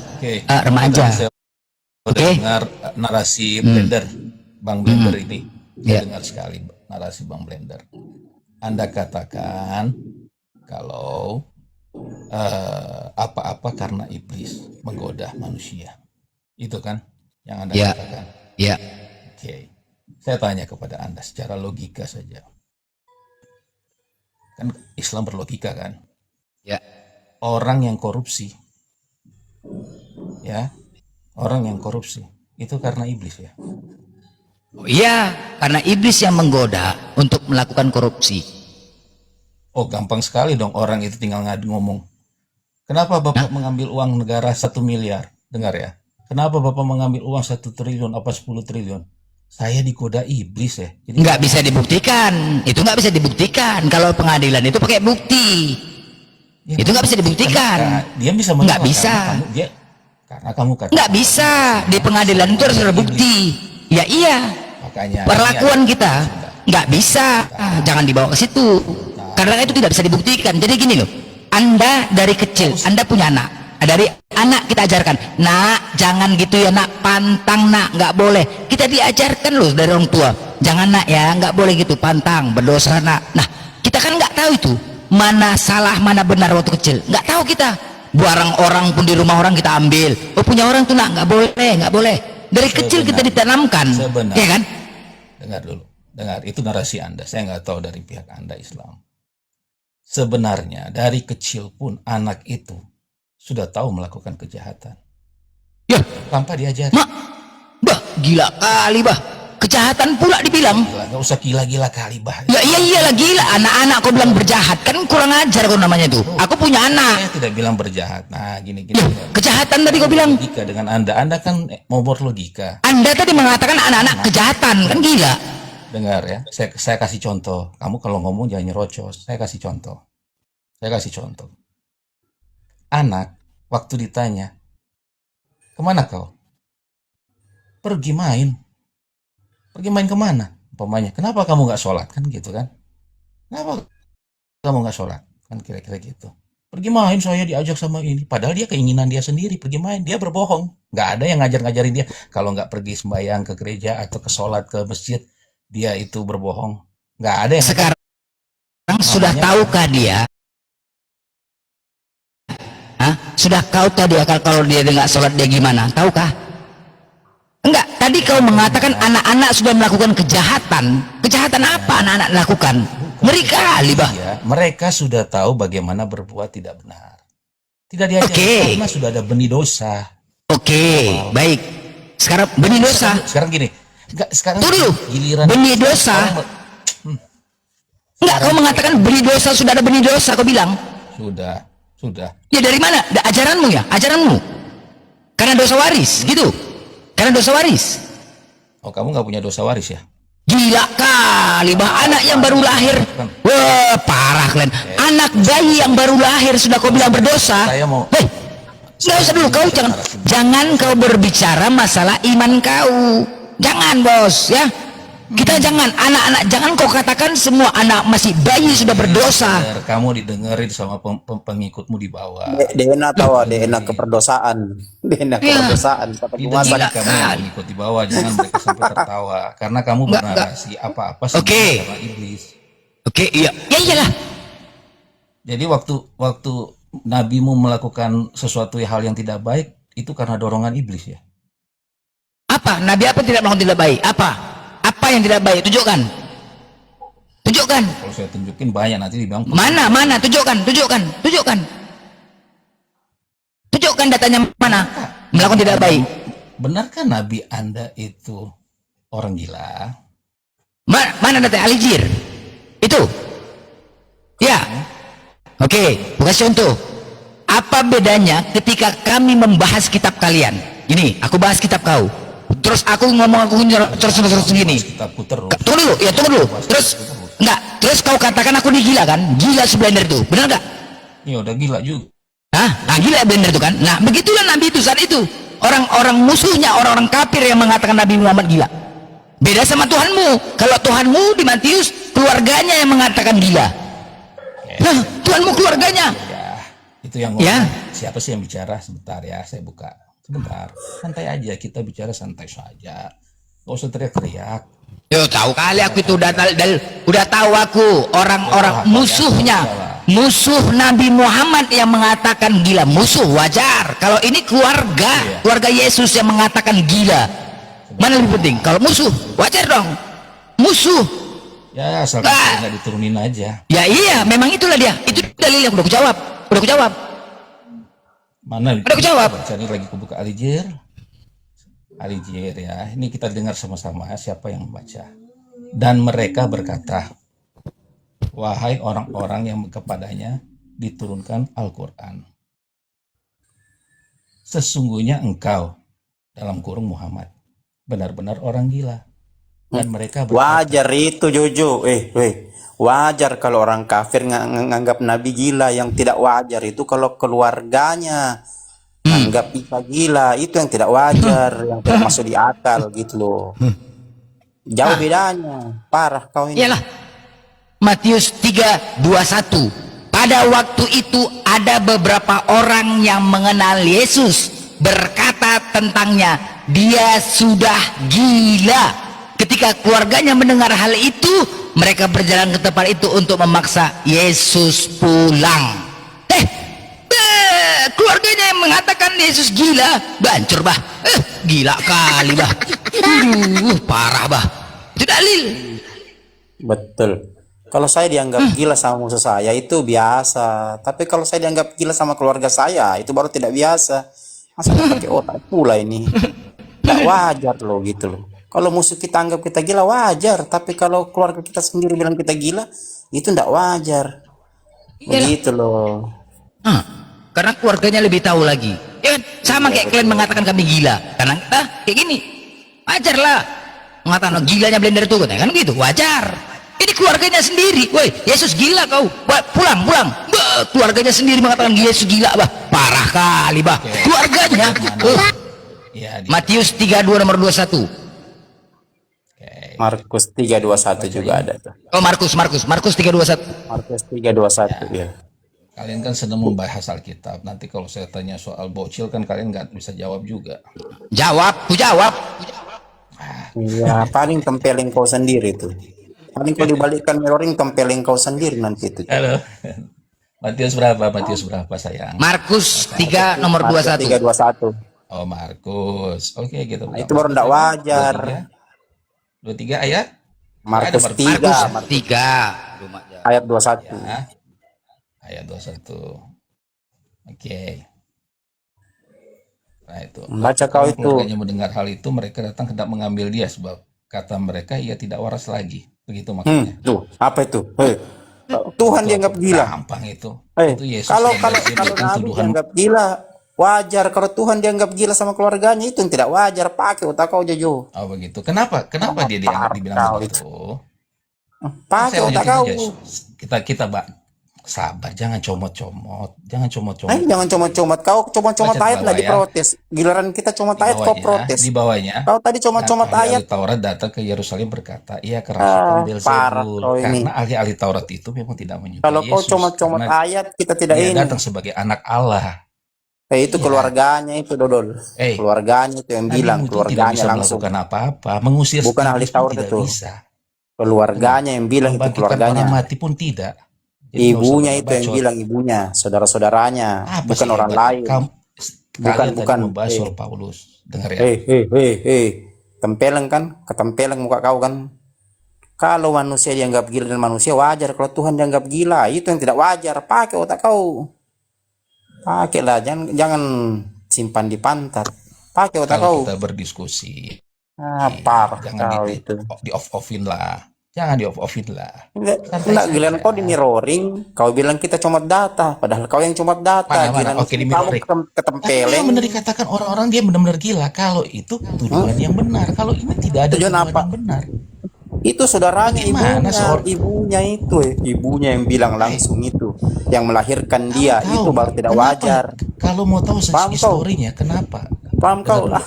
remaja. Oke. Dengar narasi Blender, Bang Blender ini, Ya. saya dengar sekali narasi Bang Blender. Anda katakan kalau apa-apa karena iblis menggoda manusia, itu kan yang Anda Ya. katakan. Ya. Oke, saya tanya kepada Anda secara logika saja. Kan Islam berlogika kan? Ya. Orang yang korupsi, ya, orang yang korupsi itu karena iblis ya. Oh, iya, karena iblis yang menggoda untuk melakukan korupsi. Oh, gampang sekali dong, orang itu tinggal ngomong. Kenapa Bapak mengambil uang negara 1 miliar? Dengar ya. Kenapa Bapak mengambil uang 1 triliun apa 10 triliun? Saya digoda iblis ya. Jadi Nggak bisa dibuktikan, itu nggak bisa dibuktikan. Kalau pengadilan itu pakai bukti, ya, itu nggak bisa dibuktikan. Dia bisa Nggak bisa. Karena kamu katakan Nggak bisa, di pengadilan itu harus ada bukti. Ya iya, makanya perlakuan kita nggak bisa, jangan dibawa ke situ. Karena itu tidak bisa dibuktikan. Jadi gini loh, Anda dari kecil, Anda punya anak. Dari anak kita ajarkan, nak jangan gitu ya nak, pantang nak, nggak boleh. Kita diajarkan loh dari orang tua, jangan nak ya, nggak boleh gitu, pantang, berdosa nak. Nah, kita kan nggak tahu itu mana salah mana benar waktu kecil, nggak tahu kita. Barang orang pun di rumah orang kita ambil. Oh punya orang tuh nak, nggak boleh, nggak boleh. Dari kecil kita ditanamkan, ya kan? Dengar dulu, dengar, itu narasi Anda. Saya nggak tahu dari pihak Anda Islam. Sebenarnya dari kecil pun anak itu sudah tahu melakukan kejahatan. Ya, tanpa diajar. Bah, gila kali bah. Kejahatan pula dibilang. Gila, nggak usah gila-gila kali bah. Ya iyalah gila, anak-anak kau bilang berjahat, kan kurang ajar kau namanya tuh. Aku punya anak. Saya tidak bilang berjahat. Nah, gini. Kejahatan tadi kau bilang. Logika dengan Anda kan mau berlogika. Anda tadi mengatakan anak-anak kejahatan, kan gila. Dengar ya, saya kasih contoh. Kamu kalau ngomong jangan nyerocos. Saya kasih contoh. Anak waktu ditanya, kemana kau? Pergi main. Pergi main kemana? Umpamanya, kenapa kamu nggak sholat? Kan gitu kan? Kenapa kamu nggak sholat? Kan kira-kira gitu. Pergi main, saya diajak sama ini. Padahal dia keinginan dia sendiri pergi main. Dia berbohong. Nggak ada yang ngajarin dia. Kalau nggak pergi sembahyang ke gereja atau ke sholat ke masjid, dia itu berbohong. Nggak ada yang sekarang sudah tahukah dia? Sudah kau tahu dia kalau dia nggak sholat dia gimana? Tahukah? Enggak, tadi kau mengatakan anak-anak sudah melakukan kejahatan. Kejahatan apa anak-anak lakukan? Ngeri kali bah. Ya, mereka sudah tahu bagaimana berbuat tidak benar. Tidak diajar karena sudah ada benih dosa. Oke, baik. Sekarang benih dosa. Sekarang gini, Enggak, sekarang Tunggu dulu. giliran Benih dosa. Enggak, kau mengatakan benih dosa, sudah ada benih dosa, kau bilang. Sudah. Ya dari mana? Ajaranmu ya, ajaranmu. Karena dosa waris, gitu. Karena dosa waris. Oh, kamu nggak punya dosa waris ya? Gila kali, bah, anak yang baru lahir. Wah, parah kalian. Anak bayi yang baru lahir sudah kau bilang berdosa. Saya mau. Hei, nggak usah dulu, kau jangan kau berbicara masalah iman kau. Jangan, bos, ya. Kita jangan, anak-anak, jangan kau katakan semua anak masih bayi sudah berdosa. Kamu didengerin sama pengikutmu di bawah. DNA tahu, DNA keperdosaan. DNA keperdosaan. Didengerin kamu yang pengikut di bawah, jangan mereka sampai tertawa. Karena kamu bernarasi apa-apa sama iblis. Oke, iya. Ya iyalah. Jadi waktu nabimu melakukan sesuatu hal yang tidak baik, itu karena dorongan iblis ya? Apa? Nabi apa tidak melakukan tidak baik? Apa yang tidak baik? Tunjukkan. Kalau saya tunjukin banyak nanti dibilang. Mana? Tunjukkan. Tunjukkan datanya mana? Melakukan tidak baik. Benarkah Nabi Anda itu orang gila? Mana data Alijir? Itu? Ya. Oke, kasih contoh. Apa bedanya ketika kami membahas kitab kalian? Ini, aku bahas kitab kau. Terus aku ngomong terus begini. Tunggu dulu. Terus kau katakan aku ini gila kan? Gila si Blender itu, benar nggak? Ya udah gila juga. Nah gila Blender itu kan? Nah begitulah Nabi itu saat itu. Orang-orang musuhnya, orang-orang kafir yang mengatakan Nabi Muhammad gila. Beda sama Tuhanmu. Kalau Tuhanmu di Matius, keluarganya yang mengatakan gila. Nah, Tuhanmu keluarganya. Itu yang ngomong. Siapa sih yang bicara? Sebentar ya, saya buka. Sebentar, santai aja, kita bicara santai saja. Gak usah teriak-teriak. Yo, tahu kali aku itu udah tahu aku orang-orang musuhnya, musuh Nabi Muhammad yang mengatakan gila, musuh wajar. Kalau ini keluarga Yesus yang mengatakan gila, mana lebih penting? Kalau musuh wajar dong, musuh. Ya, asal nggak diturunin aja. Ya iya, memang itulah dia. Itu dalil yang udah aku jawab. Mana? Udah aku jawab. Ini lagi aku buka Alijir ya. Ini kita dengar sama-sama siapa yang membaca. Dan mereka berkata, wahai orang-orang yang kepadanya diturunkan Al-Quran, sesungguhnya engkau, dalam kurung Muhammad, benar-benar orang gila. Dan mereka berkata, wajar itu Jojo. Wajar kalau orang kafir nganggap Nabi gila. Yang tidak wajar itu kalau keluarganya anggap Isa gila. Itu yang tidak wajar, yang tidak masuk di akal gitu loh. Jauh bedanya. Parah kau ini. Iyalah. Matius 3:21. Pada waktu itu ada beberapa orang yang mengenal Yesus, berkata tentangnya, dia sudah gila. Ketika keluarganya mendengar hal itu, mereka berjalan ke tempat itu untuk memaksa Yesus pulang. Keluarganya yang mengatakan Yesus gila, bancur bah. Gila kali bah. Parah bah. Itu dalil. Betul. Kalau saya dianggap gila sama musuh saya itu biasa. Tapi kalau saya dianggap gila sama keluarga saya, itu baru tidak biasa. Masa pakai otak pula ini? Tidak wajar loh gitu loh. Kalau musuh kita anggap kita gila wajar, tapi kalau keluarga kita sendiri bilang kita gila, itu tidak wajar. Begitu loh. Karena keluarganya lebih tahu lagi. Ya kan? Sama kayak kalian mengatakan kami gila. Karena kita kayak gini. Wajar lah. Mengatakan gilanya Blender itu kan gitu. Wajar. Ini keluarganya sendiri. Woi, Yesus gila kau. Pulang. Keluarganya sendiri mengatakan Yesus gila bah. Parah kali bah. Keluarganya. Matius 32 nomor 21. Markus 3:21 juga ada tuh. Oh, Markus 3:21. Markus 3:21 ya. Kalian kan sedang membahas Alkitab. Nanti kalau saya tanya soal bocil kan kalian nggak bisa jawab juga. Ku jawab. Iya, paling tempelin kau sendiri tuh. Paling kalau dibalikkan mirroring tempelin kau sendiri nanti itu. Halo. Matius berapa sayang? Markus 3 nomor 21. 3:21. Oh, Markus. Oke, gitu. Itu baru tidak wajar. 23 ayat? Markus 3 ayat 21. Ya. Ayat 21. Oke. Nah itu. Baca kau itu. Keluarganya mendengar hal itu, mereka datang hendak mengambil dia sebab kata mereka ia tidak waras lagi. Begitu maksudnya. Tuh, apa itu? Tuhan dianggap gila. Gampang itu. Itu Yesus Kalau yang kalau dia kalau bilang Nabi tuduhan. dianggap gila, wajar. Kalau Tuhan dianggap gila sama keluarganya, itu yang tidak wajar. Pakai otak kau Jojo. Oh begitu. Kenapa dia dibilang begitu? Pakai Saya otak lanjutin kau. aja. Kita sabar, jangan comot-comot, jangan comot-comot. Jangan comot-comot. Kau comot-comot Baca di ayat lah bawah ya. diprotes. Giliran kita comot ayat kau protes. Di bawahnya. Kau tadi comot-comot ayat. Ahli Taurat datang ke Yerusalem berkata, ia kerasukan parah Beelzebul. kau ini. Karena ahli Taurat itu memang tidak menyukai Kalau kau Yesus. comot-comot Karena ayat, kita tidak dia ini. datang sebagai anak Allah. Itu keluarganya itu Dodol. Keluarganya itu yang bilang. Nabi Muhammad tidak Keluarganya bisa langsung. melakukan apa-apa. Mengusir Bukan ahli Stefanus pun Taurat tidak itu. bisa. Keluarganya yang bilang itu Membangkitkan keluarganya. orang mati pun tidak. Jadi nggak usah Ibunya itu yang bacot. bilang ibunya, saudara-saudaranya, Apa bukan sih orang hebat? lain. Kalian tadi Bukan. membahas soal Paulus. Dengar ya. Tempeleng kan? Ketempeleng muka kau kan? Kalau manusia dianggap gila dan manusia wajar. Kalau Tuhan dianggap gila, itu yang tidak wajar. Pakai otak kau. Pakailah, jangan simpan di pantat. Pakai otak Kalau kau. kita berdiskusi, Parah jangan kau itu. di off-offin lah. Jangan di off-offin lah. Enggak, giliran kau di mirroring, kau bilang kita comot data, padahal kau yang comot data. Mana? Giliran Oke, di kamu mirroring. ketempeleng. Yang benar dikatakan orang-orang dia benar-benar gila. Kalau itu tuduhan yang benar. Kalau ini tidak ada Tujuan tuduhan apa? yang benar. Itu saudaranya, Gimana, ibunya itu, ibunya yang bilang langsung itu, yang melahirkan dia, itu baru tidak Kenapa? wajar. Kalau mau tahu Paham kau? historinya, kenapa? Paham kau? Dengar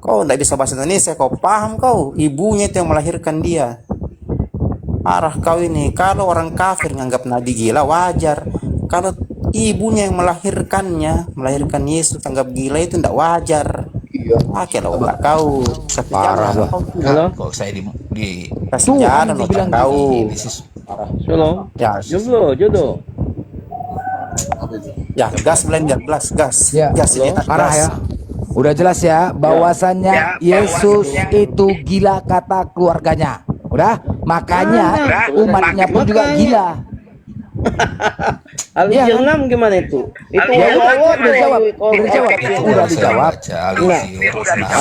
Kau tidak bisa bahasa Indonesia, kau paham kau? Ibunya itu yang melahirkan dia. Arah kau ini, kalau orang kafir nganggap Nabi gila, wajar. Kalau ibunya yang melahirkan Yesus anggap gila, itu tidak wajar. Pakailah otak kau. Parah lah. Halo? Kok saya di Kasih jalan otak kau. Shalom. Ya, Jodoh. ya gas blender, gas. Ya, Gas ini parah ya. Udah jelas ya bahwasannya Yesus itu gila kata keluarganya. Udah, makanya umatnya pun juga gila. Al-Hijr 6 gimana itu? Itu Ya udah dijawab, udah dijawab.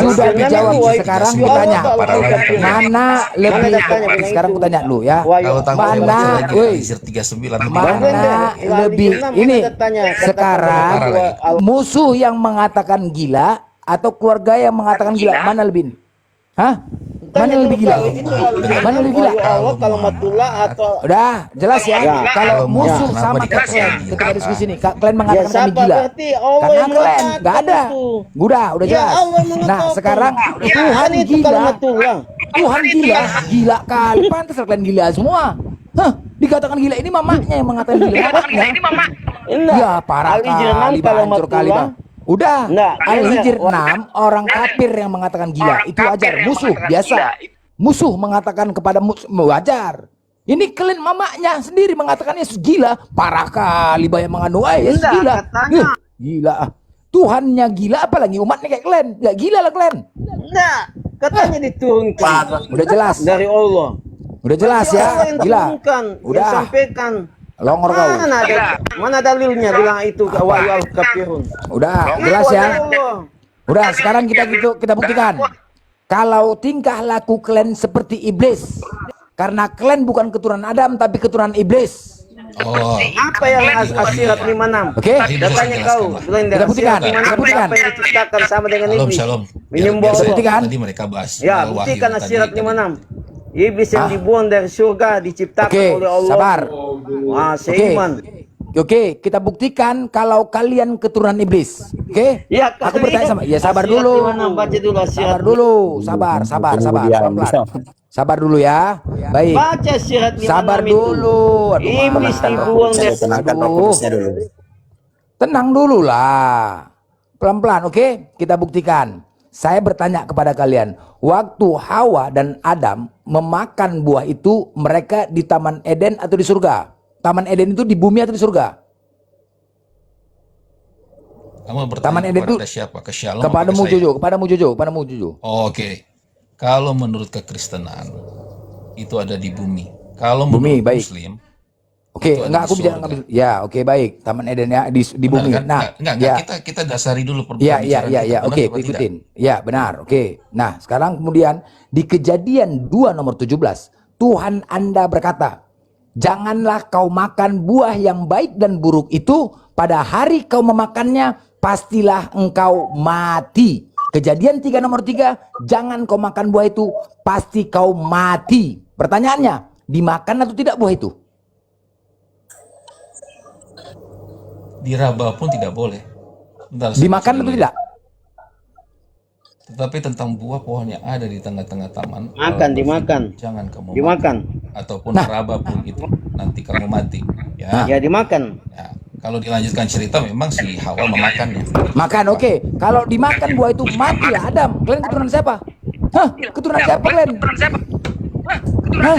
Sudah dijawab. Sekarang aku tanya, mana lebih? Sekarang aku tanya lu ya. Mana, woi, 39 mana lebih? Ini sekarang musuh yang mengatakan gila atau keluarga yang mengatakan gila, mana lebih? Hah? Mana lebih gila? Mana lebih gila? Allah kalau matullah atau Udah jelas ya. Kalau musuh sama kalian ketika diskusi ini, kalian mengatakan kami gila. Karena kalian nggak ada. Udah jelas. Nah sekarang Tuhan gila. Tuhan gila kali. Pantas kalian gila semua. Hah? Dikatakan gila ini mamanya yang mengatakan gila. Mamanya. Ya parah kali, hancur kali bang. Udah, Al-Hijr 6 orang kafir yang mengatakan gila itu wajar, musuh biasa. Musuh mengatakan kepada wajar. Ini kalian mamanya sendiri mengatakan Yesus gila, parah kali banyak mengandung Yesus gila. Gila. Tuhannya gila apalagi umatnya kayak kalian. Gak gila lah kalian. enggak, katanya diturunkan Udah jelas. dari Allah. Udah jelas ya. Yang Gila. diturunkan, Udah. yang sampaikan. Longor kau. Mana dalilnya bilang itu wahyu al-kafirun? Udah jelas ya. Udah sekarang kita buktikan. Kalau tingkah laku kalian seperti iblis, karena kalian bukan keturunan Adam tapi keturunan iblis. Oh. Apa yang Asirat 56? Oke. Datanya kau, Kita buktikan. Kita buktikan. Apa yang diciptakan sama dengan iblis? Shalom. Menyembah Biar Allah. saya- Tadi mereka bahas. Ya, soal wahyu buktikan tadi. Asirat 56. Iblis yang dibuang dari surga diciptakan Oke, oleh Allah. sabar. Seiman. Oke, kita buktikan kalau kalian keturunan iblis. Oke? Ya, Aku bertanya sama, ya sabar Asirat dulu. 56, baca dulu Asirat. Sabar dulu, sabar, pelan-pelan. Sabar dulu ya. Baik. Baca Asirat 56 Sabar itu. dulu. Iblis dibuang dari Tenang dulu lah. Pelan-pelan, oke? Kita buktikan. Saya bertanya kepada kalian, waktu Hawa dan Adam memakan buah itu, mereka di Taman Eden atau di surga? Taman Eden itu di bumi atau di surga? Kamu bertanya Taman Eden itu kepada siapa? Ke Shalom kepadamu apa ke saya? kepadamu Jojo. Oh, oke. Kalau menurut kekristenan itu ada di bumi. Kalau Bumi, menurut baik. Muslim Oke, Itu ada enggak di aku bicara surga. ngambil. Ya, oke baik. Taman Eden ya di Benar bumi. kan? Nah, Enggak, ya. kita dasari dulu Ya, pembicaraan kita. Oke, Benar apa tidak? ikutin. Ya, benar. Oke. Nah, sekarang kemudian di Kejadian 2 nomor 17, Tuhan Anda berkata, janganlah kau makan buah yang baik dan buruk itu, pada hari kau memakannya, pastilah engkau mati. Kejadian 3 nomor 3, jangan kau makan buah itu, pasti kau mati. Pertanyaannya, dimakan atau tidak buah itu? Diraba pun tidak boleh. Bentar, saya Dimakan baca atau dulu ya. tidak? Tetapi tentang buah pohon yang ada di tengah-tengah taman, Makan, Allah dimakan. berfirman, jangan kamu Dimakan. makan, ataupun meraba pun itu, nanti kamu mati. Ya, Ya dimakan. ya. Kalau dilanjutkan cerita, memang si Hawa memakannya. Makan, oke. Kalau dimakan buah itu, matilah Adam. Kalian keturunan siapa? Hah? Keturunan siapa kalian? Hah?